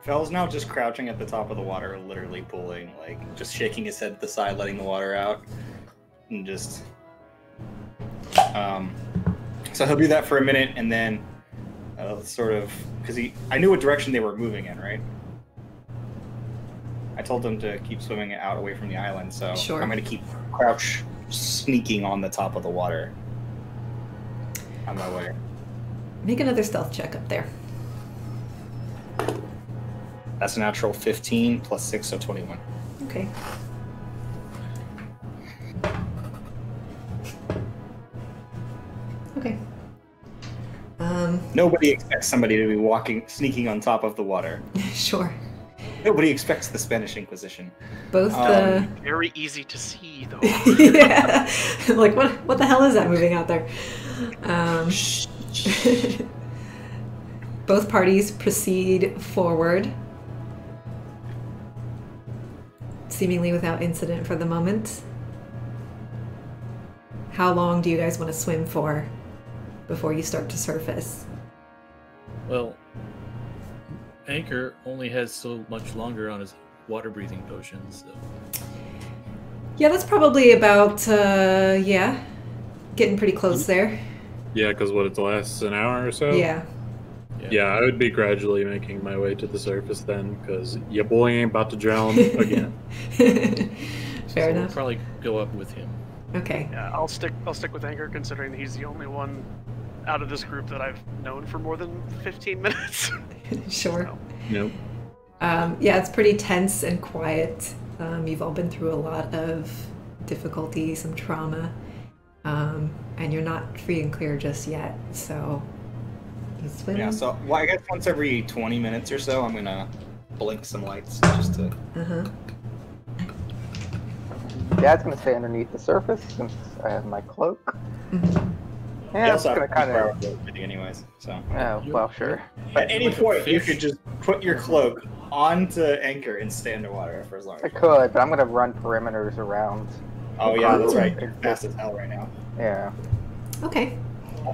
Fel's now just crouching at the top of the water, literally pulling, like, just shaking his head to the side, letting the water out, and just, so he'll do that for a minute, and then, sort of, because I knew what direction they were moving in, right? I told them to keep swimming out away from the island, so sure. I'm going to keep crouch sneaking on the top of the water on my way. Make another stealth check up there. That's a natural 15 plus 6, so 21. Okay. Okay. Nobody expects somebody to be sneaking on top of the water. Sure. Nobody expects the Spanish Inquisition. Both the... Very easy to see, though. Yeah. Like, what the hell is that moving out there? Both parties proceed forward, seemingly without incident for the moment. How long do you guys want to swim for before you start to surface? Well, Anchor only has so much longer on his water-breathing potions. So. Yeah, that's probably about, getting pretty close there. Yeah, because it lasts an hour or so? Yeah. Yeah, I would be gradually making my way to the surface then, because your boy ain't about to drown again. Fair enough. We'll probably go up with him. Okay. Yeah, I'll stick with Anchor, considering he's the only one out of this group that I've known for more than 15 minutes. Sure. So. Nope. Yeah, it's pretty tense and quiet. You've all been through a lot of difficulty, some trauma, and you're not free and clear just yet. So you swim. Yeah, so I guess once every 20 minutes or so, I'm gonna blink some lights just to. Dad's gonna stay underneath the surface since I have my cloak. Mm-hmm. Yeah, it's gonna kind of. Anyways, so. Yeah, well, sure. At any point, you could just put your cloak onto Anchor and stay underwater for as long as I you could, but I'm gonna run perimeters around. Oh yeah, that's right. You're fast as hell right now. Yeah. Okay.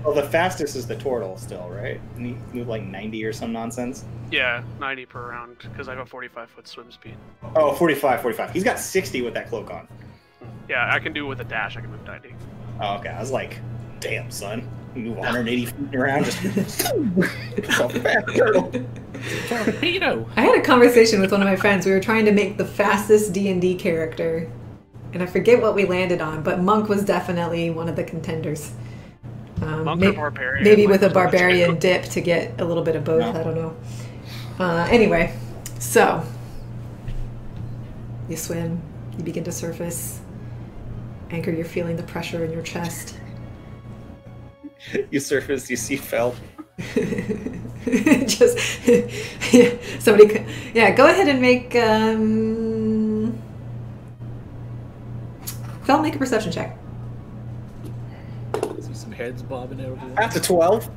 Well, the fastest is the turtle still, right? And you move like 90 or some nonsense. Yeah, 90 per round, because I have a 45-foot swim speed. Oh, 45. He's got 60 with that cloak on. Yeah, I can do it with a dash. I can move 90. Oh, okay. I was like, damn, son. You move 180 feet around, just so fast turtle. I had a conversation with one of my friends. We were trying to make the fastest D&D character, and I forget what we landed on, but Monk was definitely one of the contenders. Monk or barbarian? Maybe with a barbarian dip to get a little bit of both. No. I don't know. Anyway, so you swim, you begin to surface. Anchor, you're feeling the pressure in your chest. You surface, you see Fel. Just somebody. Yeah, go ahead and make Fel, make a perception check. See some heads bobbing out of there. That's a 12.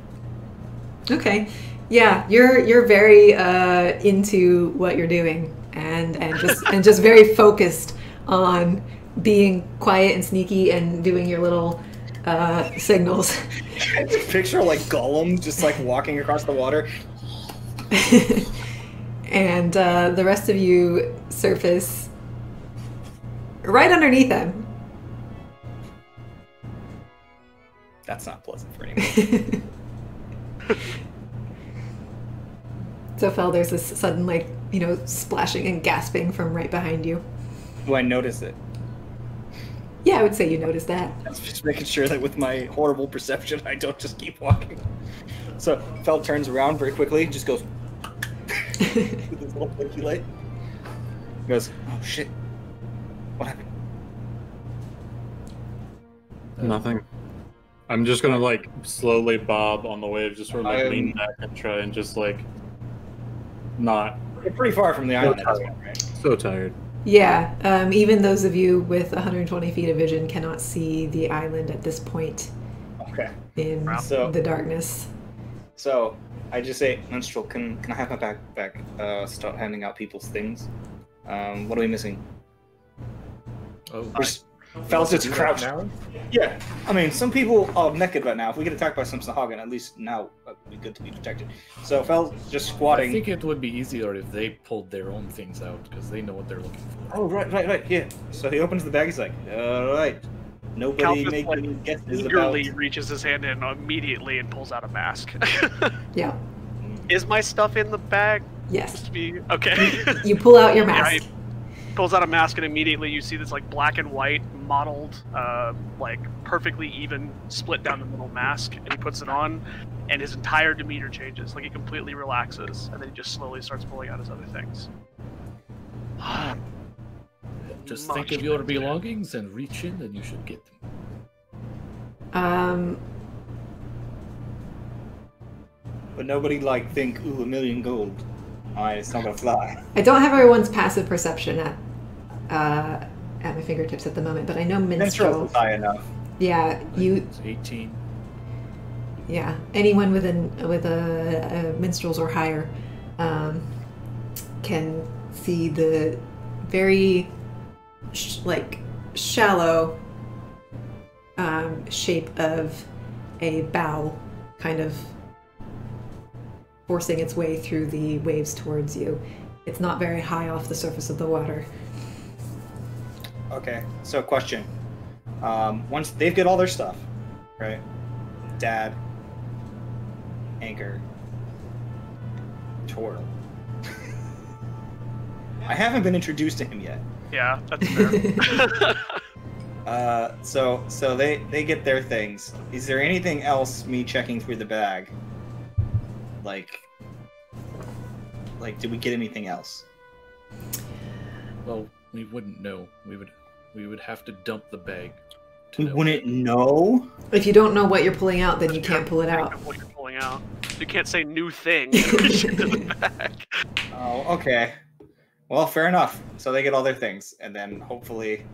Okay. Yeah, you're very into what you're doing. and just very focused on being quiet and sneaky and doing your little signals. I just picture like Gollum just like walking across the water. And the rest of you surface right underneath them. That's not pleasant for anyone. So, Fel, there's this sudden, like, splashing and gasping from right behind you. Do I notice it? Yeah, I would say you noticed that. I was just making sure that with my horrible perception, I don't just keep walking. So, Fel turns around very quickly, just goes with his little blinky light. He goes, oh shit. What happened? Nothing. I'm just gonna like slowly bob on the wave, just sort of like lean back and try and just like not. We're pretty far from the island at this point, right? So tired. Yeah, even those of you with 120 feet of vision cannot see the island at this point Okay. in the darkness. So I just say, Minstrel, can I have my backpack? Start handing out people's things. What are we missing? Oh, Fel's just crouched. Yeah, I mean, some people are naked right now. If we get attacked by some Sahuagin, at least now it would be good to be protected. So Fel's just squatting. I think it would be easier if they pulled their own things out, because they know what they're looking for. Oh, right, yeah. So he opens the bag, he's like, alright. Nobody Kalphas, make like, any guesses eagerly about... reaches his hand in immediately and pulls out a mask. Yeah. Is my stuff in the bag? Yes. Just to be okay. You pull out your Yeah, mask. he pulls out a mask and immediately you see this like black and white mottled, like perfectly even split down the middle mask, and he puts it on, and his entire demeanor changes. Like he completely relaxes, and then he just slowly starts pulling out his other things. Just think of your belongings and reach in, and you should get them. But nobody think, ooh, $1 million gold. Alright, it's not gonna fly. I don't have everyone's passive perception at my fingertips at the moment, but I know minstrel. Minstrel's high enough. Yeah, you. It's 18. Yeah, anyone with a minstrels or higher can see the very shallow shape of a bow, kind of forcing its way through the waves towards you. It's not very high off the surface of the water. Okay, so question. Once they've got all their stuff, right? Dad, Anchor, Twirl. I haven't been introduced to him yet. Yeah, that's fair. So they get their things. Is there anything else me checking through the bag? Like did we get anything else? Well, we wouldn't know. We would have to dump the bag. We wouldn't know? If you don't know what you're pulling out, then you can't pull it out. What you're pulling out. You can't say new thing. The bag. Oh, okay. Well, fair enough. So they get all their things, and then hopefully.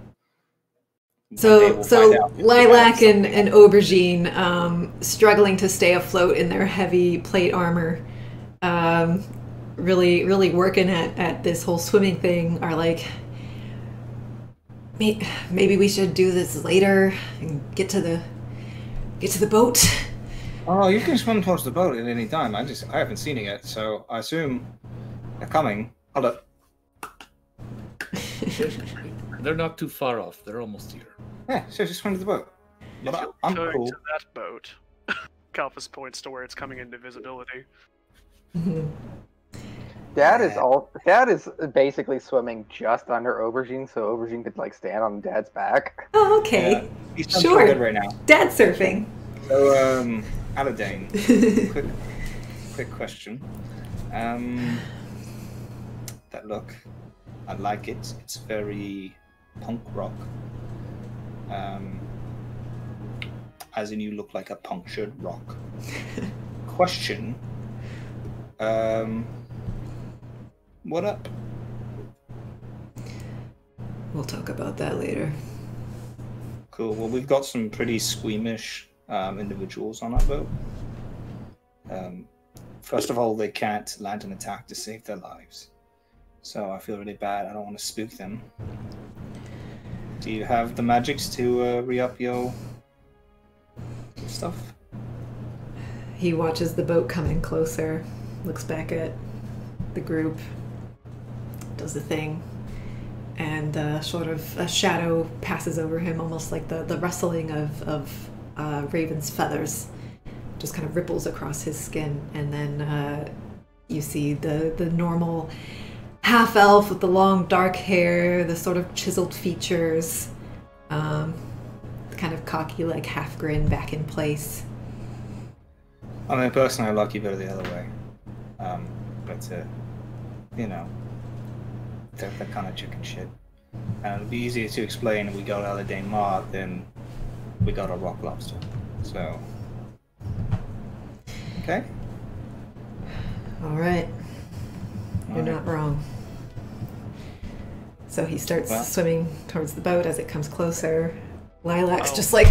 So Lilac and Aubergine, struggling to stay afloat in their heavy plate armor, really working at this whole swimming thing, are like, maybe we should do this later and get to the boat. Oh, you can swim towards the boat at any time. I haven't seen it yet, so I assume they're coming. Hold up. They're not too far off. They're almost here. Yeah, so just swim to the boat. But I'm Going cool. to that boat. Kalphas points to where it's coming into visibility. Dad is basically swimming just under Aubergine, so Aubergine could stand on Dad's back. Oh, okay. Yeah, he's Sure. good right now. Dad surfing. So, Aladane, quick question. That look, I like it. It's very punk rock. As in, you look like a punctured rock. Question. What up? We'll talk about that later. Cool. Well, we've got some pretty squeamish individuals on our boat. First of all, they can't land an attack to save their lives. So I feel really bad. I don't want to spook them. Do you have the magics to re-up your stuff? He watches the boat come in closer, looks back at the group, does the thing, and sort of a shadow passes over him, almost like the rustling of raven's feathers, just kind of ripples across his skin, and then you see the normal half-elf with the long dark hair, the sort of chiseled features, kind of cocky, like half grin back in place. I mean, personally, I like you better the other way. But, you know, they're that kind of chicken shit. And it'd be easier to explain if we got Aladane Ma than we got a rock lobster. So, okay. All right. You're not wrong. So he starts swimming towards the boat as it comes closer. Lilac's just like...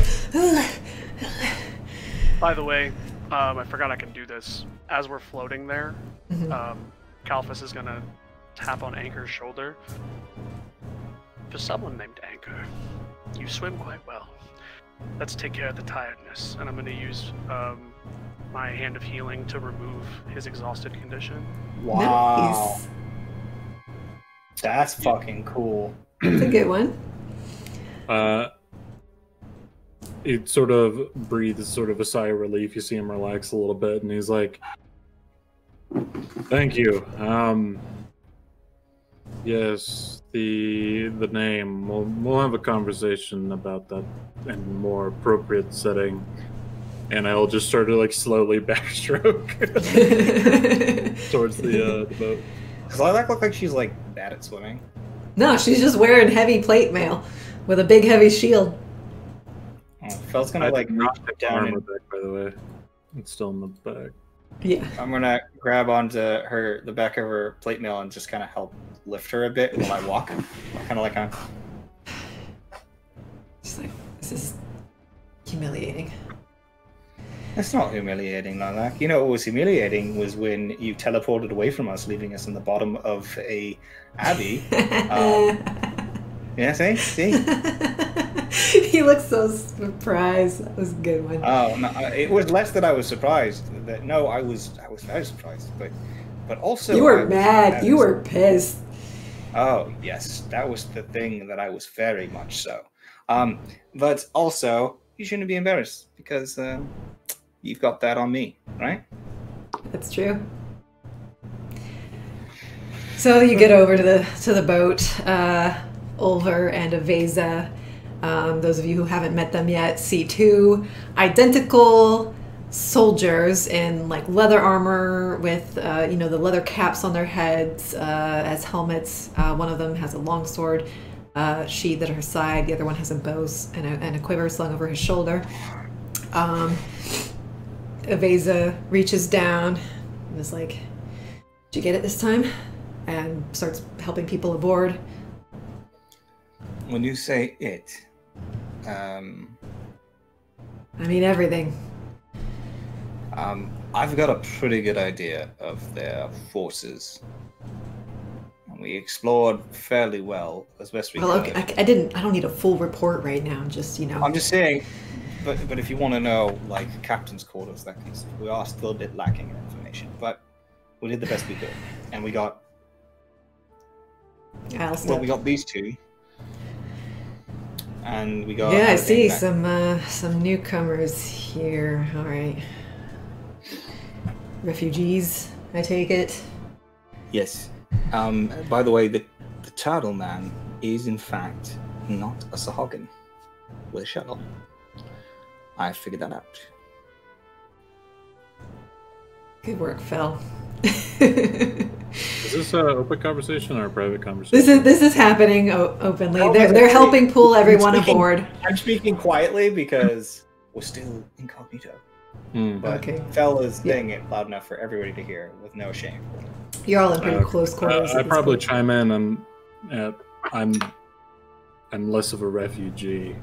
By the way, I forgot I can do this. As we're floating there, Kalphas is gonna tap on Anchor's shoulder. For someone named Anchor, you swim quite well. Let's take care of the tiredness, and I'm gonna use my hand of healing to remove his exhausted condition. Wow. Nice. That's fucking cool. That's a good one. It sort of breathes sort of a sigh of relief. You see him relax a little bit, and he's like, "Thank you. Yes, the name. We'll have a conversation about that in a more appropriate setting." And I'll just sort of like slowly backstroke towards the boat. Does Lilac look like she's like bad at swimming? No, she's just wearing heavy plate mail with a big heavy shield. Oh, Fel's gonna like reach down and... back, by the way. It's still in the bag. Yeah. I'm gonna grab onto the back of her plate mail and just kind of help lift her a bit while I walk. Kind of like I'm... She's like, this is humiliating. It's not humiliating, Lilac. You know what was humiliating was when you teleported away from us, leaving us in the bottom of a abbey. Yeah, see? He looks so surprised. That was a good one. Oh, no, it was less that I was surprised. I was very surprised, but also you were mad. You were pissed. Oh yes, that was the thing that I was very much so. But also you shouldn't be embarrassed because you've got that on me, right? That's true. So you get over to the boat. Ulver and Aveza. Those of you who haven't met them yet see two identical soldiers in like leather armor with the leather caps on their heads as helmets. One of them has a longsword sheathed at her side. The other one has a bow and a quiver slung over his shoulder. Aveza reaches down and is like, "Did you get it this time?" And starts helping people aboard. When you say it, I mean everything. I've got a pretty good idea of their forces. We explored fairly well, as best we could. Okay, I don't need a full report right now. Just I'm just saying, but if you want to know, like captain's quarters, that kind of stuff, we are still a bit lacking in information. But we did the best we could, and we got. We got these two. And we got... Yeah, I see some newcomers here. All right. Refugees, I take it? Yes. By the way, the turtle man is in fact not a Sahuagin with a shuttle. I figured that out. Good work, Fel. Is this an open conversation or a private conversation? This is happening openly. They're helping pull everyone aboard. I'm speaking quietly because we're still incognito. But Fel is saying it loud enough for everybody to hear with no shame. You're all in pretty close quarters. I probably chime in. I'm less of a refugee.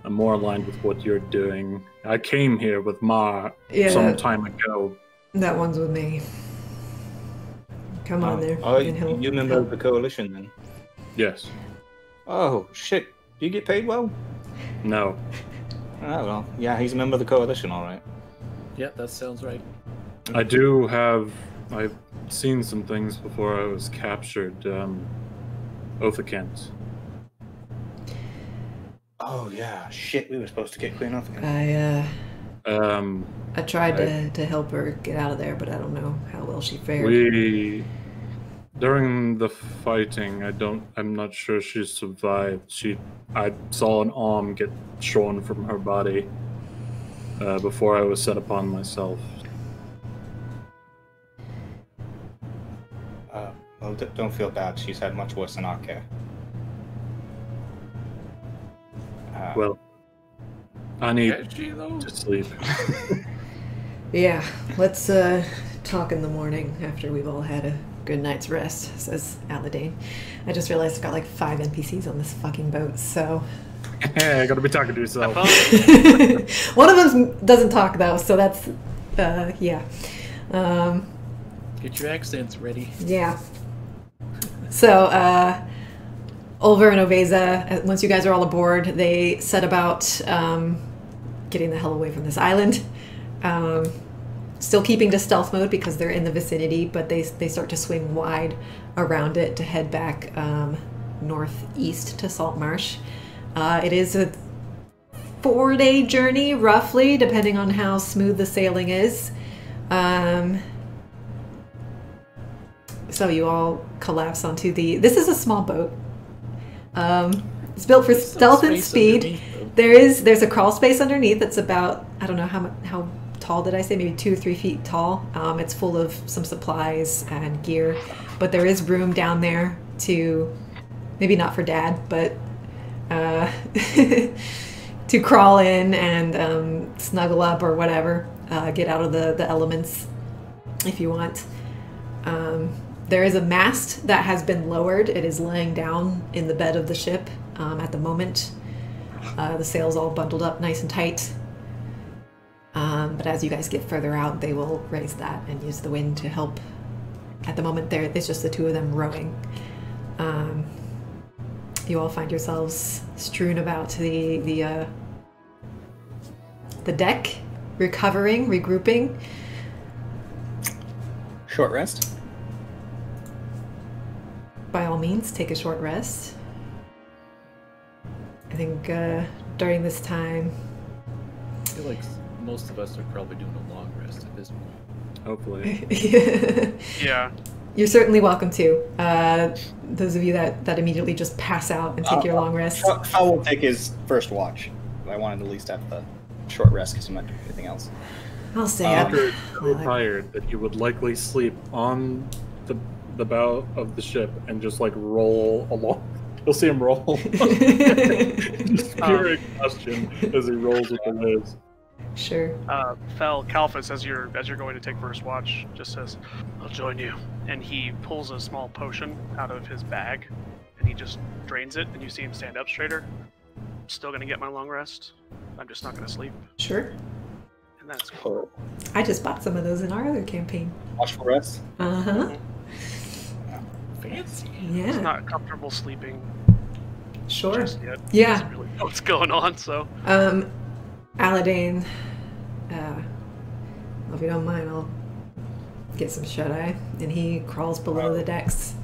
I'm more aligned with what you're doing. I came here with Ma some time ago. That one's with me. Come on there. Oh, and he'll you remember help. the coalition then? Yes. Oh, shit. Do you get paid well? No. Oh, well. Yeah, he's a member of the coalition, all right. Yeah, that sounds right. I I've seen some things before I was captured. Othakent. Oh, yeah. Shit, we were supposed to get Queen Othakent. I tried to help her get out of there, but I don't know how well she fared. During the fighting, I'm not sure she survived. I saw an arm get shorn from her body before I was set upon myself. Well, don't feel bad. She's had much worse than our care. Well, I need Is she, though? to sleep. Yeah, let's talk in the morning after we've all had a good night's rest, says Aladane. I just realized I've got like 5 NPCs on this fucking boat, so... Hey, I gotta be talking to yourself. One of them doesn't talk though, so that's, yeah. Get your accents ready. Yeah. So, Ulver and Oveza, once you guys are all aboard, they set about getting the hell away from this island. Still keeping to stealth mode because they're in the vicinity, but they start to swing wide around it to head back northeast to Saltmarsh. It is a 4-day journey, roughly, depending on how smooth the sailing is. So you all collapse onto this is a small boat. It's built for stealth and speed. There's a crawl space underneath that's about, I don't know how tall did I say, maybe 2 or 3 feet tall. It's full of some supplies and gear, but there is room down there to, maybe not for Dad, but to crawl in and snuggle up or whatever, get out of the elements if you want. There is a mast that has been lowered. It is laying down in the bed of the ship at the moment. The sails all bundled up nice and tight. But as you guys get further out, they will raise that and use the wind to help. At the moment, it's just the 2 of them rowing. You all find yourselves strewn about the deck, recovering, regrouping. Short rest? By all means, take a short rest. I think during this time... I feel like most of us are probably doing a long rest at this point. Hopefully. Yeah. You're certainly welcome to. Those of you that immediately just pass out and take your long rest. I will take his first watch. I wanted to at least have the short rest because I'm not doing anything else. I'll say After so tired that you would likely sleep on the bow of the ship and just like roll along. You'll see him roll. Just pure exhaustion as he rolls with the waves. Sure. Fel Kalphas, as you're going to take first watch, just says, "I'll join you," and he pulls a small potion out of his bag, and he just drains it, and you see him stand up straighter. I'm still gonna get my long rest. I'm just not gonna sleep, Sure. and that's cool. I just bought some of those in our other campaign. Watchful rest? Uh-huh. Fancy. Yeah. It's not comfortable sleeping Sure. just yet. Yeah. Doesn't really know what's going on, so. Aladane, if you don't mind, I'll get some shut-eye. And he crawls below the decks.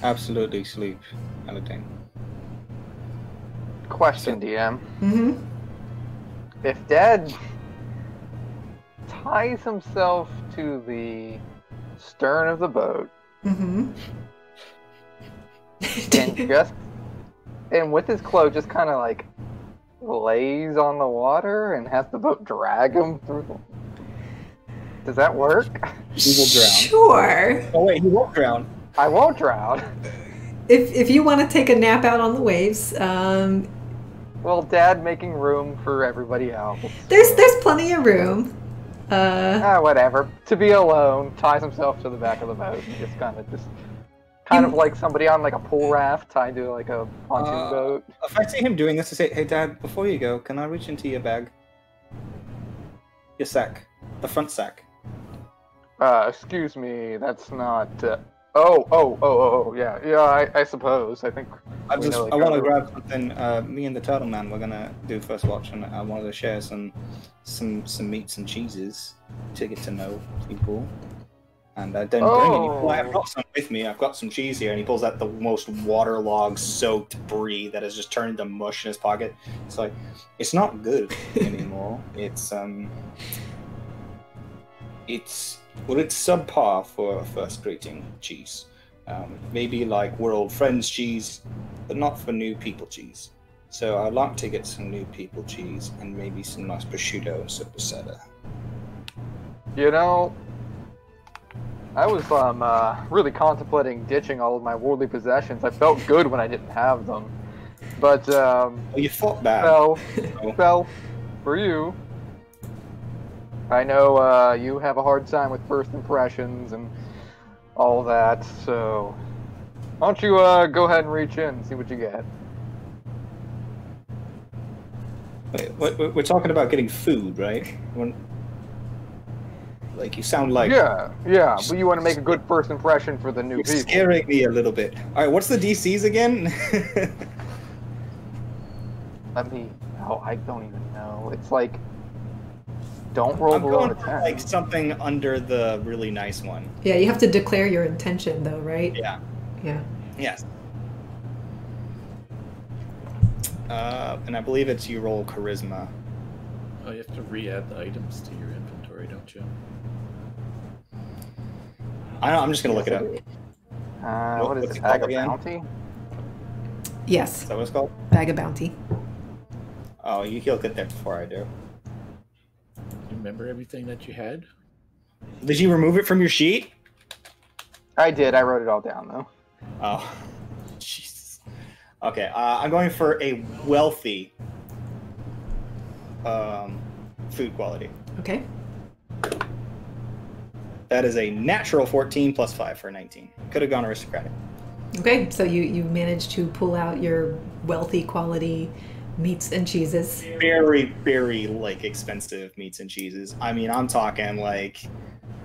Absolutely sleep, Aladane. Question, DM. Mm-hmm. If Dad ties himself to the stern of the boat Mm-hmm. and with his cloak just kind of like lays on the water and has the boat drag him through Does that work? He will drown. Sure. Oh wait, he won't drown. I won't drown. If you want to take a nap out on the waves, Well, Dad making room for everybody else. there's plenty of room. Whatever. To be alone, ties himself to the back of the boat and just kind of like somebody on like a pool raft tied to like a pontoon boat. If I see him doing this, I say, "Hey, Dad, before you go, can I reach into your bag? Your sack, the front sack." Excuse me, that's not. Yeah, I suppose. I think I we know, like, want to our- grab something. Me and the Turtle Man, we're gonna do first watch, and I wanted to share some meats and cheeses to get to know people. And I didn't bring any. Well, I've got some with me. I've got some cheese here, and he pulls out the most waterlogged, soaked brie that has just turned into mush in his pocket. It's like, it's not good anymore. It's subpar for a first greeting cheese. Maybe like we're old friends cheese, but not for new people cheese. So I'd like to get some new people cheese and maybe some nice prosciutto and sopressata. You know, I was really contemplating ditching all of my worldly possessions. I felt good when I didn't have them, but Well, you fought bad. fell for you. I know you have a hard time with first impressions and all that, so why don't you go ahead and reach in and see what you get. Wait, we're talking about getting food, right? Like, you sound like... Yeah, but you want to make a good first impression for the new You're people. scaring me a little bit. All right, what's the DCs again? I don't even know. It's like, don't roll I'm below going a for 10. like something under the really nice one. Yeah, you have to declare your intention, though, right? Yeah. Yeah. Yes. And I believe it's you roll charisma. Oh, you have to re-add the items to your inventory, don't you? I know, I'm just gonna look it up. What is what's it? it Bag called of again? Bounty? Yes. Is that what it's called? Bag of bounty. Oh, you'll get there before I do. You remember everything that you had? Did you remove it from your sheet? I did. I wrote it all down though. Oh, Jesus. Okay, I'm going for a wealthy food quality. Okay. That is a natural 14 plus 5 for a 19. Could have gone aristocratic. Okay, so you managed to pull out your wealthy quality meats and cheeses. Very, very like expensive meats and cheeses. I mean, I'm talking like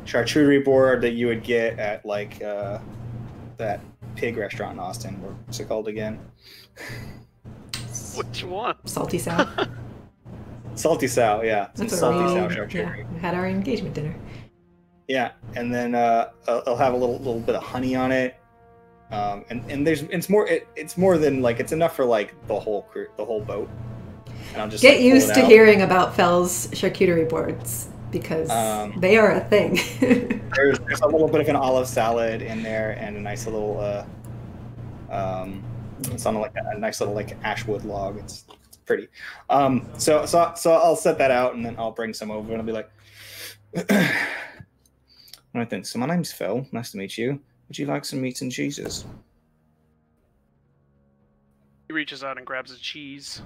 charcuterie board that you would get at like that pig restaurant in Austin. What's it called again? What you want? Salty Sal. Salty Sal, yeah. Some That's salty what Sal we charcuterie. had our engagement dinner. Yeah, and then I'll have a little bit of honey on it. And it's more than like it's enough for like the whole boat. And I'll just Get like, pull used it to out. hearing about Fell's charcuterie boards because they are a thing. There's a little bit of an olive salad in there and a nice little it's on like a nice little like ashwood log. It's pretty. So I'll set that out and then I'll bring some over and I'll be like, all right then. So my name's Phil. Nice to meet you. Would you like some meats and cheeses? He reaches out and grabs a cheese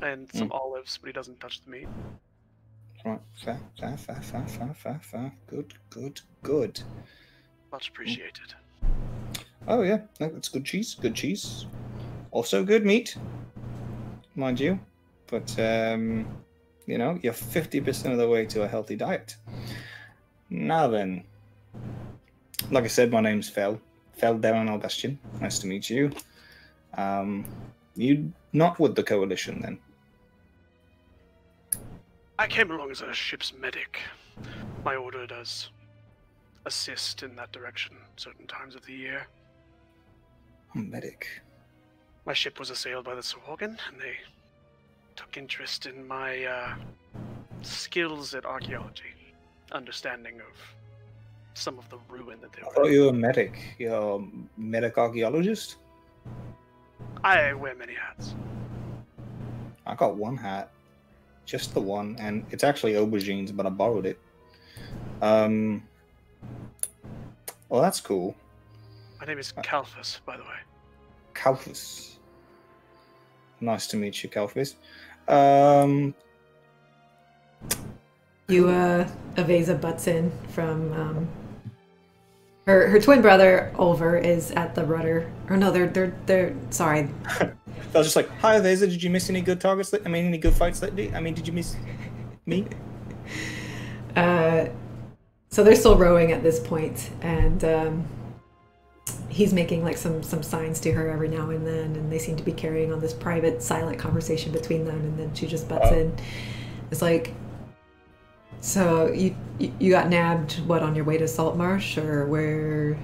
and some olives, but he doesn't touch the meat. Right. Fair. Good. Much appreciated. Oh yeah, that's good cheese. Good cheese. Also good meat, mind you. But you know, you're 50% of the way to a healthy diet. Now then, like I said, my name's Fel down Albastian. Nice to meet you. You not with the coalition then? I came along as a ship's medic. My order does assist in that direction certain times of the year. A medic. My ship was assailed by the Sahuagin, and they took interest in my skills at archaeology, understanding of some of the ruin that they I thought were. you were a medic. You're a medic archaeologist? I wear many hats. I got one hat. Just the one, and it's actually aubergines, but I borrowed it. Well, that's cool. My name is Calphus, by the way. Calphus. Nice to meet you, Calphus. Avesa butts in from her twin brother Ulver is at the rudder. Or no, they're sorry. I was just like, hi, Avesa, did you miss any good targets? Any good fights that day? Did you miss me? So they're still rowing at this point, and he's making like some signs to her every now and then, and they seem to be carrying on this private, silent conversation between them. And then she just butts in. It's like, so you got nabbed, what, on your way to Saltmarsh, or where?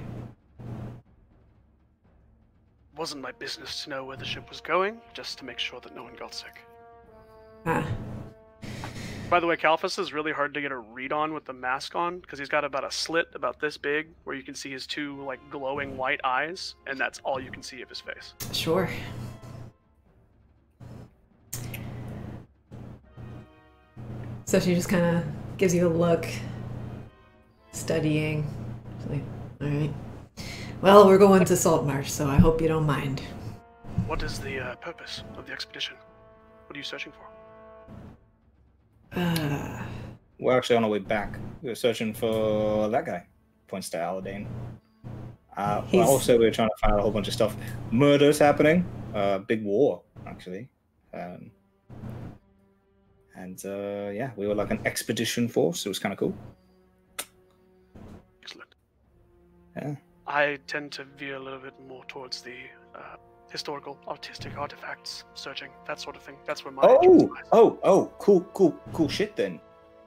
Wasn't my business to know where the ship was going, just to make sure that no one got sick. Ah. By the way, Calphus is really hard to get a read on with the mask on, because he's got about a slit about this big, where you can see his two like glowing white eyes, and that's all you can see of his face. Sure. So she just kind of gives you a look, studying. She's like, all right. Well, we're going to Saltmarsh, so I hope you don't mind. What is the purpose of the expedition? What are you searching for? We're actually on our way back. We're searching for that guy. Points to Aladane. Well, also, we're trying to find out a whole bunch of stuff. Murders happening. Big war, actually. Yeah, we were like an expedition force. It was kind of cool. Excellent. Yeah. I tend to veer a little bit more towards the historical, artistic artifacts, searching, that sort of thing. That's where my interest lies. Cool shit then.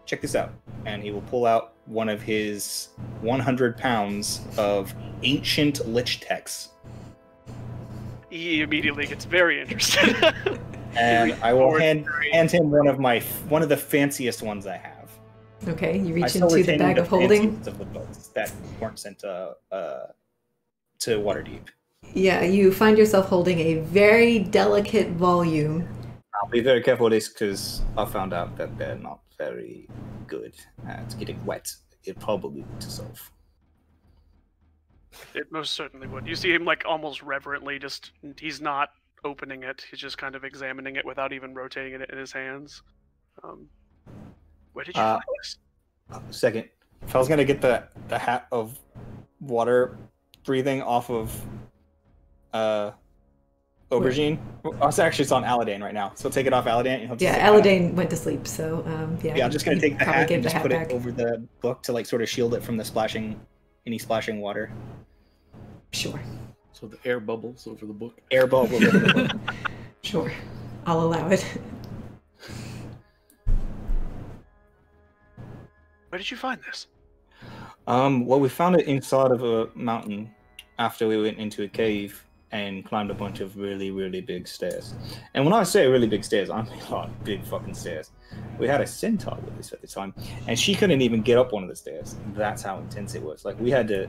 Check this out. And he will pull out one of his 100 pounds of ancient lich texts. He immediately gets very interested. And I will hand him one of the fanciest ones I have. Okay, you I reach still into the retain bag of holding. fanciest of the books that weren't sent to Waterdeep. Yeah, you find yourself holding a very delicate volume. I'll be very careful with this because I found out that they're not very good at getting wet. It probably would dissolve. It most certainly would. You see him like almost reverently, he's not opening it. He's just kind of examining it without even rotating it in his hands. Where did you find this? Second, if I was gonna get the hat of water breathing off of Aubergine. It's on Aladane right now. So take it off Aladane. Yeah, Aladane went to sleep, so yeah, I'm just gonna take the hat and just put back. it over the book to like sort of shield it from the any splashing water. Sure. So the air bubbles over the book. Air bubbles over the book. Sure, I'll allow it. Where did you find this? Well, we found it inside of a mountain after we went into a cave and climbed a bunch of really, really big stairs. And when I say really big stairs, I mean like big fucking stairs. We had a centaur with us at the time, and she couldn't even get up one of the stairs. That's how intense it was. Like, we had to...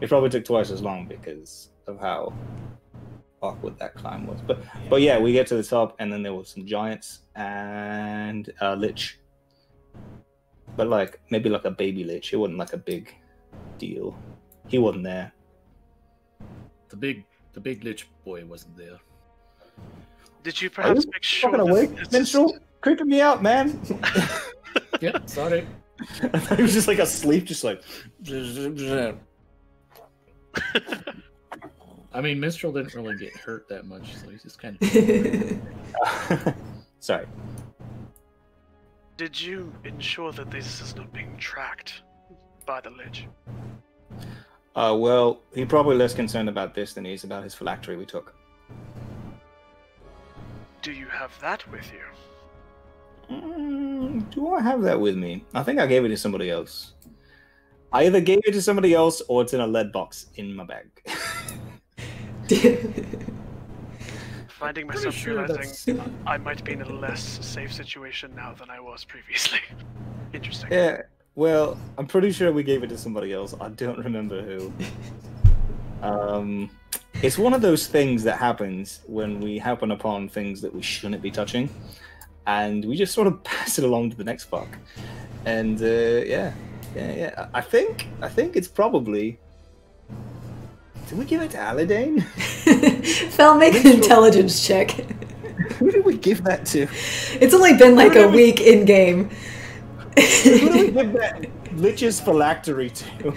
It probably took twice as long because of how awkward that climb was. But yeah, we get to the top, and then there were some giants and a lich. But like, maybe like a baby lich. It wasn't like a big deal. He wasn't there. The big lich boy wasn't there. Did you perhaps make sure fucking awake, minstrel? Creeping me out, man. Yeah, sorry. I thought he was just like asleep, just like... I mean, Minstrel didn't really get hurt that much, so he's just kind of... Sorry. Did you ensure that this is not being tracked by the lich? Well, he's probably less concerned about this than he is about his phylactery we took. Do you have that with you? Do I have that with me? I think I gave it to somebody else. I either gave it to somebody else or it's in a lead box in my bag. Finding myself realizing I might be in a less safe situation now than I was previously. Interesting. Yeah, well, I'm pretty sure we gave it to somebody else. I don't remember who. It's one of those things that happens when we happen upon things that we shouldn't be touching, and we just sort of pass it along to the next fuck. And yeah. I think it's probably. Did we give it to Aladane? Fel, make an intelligence check. Who did we give that to? It's only been like a week in game. Who do we give that Lich's phylactery to?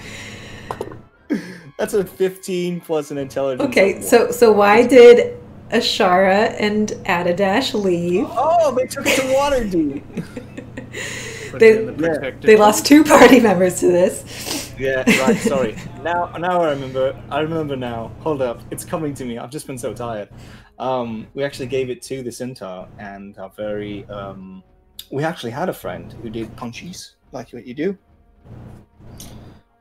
That's a 15 plus an intelligence. Okay, so why did Ashara and Adadash leave? Oh, they took it to Waterdeep. They lost 2 party members to this. Yeah, right. Sorry. Now I remember. I remember now. Hold up, it's coming to me. I've just been so tired. We actually gave it to the centaur, and our very we actually had a friend who did punchies like what you do,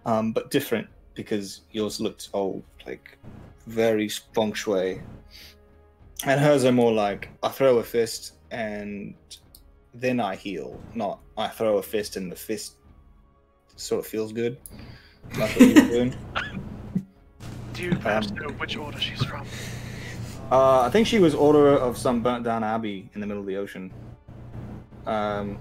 but different because yours looked old, like very feng shui, and hers are more like I throw a fist and then I heal, not I throw a fist and the fist sort of feels good. That's what you're doing. Do you perhaps know which order she's from? I think she was Order of some burnt down abbey in the middle of the ocean. I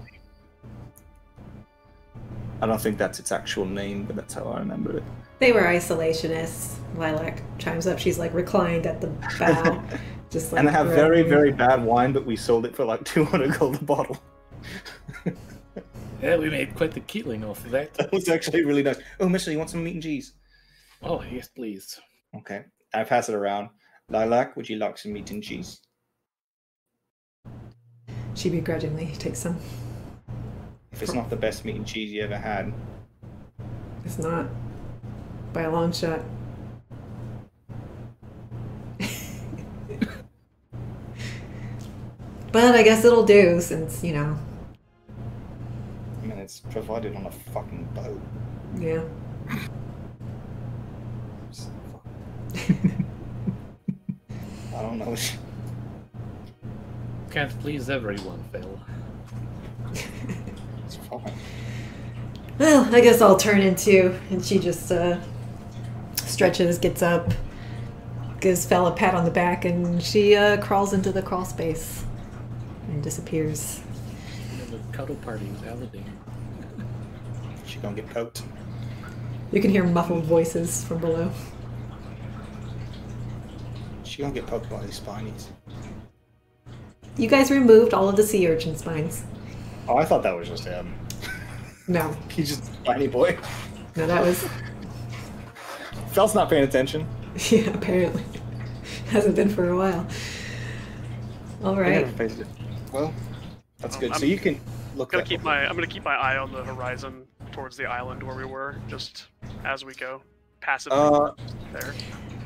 don't think that's its actual name, but that's how I remember it. They were isolationists. Lilac chimes up. She's like reclined at the bow. Just like, and they have very, very bad wine, but we sold it for like 200 gold a bottle. Yeah, we made quite the keeling off of that. That was actually really nice. Oh, mister, you want some meat and cheese? Oh, yes, please. Okay. I pass it around. Lilac, would you like some meat and cheese? She begrudgingly takes some. If it's not the best meat and cheese you ever had. It's not. By a long shot. But I guess it'll do since, you know. I mean, it's provided on a fucking boat. Yeah. I don't know. Can't please everyone, Phil. It's fine. Well, I guess I'll turn into, and she just stretches, gets up, gives Fel a pat on the back, and she crawls into the crawl space and disappears. The cuddle party was Aladdin. She gonna get poked. You can hear muffled voices from below. She gonna get poked by these spinies. You guys removed all of the sea urchin spines. Oh, I thought that was just him. No. He's just a spiny boy. No, that was... Fel's not paying attention. Yeah, apparently. Hasn't been for a while. All I right. never faced it. Well, that's good. So you can look. I'm gonna keep my eye on the horizon towards the island where we were, just as we go. Passively there.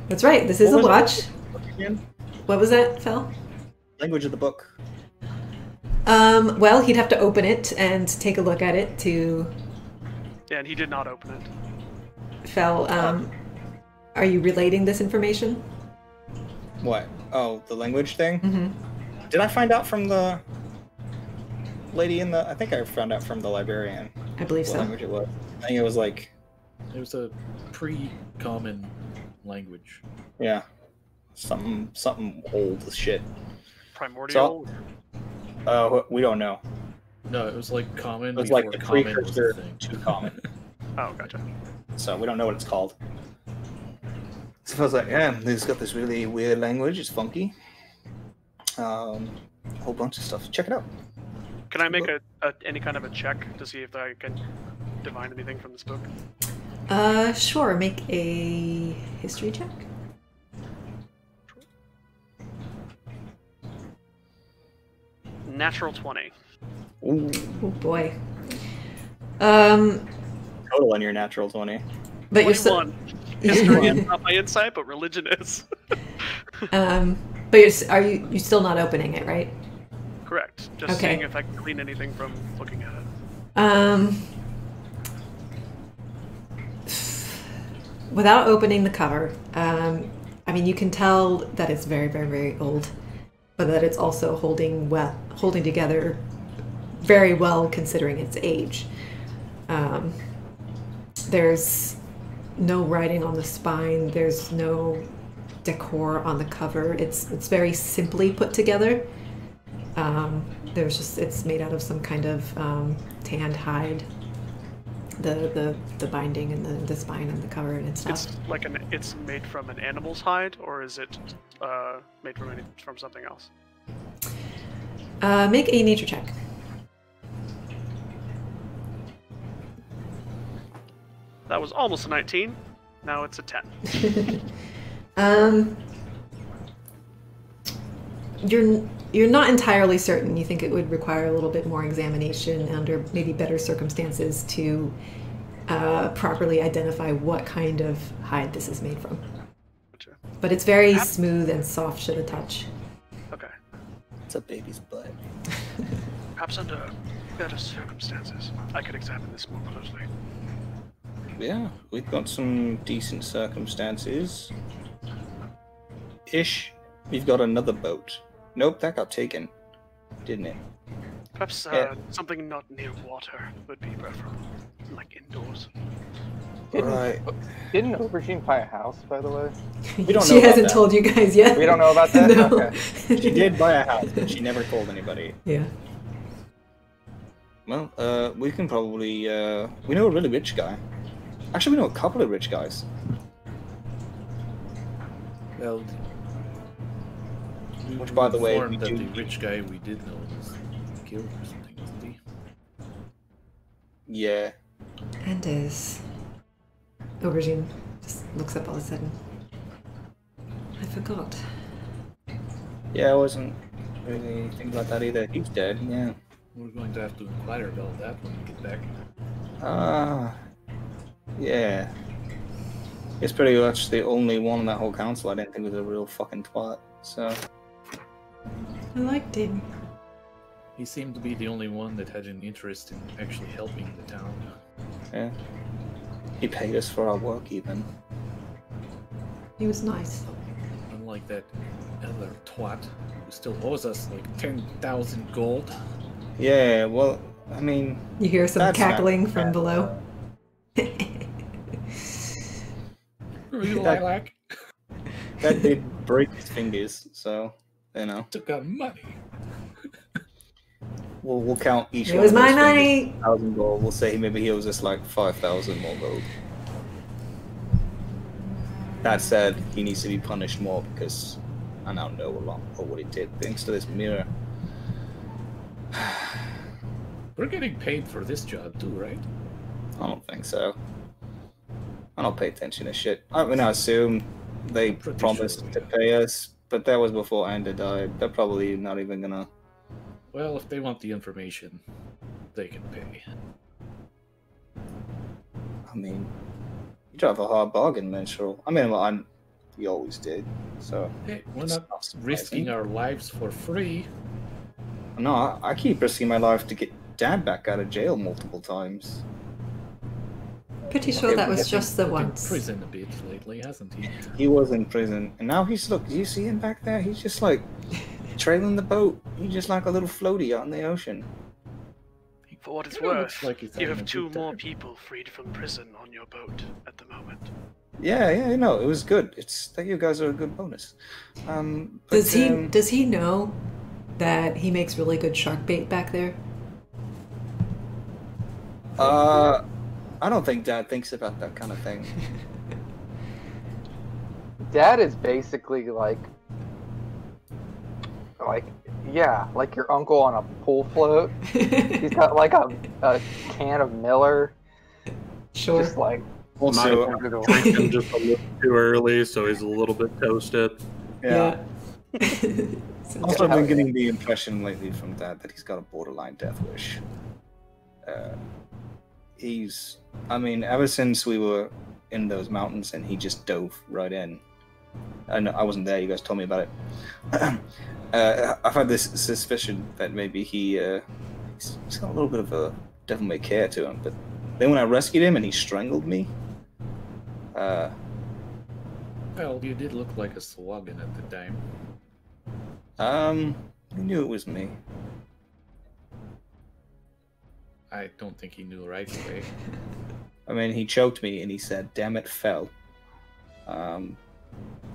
That's right. This is a watch. Again? What was that, Fel? Language of the book. Well, he'd have to open it and take a look at it to... Yeah, and he did not open it. Fel, are you relating this information? What? Oh, the language thing? Mm-hmm. Did I find out from the lady in the... I think I found out from the librarian. I believe what so. language it was. I think it was like... It was a pre-common language. Yeah. Something old as shit. Primordial? We don't know. No, it was like common. It was like the before common was a precursor thing. to common. Oh, gotcha. So we don't know what it's called. So I was like, yeah, it's got this really weird language. It's funky. A whole bunch of stuff. Check it out. Can I make any kind of a check to see if I can divine anything from this book? Sure. Make a history check. Natural 20. Ooh. Oh boy. Total on your natural 20. But you're still... 21. History is not my insight, but religion is. But are you still not opening it, right? Correct. Just Okay. seeing if I can glean anything from looking at it. Without opening the cover, I mean, you can tell that it's very, very, very old, but that it's also holding together very well considering its age. There's no writing on the spine. There's no decor on the cover. It's very simply put together. It's made out of some kind of tanned hide. The binding and the spine and the cover and stuff. It's made from an animal's hide, or is it made from something else? Make a nature check. That was almost a 19. Now it's a 10. You're not entirely certain. You think it would require a little bit more examination under maybe better circumstances to properly identify what kind of hide this is made from. Gotcha. But it's very smooth and soft to the touch. Okay. It's a baby's butt. Perhaps under better circumstances, I could examine this more closely. Yeah, we've got some decent circumstances. Ish. We've got another boat. Nope, that got taken. Didn't it? Perhaps Yeah. something not near water would be preferable, like indoors. Right. Didn't Aubergine buy a house, by the way? We don't know She about hasn't that. told you guys yet. We don't know about that? No. Okay. She did buy a house, but she never told anybody. Yeah. Well, we can probably, we know a really rich guy. Actually, we know a couple of rich guys. Well, we Which, by the were way, informed we that do- the rich guy we did know was killed or something, wasn't he? Yeah. And is. Aubergine just looks up all of a sudden. I forgot. Yeah, I wasn't really thinking about that either. He's dead, yeah. We're going to have to inquire about that when we get back. Yeah. It's pretty much the only one in that whole council I didn't think was a real fucking twat, so... I liked him. He seemed to be the only one that had an interest in actually helping the town. Yeah. He paid us for our work, even. He was nice. Unlike that other twat who still owes us like 10,000 gold. Yeah, well, I mean... You hear some That's not cackling from bad. below. Real That- lilac That did break his fingers, so, you know. took our money. We'll count each It one was of my those fingers. money! 1,000 gold. We'll say maybe he owes us like 5,000 more gold. That said, he needs to be punished more because I now know a lot of what he did thanks to this mirror. We're getting paid for this job too, right? I don't think so. I don't pay attention to shit. I mean, I assume they Pretty promised sure we to have. pay us, but that was before Anda died. They're probably not even gonna... Well, if they want the information, they can pay. I mean, you drive a hard bargain, Minstrel. I mean, well, we always did, so... Hey, we're It's not not surprising. risking our lives for free. No, I keep risking my life to get Dad back out of jail multiple times. Pretty sure Okay, that we was get just the Been in once. prison a bit lately, hasn't he? He was in prison, and now he's, look, do you see him back there? He's just like trailing the boat. He's just like a little floaty out in the ocean. For what it's Kinda worth, looks like he's you having have a two good more time. people freed from prison on your boat at the moment. Yeah, you know, it was good. It's that you guys are a good bonus. But, Does he know that he makes really good shark bait back there? I don't think Dad thinks about that kind of thing. Dad is basically like yeah, like your uncle on a pool float. He's got like a can of Miller, Sure. just like Also, Drinking just a little too early, so he's a little bit toasted. yeah. Sounds Also, I've Yeah. been getting the impression lately from Dad that he's got a borderline death wish. I mean, ever since we were in those mountains and he just dove right in. I wasn't there, you guys told me about it. I've had this suspicion that maybe he's got a little bit of a devil may care to him, but then when I rescued him and he strangled me, Well, you did look like a Sahuagin at the time. he knew it was me. I don't think he knew right away. I mean, he choked me and he said, "Damn it, fell."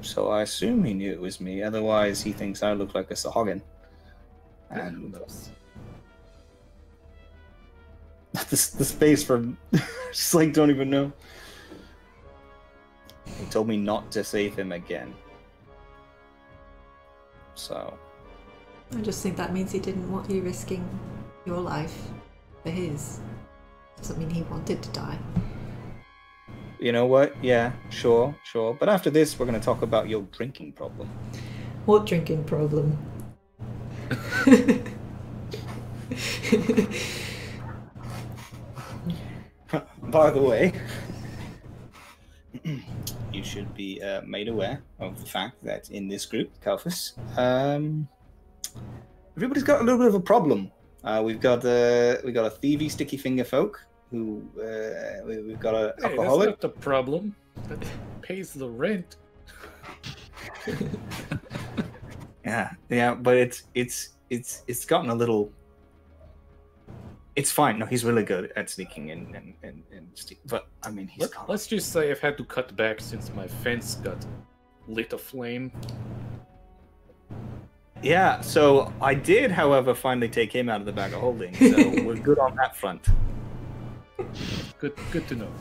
So I assume he knew it was me. Otherwise, he thinks I look like a Sahuagin. Yeah, who And knows? the space from just like don't even know. He told me not to save him again. So I just think that means he didn't want you risking your life for his. Doesn't mean he wanted to die. you know what? Yeah, sure. But after this, we're gonna talk about your drinking problem. What drinking problem? by the way, you should be made aware of the fact that in this group, Kalphus, everybody's got a little bit of a problem. We've got a thievy, sticky finger folk who we've got a Hey, alcoholic. that's not the problem. That pays the rent. Yeah, but it's gotten a little. It's fine. No, he's really good at sneaking in and but I mean, Let's just say I've had to cut back since my fence got lit aflame. Yeah, so I did, however, finally take him out of the bag of holding. So we're good on that front. Good to know.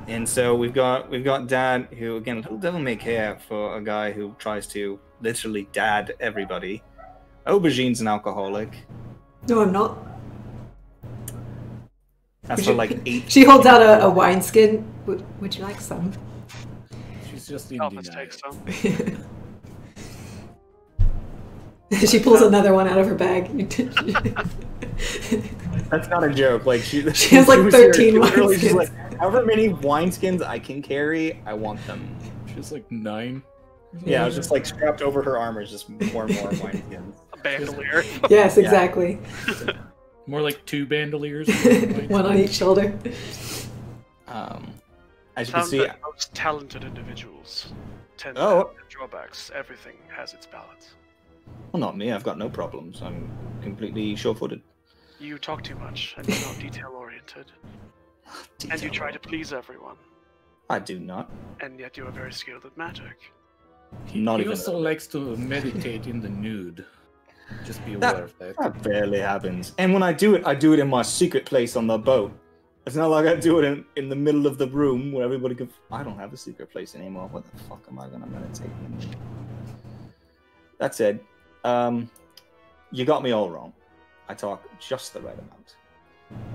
And so we've got Dad, who again, a little devil may care for a guy who tries to literally dad everybody. Aubergine's an alcoholic. No, I'm not. That's for like 8. She holds out a wineskin. Would you like some? She's just in Elvis denial. takes some. She pulls another one out of her bag. That's not a joke. Like she has like was 13 here. Literally, she's wineskins. like, however many wineskins I can carry, I want them. She's like 9. Yeah, I was just like strapped over her arm is just more and more wineskins. A bandolier. Yes, exactly. More like 2 bandoliers. One on each shoulder. As you can Found see, that most talented individuals tend to Oh. have their drawbacks. Everything has its balance. well, not me. I've got no problems. I'm completely sure-footed. You talk too much, and you're not detail-oriented. And you try to please everyone. I do not. And yet you are very skilled at magic. He Not even also a- likes to meditate in the nude. Just be That- aware of that. That barely happens. And when I do it in my secret place on the boat. It's not like I do it in the middle of the room where everybody can. I don't have a secret place anymore. What the fuck am I gonna meditate in? That said, you got me all wrong. I talk just the right amount.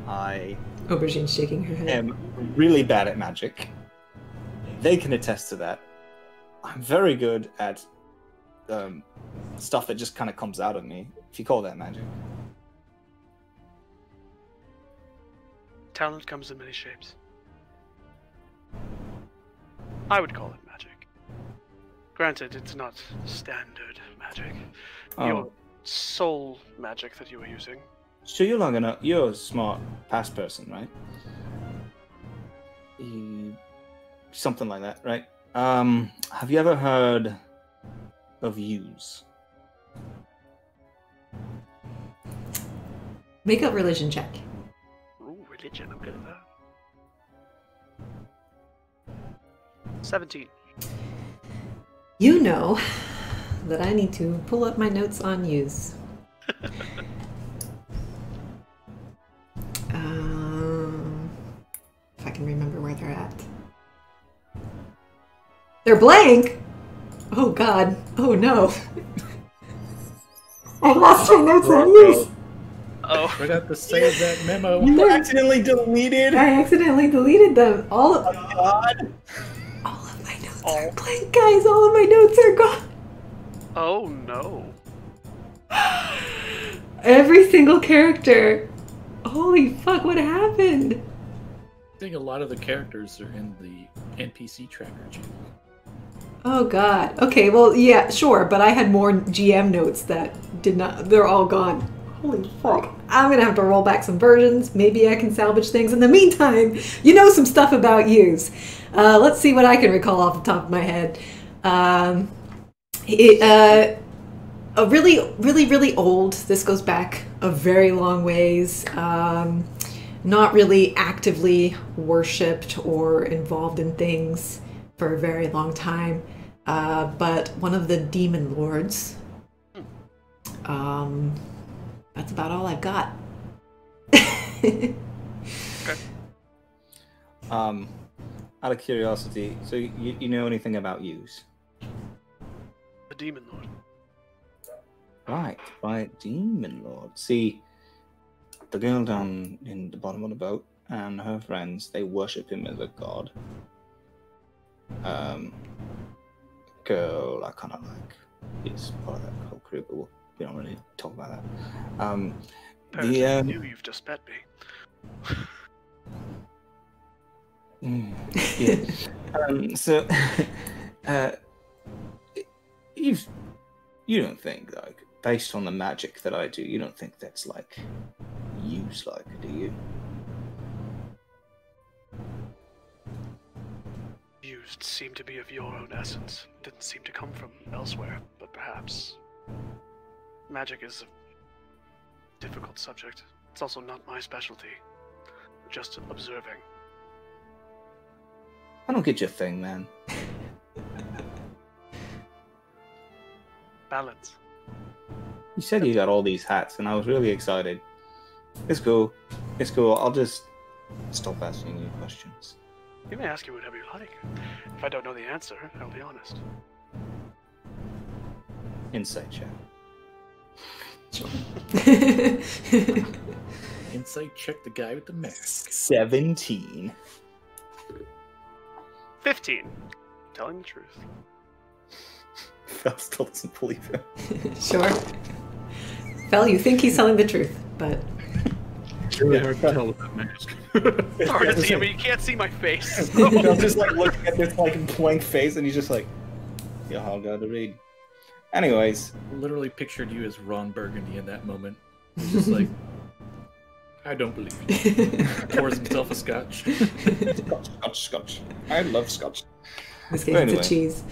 I Aubergine's shaking her head. am really bad at magic. They can attest to that. I'm very good at stuff that just kind of comes out of me, if you call that magic. Talent comes in many shapes. I would call it magic. Granted, it's not standard magic. Your soul magic that you were using. So you're a smart past person, right? Something like that, right? Have you ever heard of use? Make a religion check. Ooh, religion, I'm good at that. 17. You know that I need to pull up my notes on use. If I can remember where they're at. They're blank! Oh god. Oh no. I lost my notes on use. Oh, Forgot to save that memo. You accidentally deleted. I accidentally deleted them. All of God. my notes are blank, guys. All of my notes are gone. oh no. Every single character. Holy fuck, what happened? I think a lot of the characters are in the NPC tracker channel. Oh god. Okay, well, yeah, sure, but I had more GM notes that did not. They're all gone. Holy fuck. I'm gonna have to roll back some versions. Maybe I can salvage things. In the meantime, you know some stuff about use. Let's see what I can recall off the top of my head. A really old. This goes back a very long ways. Not really actively worshipped or involved in things for a very long time. But one of the demon lords. That's about all I've got. Okay. Out of curiosity, so you know anything about use? The Demon Lord. Right, Demon Lord. See, the girl down in the bottom of the boat and her friends, they worship him as a god. Girl, I kind of like, is part of that whole crew, but we don't really talk about that. Apparently, I knew you've just met me. Yeah. So, you don't think, like, based on the magic that I do, you don't think that's like used, like, do you? Used seem to be of your own essence. Didn't seem to come from elsewhere, but perhaps. Magic is a difficult subject. It's also not my specialty. Just observing. I don't get your thing, man. Balance. You said you got all these hats, and I was really excited. It's cool. It's cool. I'll just stop asking you questions. You may ask you whatever you like. If I don't know the answer, I'll be honest. Insight check. Insight check the guy with the mask. 17. 15. Telling the truth. Fel still doesn't believe him. Sure. Fel, you think he's telling the truth, but It's really hard to tell with that mask. It's hard to see, but you can't see my face. Fel's just like looking at this like blank face, and he's just like, "Yeah, I'll go to read." Anyways, Literally pictured you as Ron Burgundy in that moment. He's just like, I don't believe you. Pours himself a scotch. Scotch. I love scotch. this case Anyway. it's a cheese.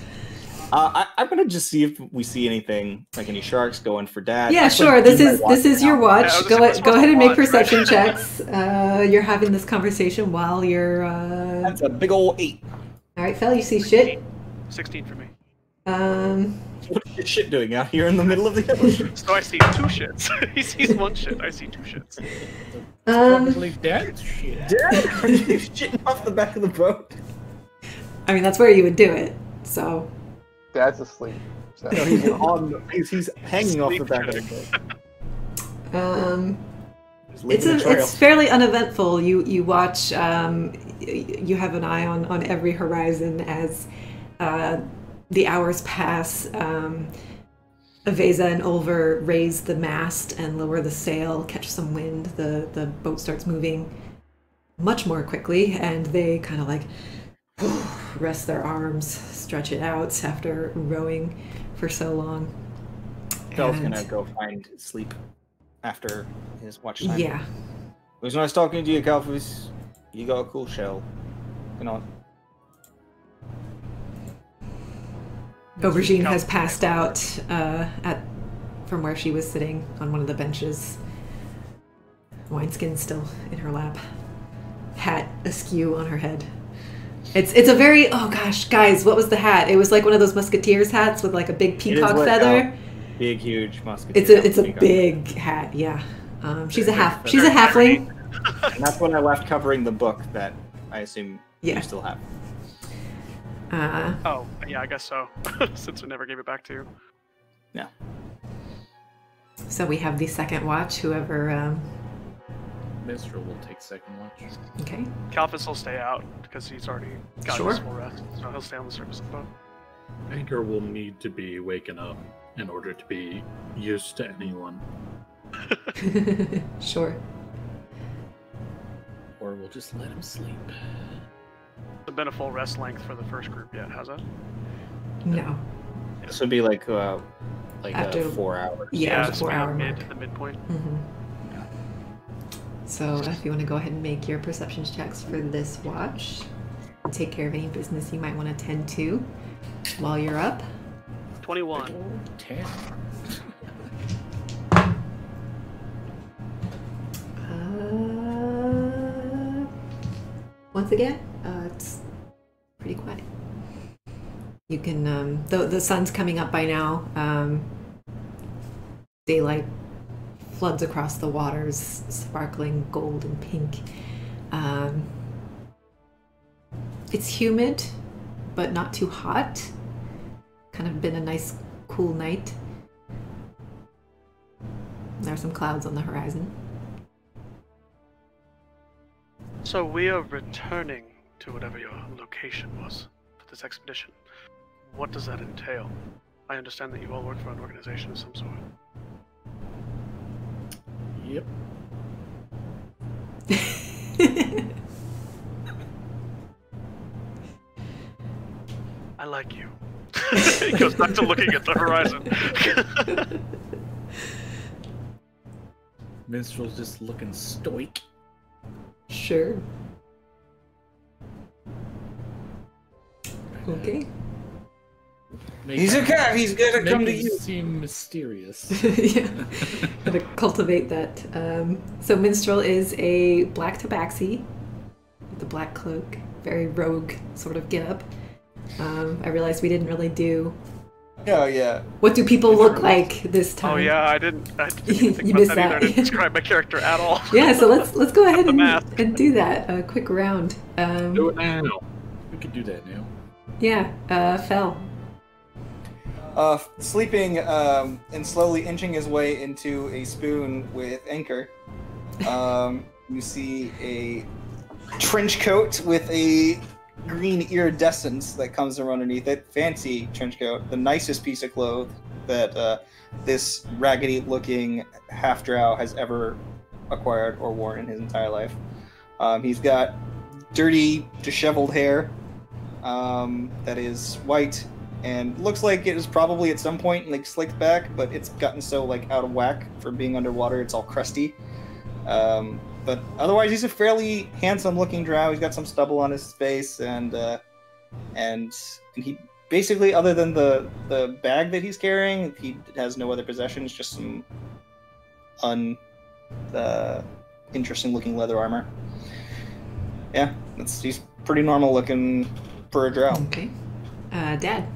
I'm gonna just see if we see anything, like any sharks going for dad. Yeah, Actually, sure. This do my is watch your now. watch. Yeah, I was Go supposed to ahead and make watch, right? perception checks. You're having this conversation while you're. That's a big old 8. All right, Fel, you see shit. 16 for me. What is your shit doing out here in the middle of the ocean? So I see 2 shits. He sees 1 shit. I see 2 shits. Probably dead shit. Dad, are you shitting off the back of the boat? I mean, that's where you would do it. So. Dad's asleep. So. No, he's hanging off the back of the boat. He's leaving the trail. It's fairly uneventful. You watch. You have an eye on every horizon as the hours pass. Aveza and Ulver raise the mast and lower the sail, catch some wind. The boat starts moving much more quickly, and they kind of like rest their arms, stretch it out after rowing for so long. Fel's And- gonna go find sleep after his watch time. Yeah. It was nice talking to you, Calfus. You got a cool shell. Good night. Aubergine has passed out from where she was sitting on one of the benches. Wineskin still in her lap, hat askew on her head. It's a very, oh gosh, guys, what was the hat? It was like one of those musketeers hats with like a big peacock lit feather. out. Big, huge musket. It's a big hat, yeah. She's a halfling. And that's when I left covering the book that I assume Yeah. you still have. Oh, yeah, I guess so. Since we never gave it back to you. No. So we have the second watch. Whoever. Minstrel will take second watch. Okay. Calphus will stay out because he's already got Sure. his full rest, so he'll stay on the surface of the boat. Anchor will need to be waken up in order to be used to anyone. Sure. Or we'll just let him sleep. It's been a full rest length for the first group yet, has it? No. This would be like After- 4 hours. Yeah, the it's 4 hour mid, mark. the midpoint. Mm-hmm. So if you want to go ahead and make your perception checks for this watch, and take care of any business you might want to tend to while you're up. 21. 10. Once again, it's pretty quiet. You can, the sun's coming up by now. Daylight floods across the waters, sparkling gold and pink. It's humid, but not too hot. Kind of been a nice, cool night. There are some clouds on the horizon. So we are returning to whatever your location was for this expedition. What does that entail? I understand that you all work for an organization of some sort. Yep. I like you. He goes back to looking at the horizon. Minstrel's just looking stoic. Sure. Okay. He's a cat. He's gonna come to Make you. it seem mysterious. Yeah. Gotta cultivate that. So Minstrel is a black tabaxi with a black cloak, very rogue sort of getup. I realized we didn't really do. Oh yeah. What do people look like this time? Oh yeah, I didn't You think missed about that either. I that. didn't describe my character at all. Yeah, so let's go ahead The mask. and do that. A quick round. Do it now. We could do that now. Yeah, Fel. Sleeping and slowly inching his way into a spoon with Anchor. You see a trench coat with a green iridescence that comes from underneath it. Fancy trench coat, the nicest piece of clothes that this raggedy-looking half-drow has ever acquired or worn in his entire life. He's got dirty, disheveled hair that is white and looks like it was probably at some point like slicked back, but it's gotten so like out of whack from being underwater. It's all crusty. But otherwise, he's a fairly handsome-looking drow. He's got some stubble on his face, and he basically, other than the bag that he's carrying, he has no other possessions. Just some interesting-looking leather armor. Yeah, he's pretty normal-looking for a drow. Okay. Dad.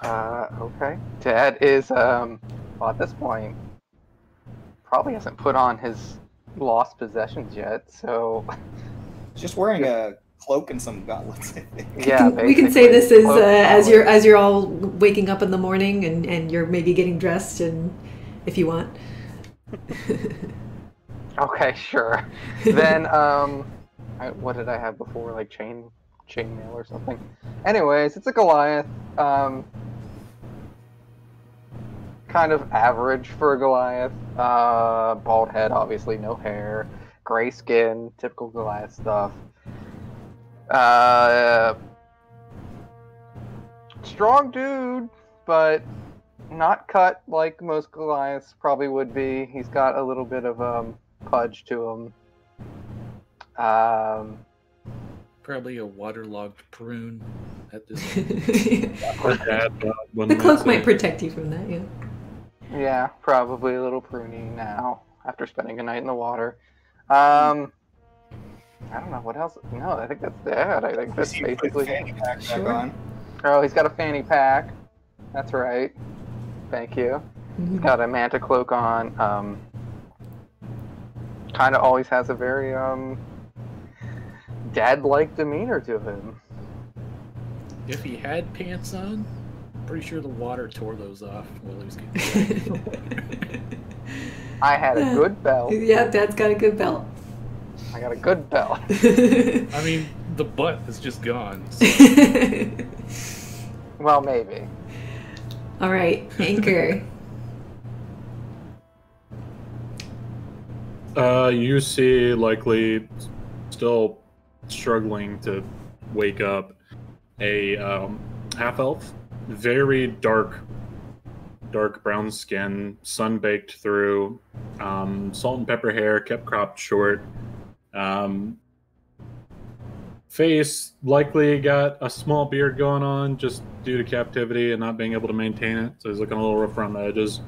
Okay. Dad is, well, at this point, probably hasn't put on his lost possessions yet, so... He's just wearing a cloak and some gauntlets, I think. Yeah, We can say this is cloak, as you're all waking up in the morning and you're maybe getting dressed, and if you want. Okay, sure. Then, what did I have before? Like chainmail or something? Anyways, it's a Goliath. Kind of average for a Goliath. Bald head, obviously, no hair. Gray skin, typical Goliath stuff. Strong dude, but not cut like most Goliaths probably would be. He's got a little bit of pudge to him. Probably a waterlogged prune at this The cloak might protect you from that, yeah. Yeah, probably a little pruny now after spending a night in the water. I don't know what else. No, I think that's Dad. I think that's basically. Fanny pack back Sure. on. Oh, he's got a fanny pack. That's right. Thank you. He's got a manta cloak on. Kind of always has a very dad-like demeanor to him. If he had pants on, pretty sure the water tore those off while he was getting I had a good belt. Yeah, Dad's got a good belt. I got a good belt. I mean, the butt is just gone. So. Well, maybe. All right, Anchor. You see, likely still struggling to wake up, a half-elf, very dark brown skin, sun-baked through, salt and pepper hair, kept cropped short. Face likely got a small beard going on just due to captivity and not being able to maintain it, so he's looking a little rough around the edges.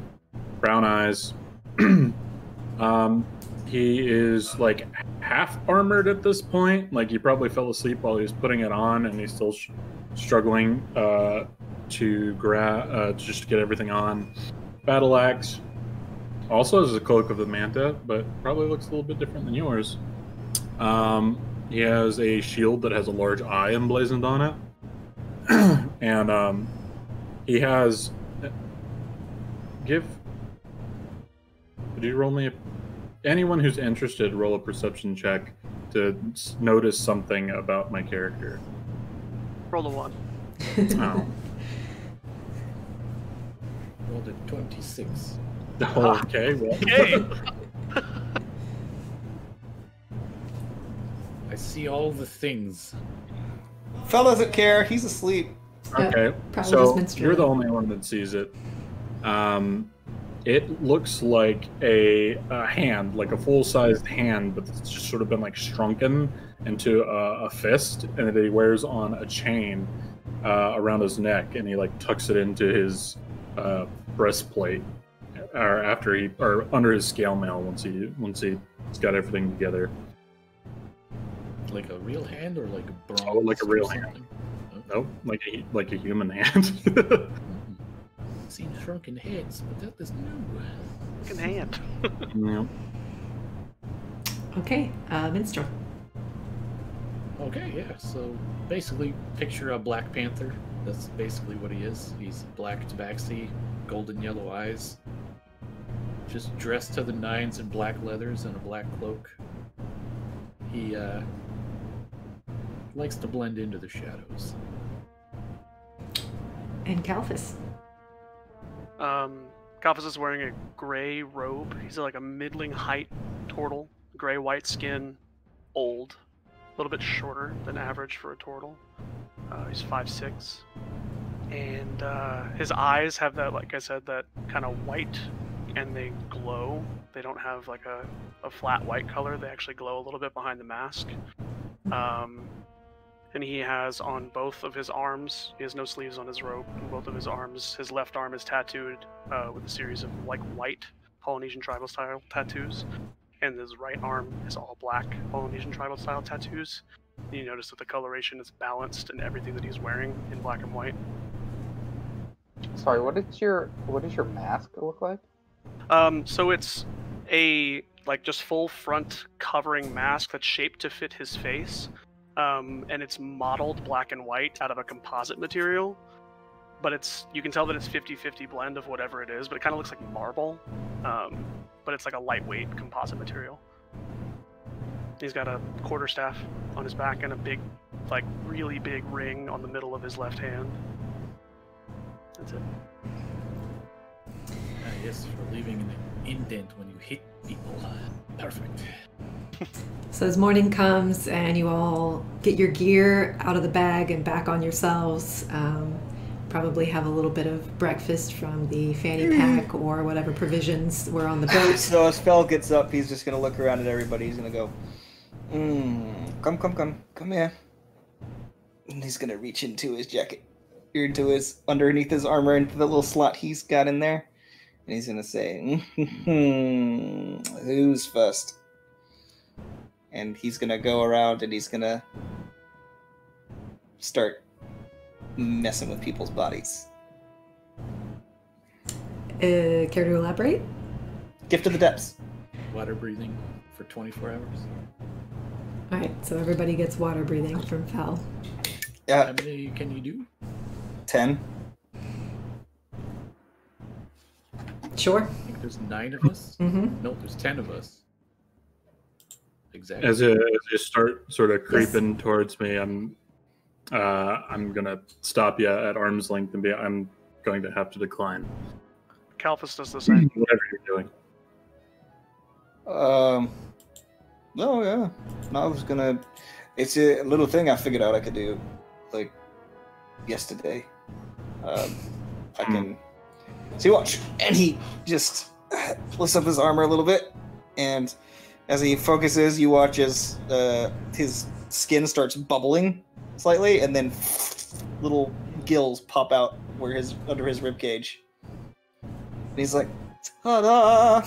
Brown eyes. He is like half armored at this point. Like he probably fell asleep while he was putting it on, and he's still struggling to just get everything on. Battle axe. Also has a cloak of the manta, but probably looks a little bit different than yours. He has a shield that has a large eye emblazoned on it, and he has. Could you roll me anyone who's interested, roll a perception check to notice something about my character. Roll a 1. Oh. Rolled a 26. Okay, well. Okay. see all the things. Fel doesn't care. He's asleep. Okay, probably so just you're the menstruating. only one that sees it. It looks like a hand, like a full-sized hand, but it's just sort of been like shrunken into a fist, and that he wears on a chain around his neck, and he like tucks it into his breastplate, or under his scale mail once he's got everything together. Like a real hand or like a bronze? Oh, like a real or hand. something? Nope, like a human hand. Seen shrunken heads, but that is new. Fucking hand. Yeah. Okay, minstrel. Okay, yeah. So basically, picture a Black Panther. That's basically what he is. He's black tabaxi, golden yellow eyes. Just dressed to the nines in black leathers and a black cloak. He likes to blend into the shadows. And Calphus. Kalphas is wearing a gray robe. He's like a middling height turtle, gray-white skin, old, a little bit shorter than average for a turtle. He's 5'6", and his eyes have that, like I said, that kind of white, and they glow. They don't have like a flat white color. They actually glow a little bit behind the mask. And he has on both of his arms, he has no sleeves on his robe, on both of his arms, his left arm is tattooed with a series of like white Polynesian tribal style tattoos, and his right arm is all black Polynesian tribal style tattoos. And you notice that the coloration is balanced in everything that he's wearing in black and white. Sorry, what does your mask look like? So it's a like just full front covering mask that's shaped to fit his face. And it's modeled black and white out of a composite material, but you can tell that it's 50-50 blend of whatever it is, but it kind of looks like marble, but it's like a lightweight composite material. He's got a quarterstaff on his back and a big, like really big ring on the middle of his left hand. That's it. Yes, for leaving an indent when you hit people. Perfect. So as morning comes and you all get your gear out of the bag and back on yourselves, probably have a little bit of breakfast from the fanny pack or whatever provisions were on the boat. So as Fel gets up, he's just gonna look around at everybody. He's gonna go, come here. And he's gonna reach into his jacket, underneath his armor, into the little slot he's got in there, and he's gonna say, "Who's first?" And he's gonna go around and he's gonna start messing with people's bodies. Care to elaborate? Gift of the depths. Water breathing for 24 hours. All right, so everybody gets water breathing from Fel. How Yeah, many can you do? 10. Sure. I think there's 9 of us. Mm-hmm. No, there's 10 of us. Exactly. As you start sort of creeping towards me, I'm gonna stop you at arm's length and I'm going to have to decline. Kalphas does the same. Whatever you're doing. No, yeah. No, I was gonna. It's a little thing I figured out I could do, like, yesterday. I can. See, watch. And he just lifts up his armor a little bit, and as he focuses, you watch as his skin starts bubbling slightly, and then little gills pop out under his rib cage. And he's like, "Ta-da!"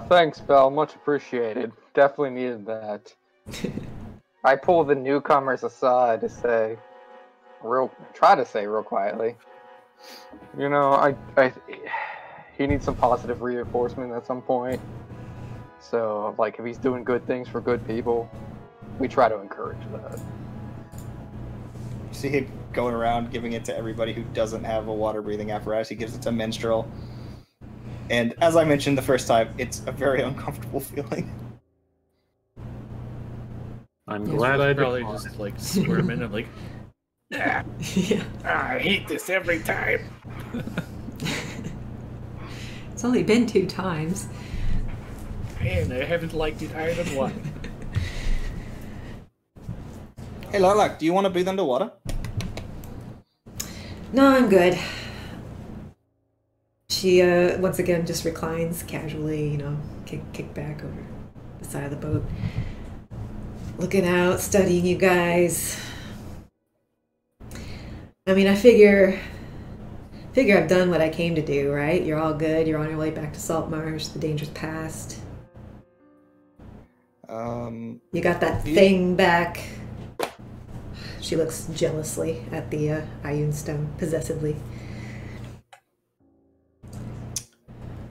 Thanks, Belle. Much appreciated. Definitely needed that. I pull the newcomers aside to try to say real quietly, you know, he needs some positive reinforcement at some point. So, like, if he's doing good things for good people, we try to encourage that. See him going around giving it to everybody who doesn't have a water breathing apparatus. He gives it to Minstrel. And as I mentioned the first time, it's a very uncomfortable feeling. I'm glad I probably declined. just like squirming and like, Yeah. I hate this every time. It's only been 2 times. And I haven't liked it either one. Hey, Lilac, do you want to breathe underwater? No, I'm good. She once again just reclines casually, you know, kick back over the side of the boat, looking out, studying you guys. I mean, I figure I've done what I came to do, right? You're all good. You're on your way back to Saltmarsh. The danger's past. You got that thing back. She looks jealously at the Ioun stone, possessively.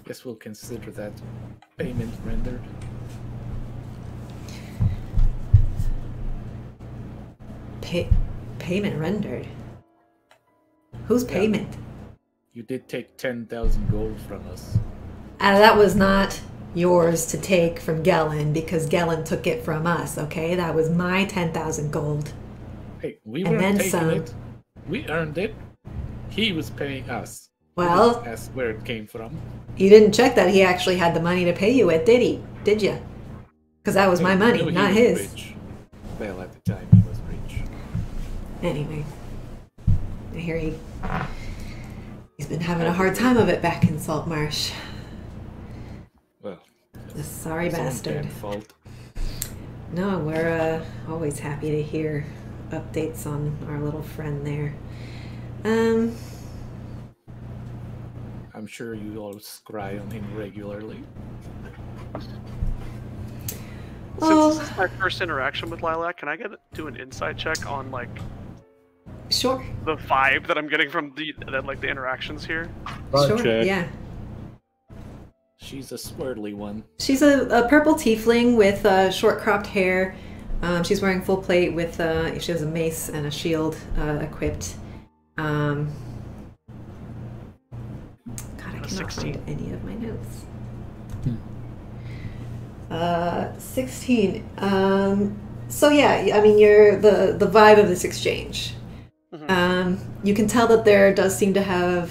Guess we'll consider that payment rendered. Payment rendered? Whose payment? You did take 10,000 gold from us. That was not yours to take from Gellin because Gellin took it from us, okay? That was my 10,000 gold. Hey, we And weren't then taking some. it. We earned it. He was paying us. Well, That's where it came from. you didn't check that he actually had the money to pay you with, did he? Did you? Because that was my Hey, money, no, he not was his. Rich. Well, at the time he was rich. Anyway, I hear he's been having a hard time of it back in Saltmarsh. Well, The sorry his own bastard. damn fault. No, we're always happy to hear updates on our little friend there. I'm sure you all scry on him regularly. Well, Since this is my first interaction with Lilac, can I do an insight check on like sure, the vibe that I'm getting from the interactions here? sure, check. yeah. She's a swirly one. She's a purple tiefling with short cropped hair. She's wearing full plate with she has a mace and a shield equipped. God, I cannot 16. find any of my notes. 16. So yeah, I mean, you're the vibe of this exchange. You can tell that there does seem to have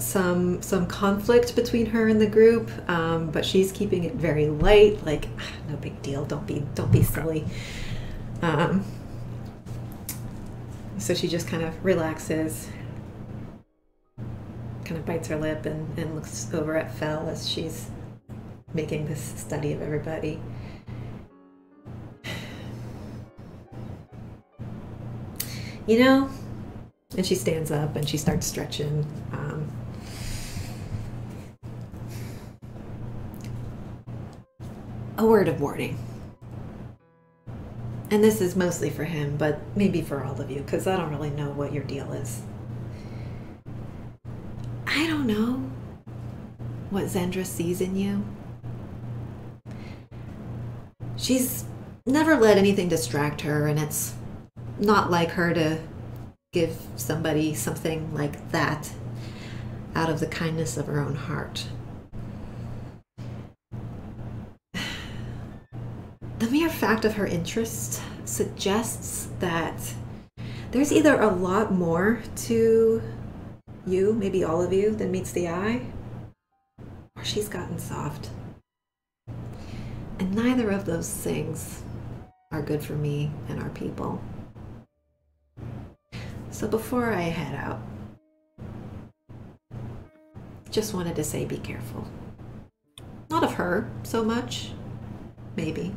some conflict between her and the group, but she's keeping it very light. Like, no big deal. Don't be silly. So she just kind of relaxes, kind of bites her lip, and looks over at Fel as she's making this study of everybody. You know, and she stands up and she starts stretching. A word of warning. And this is mostly for him, but maybe for all of you, because I don't really know what your deal is. I don't know what Zendra sees in you. She's never let anything distract her, and it's not like her to give somebody something like that out of the kindness of her own heart. The mere fact of her interest suggests that there's either a lot more to you, maybe all of you, than meets the eye, or she's gotten soft. And neither of those things are good for me and our people. So before I head out, just wanted to say be careful. Not of her so much, maybe,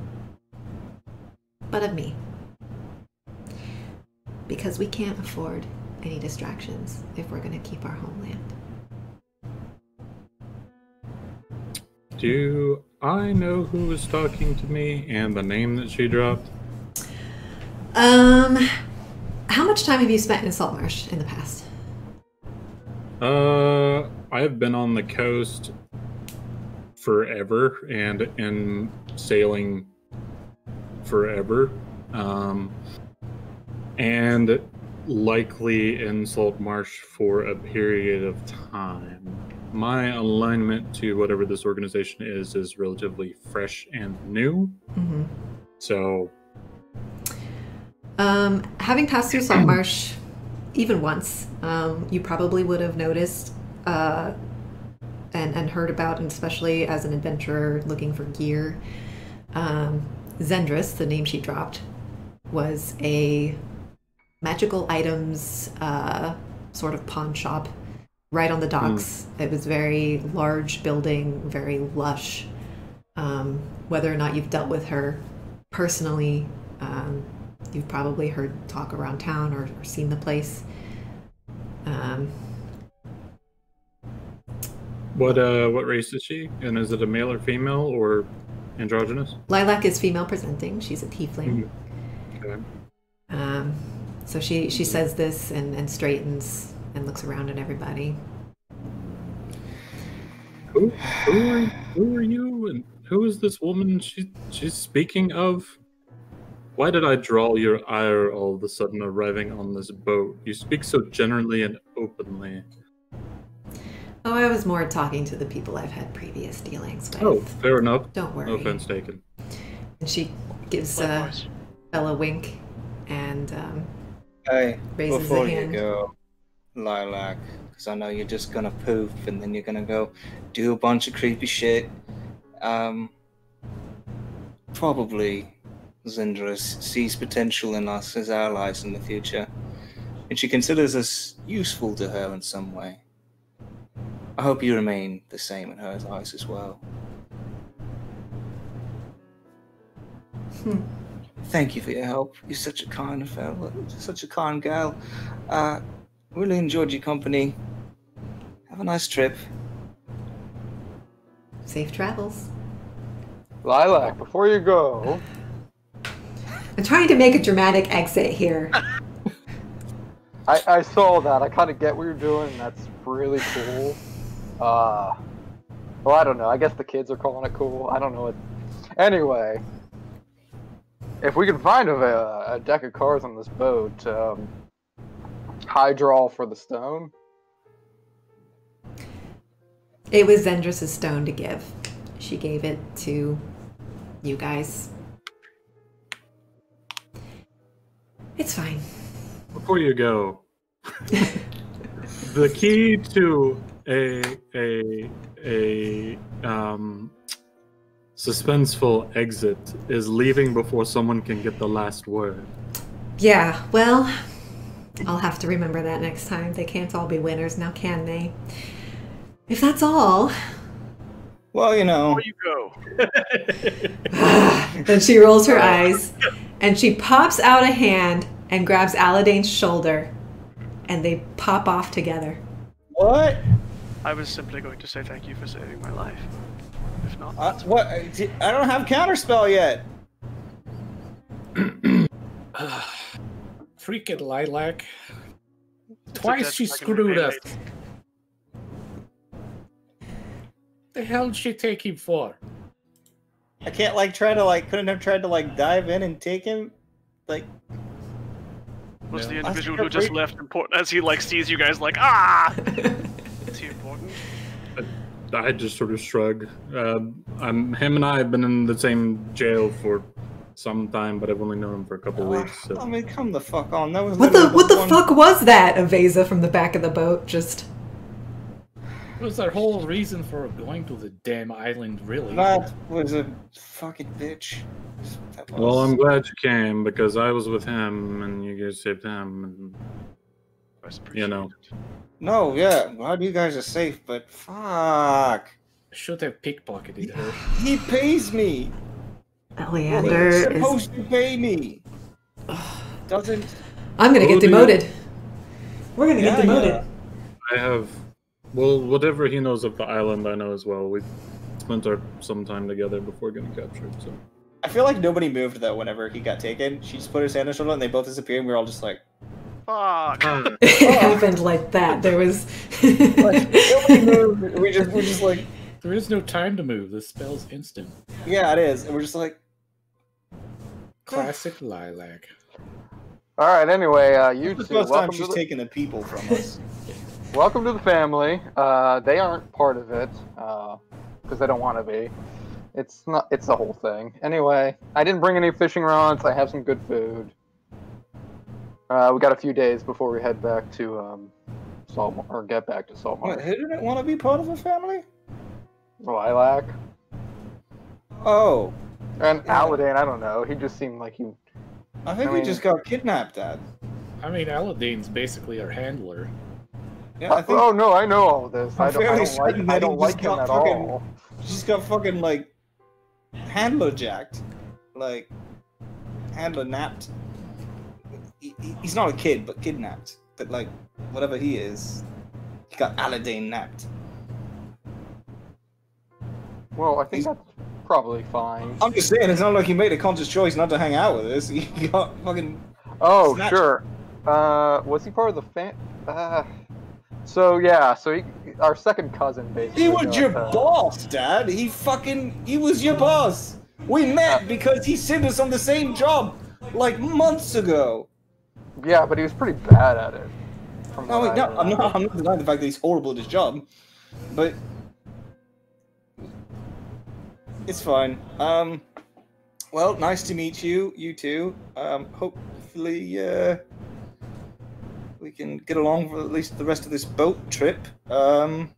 but of me. Because we can't afford any distractions if we're going to keep our homeland. Do I know who was talking to me and the name that she dropped? How much time have you spent in Saltmarsh in the past? I've been on the coast forever and in sailing forever. And likely in Saltmarsh for a period of time. My alignment to whatever this organization is relatively fresh and new. Mm-hmm. So, having passed through Saltmarsh even once, you probably would have noticed and heard about, and especially as an adventurer looking for gear, Zendris, the name she dropped, was a magical items sort of pawn shop right on the docks. It was very large building, very lush. Whether or not you've dealt with her personally, you've probably heard talk around town or seen the place. What race is she? And is it a male or female or androgynous? Lilac is female presenting. She's a tiefling. Okay. So she says this and straightens and looks around at everybody. Who are you? And who is this woman she's speaking of? Why did I draw your ire all of a sudden arriving on this boat? You speak so generally and openly. Oh, I was more talking to the people I've had previous dealings with. Oh, fair enough. Don't worry. No offense taken. And she gives Likewise. Bella a wink and Hey, raises before a you hand. go, Lilac, because I know you're just gonna poof and then you're gonna go do a bunch of creepy shit. Probably Zindris sees potential in us as allies in the future, and she considers us useful to her in some way. I hope you remain the same in her eyes as well. Thank you for your help. You're such a kind fellow, such a kind gal. Really enjoyed your company. Have a nice trip. Safe travels. Lilac, before you go, I'm trying to make a dramatic exit here. I saw that. I kind of get what you're doing, and that's really cool. Well, I don't know. I guess the kids are calling it cool. I don't know what. Anyway, if we can find a deck of cards on this boat, high draw for the stone. It was Zendris' stone to give. She gave it to you guys. It's fine. Before you go, the key to a suspenseful exit is leaving before someone can get the last word. Yeah, well, I'll have to remember that next time. They can't all be winners now, can they? If that's all. Well, you know. Before you go. Then she rolls her eyes and she pops out a hand and grabs Aladain's shoulder and they pop off together. What? I was simply going to say thank you for saving my life. If not, What? I don't have counterspell yet. Freaking Lilac. it's a Twice dead she fucking screwed us. mandate. The hell did she take him for? I can't couldn't have tried to dive in and take him, like. Was the No. individual I who just think left important as he sees you guys ah? Is he important? I just sort of shrug. Him and I have been in the same jail for some time, but I've only known him for a couple weeks. So. I mean, come the fuck on. That was What the literally what the fuck was that? Aveza from the back of the boat just What was our whole reason for going to the damn island, really? That was a fucking bitch. That was. Well, I'm glad you came because I was with him and you guys saved him. And you know. No, yeah. Glad you guys are safe, but fuck. Should have pickpocketed her. He pays me. Eleander He's is supposed to pay me. Doesn't. I'm gonna get Who do you- demoted. We're gonna get Yeah, demoted. yeah. I have, well, whatever he knows of the island, I know as well. We spent some time together before getting captured. So I feel like nobody moved though whenever he got taken. She just put his hand on his shoulder and they both disappeared and we were all just like. Fuck. It happened like that. There was Nobody moved. We're just like. There is no time to move. The spell's instant. Yeah, it is. And we're just like. Classic Lilac. All right. Anyway, you This is two, the first time welcome to she's the taking the people from us. welcome to the family. They aren't part of it because they don't want to be. It's not. It's the whole thing. Anyway, I didn't bring any fishing rods. I have some good food. We got a few days before we head back to Saltmarsh, or get back to What, Saltmarsh. who didn't want to be part of a family? Lilac Oh. and Yeah. Aladain. I don't know. He just seemed like he I think we just got kidnapped, Dad. I mean, Aladdin's basically our handler. Yeah, I think. Oh no, I know all this. I'm I fairly don't like. certain I that he don't just like him got at fucking- all. She's got fucking like handler jacked, like handler napped. He's not a kid, but kidnapped. But like whatever he is, he got Aladdin napped. Well, I think that's probably fine. I'm just saying, it's not like he made a conscious choice not to hang out with us. He got fucking. Oh, snatched. sure. Was he part of the fan? So yeah, so our second cousin basically. He was got, your boss, Dad. He was your boss. We met because he sent us on the same job like months ago. Yeah, but he was pretty bad at it. No, wait, no, I'm not denying the fact that he's horrible at his job, but it's fine. Well, nice to meet you, you two. Hopefully, we can get along for at least the rest of this boat trip. But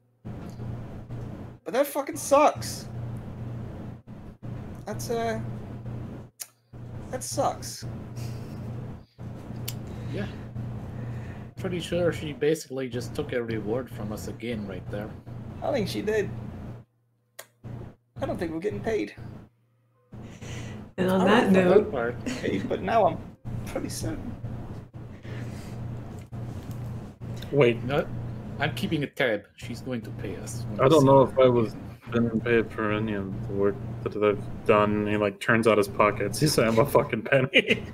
that fucking sucks. That sucks. Yeah. Pretty sure she basically just took a reward from us again right there. I think she did. I don't think we're getting paid. And on Oh, that for note, part. Paid, but now I'm pretty certain. Wait, no, I'm keeping a tab. She's going to pay us. when I we don't see know her. if I was been paid for any of the work that I've done. He like turns out his pockets. He said, "I'm a fucking penny."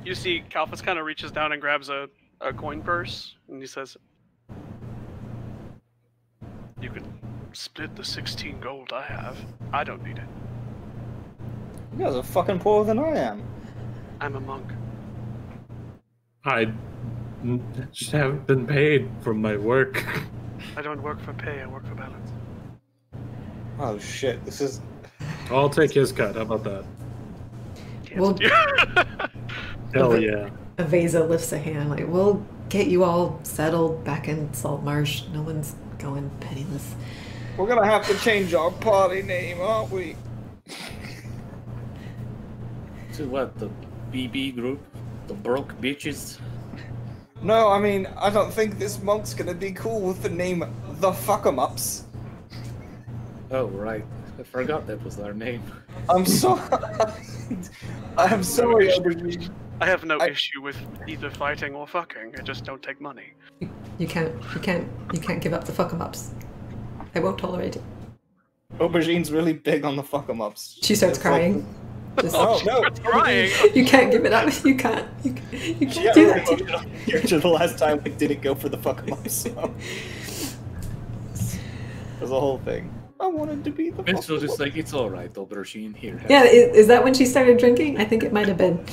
You see, Kalphas kind of reaches down and grabs a coin purse, and he says, "You can split the 16 gold I have. I don't need it. You guys are fucking poorer than I am. I'm a monk. I just haven't been paid for my work. I don't work for pay, I work for balance." Oh shit, this is. I'll take his cut. How about that? Well- Hell yeah. Aveza lifts a hand, like, we'll get you all settled back in Saltmarsh. No one's going penniless. We're gonna have to change our party name, aren't we? To what? The BB group? The broke bitches? No, I mean, I don't think this monk's gonna be cool with the name The Fuck-em-Ups. Oh, right. I forgot that was our name. I'm sorry. I'm sorry, Aubergine. I have no issue with either fighting or fucking. I just don't take money. You can't give up the fuck 'em ups. I won't tolerate it. Aubergine's really big on the Fuck-em-Ups. She starts It's like- crying. Just, Oh no! Crying. you can't give it up. You can't Yeah, do that. You're the last time we didn't go for the Fuck-em-Ups. So. There's a whole thing. I wanted to be the. Vince was just fuck-em-up. like, it's alright, aubergine, here. have Yeah, it." is that when she started drinking? I think it might have been.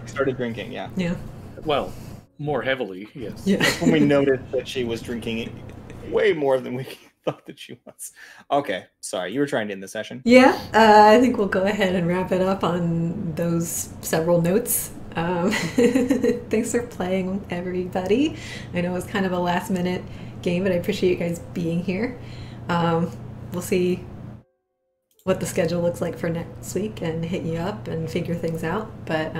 Started drinking, yeah. Yeah. Well, more heavily, yes. Yeah. When we noticed that she was drinking way more than we thought that she was. Okay, sorry, you were trying to end the session. Yeah, I think we'll go ahead and wrap it up on those several notes. Thanks for playing, everybody. I know it was kind of a last minute game, but I appreciate you guys being here. We'll see what the schedule looks like for next week and hit you up and figure things out. But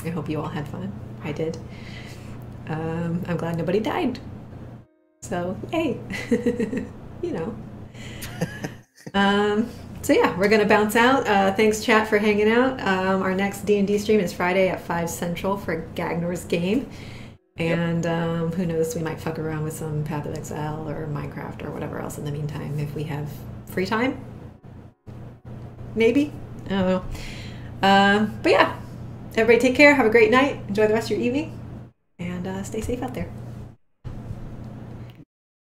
I hope you all had fun. I did. I'm glad nobody died. So, yay. You know. So yeah, we're gonna bounce out. Thanks chat for hanging out. Our next D&D stream is Friday at 5 Central for Gagnor's game. And who knows, we might fuck around with some Path of Exile or Minecraft or whatever else in the meantime if we have free time. Maybe? I don't know. But yeah, everybody take care, have a great night, enjoy the rest of your evening, and stay safe out there.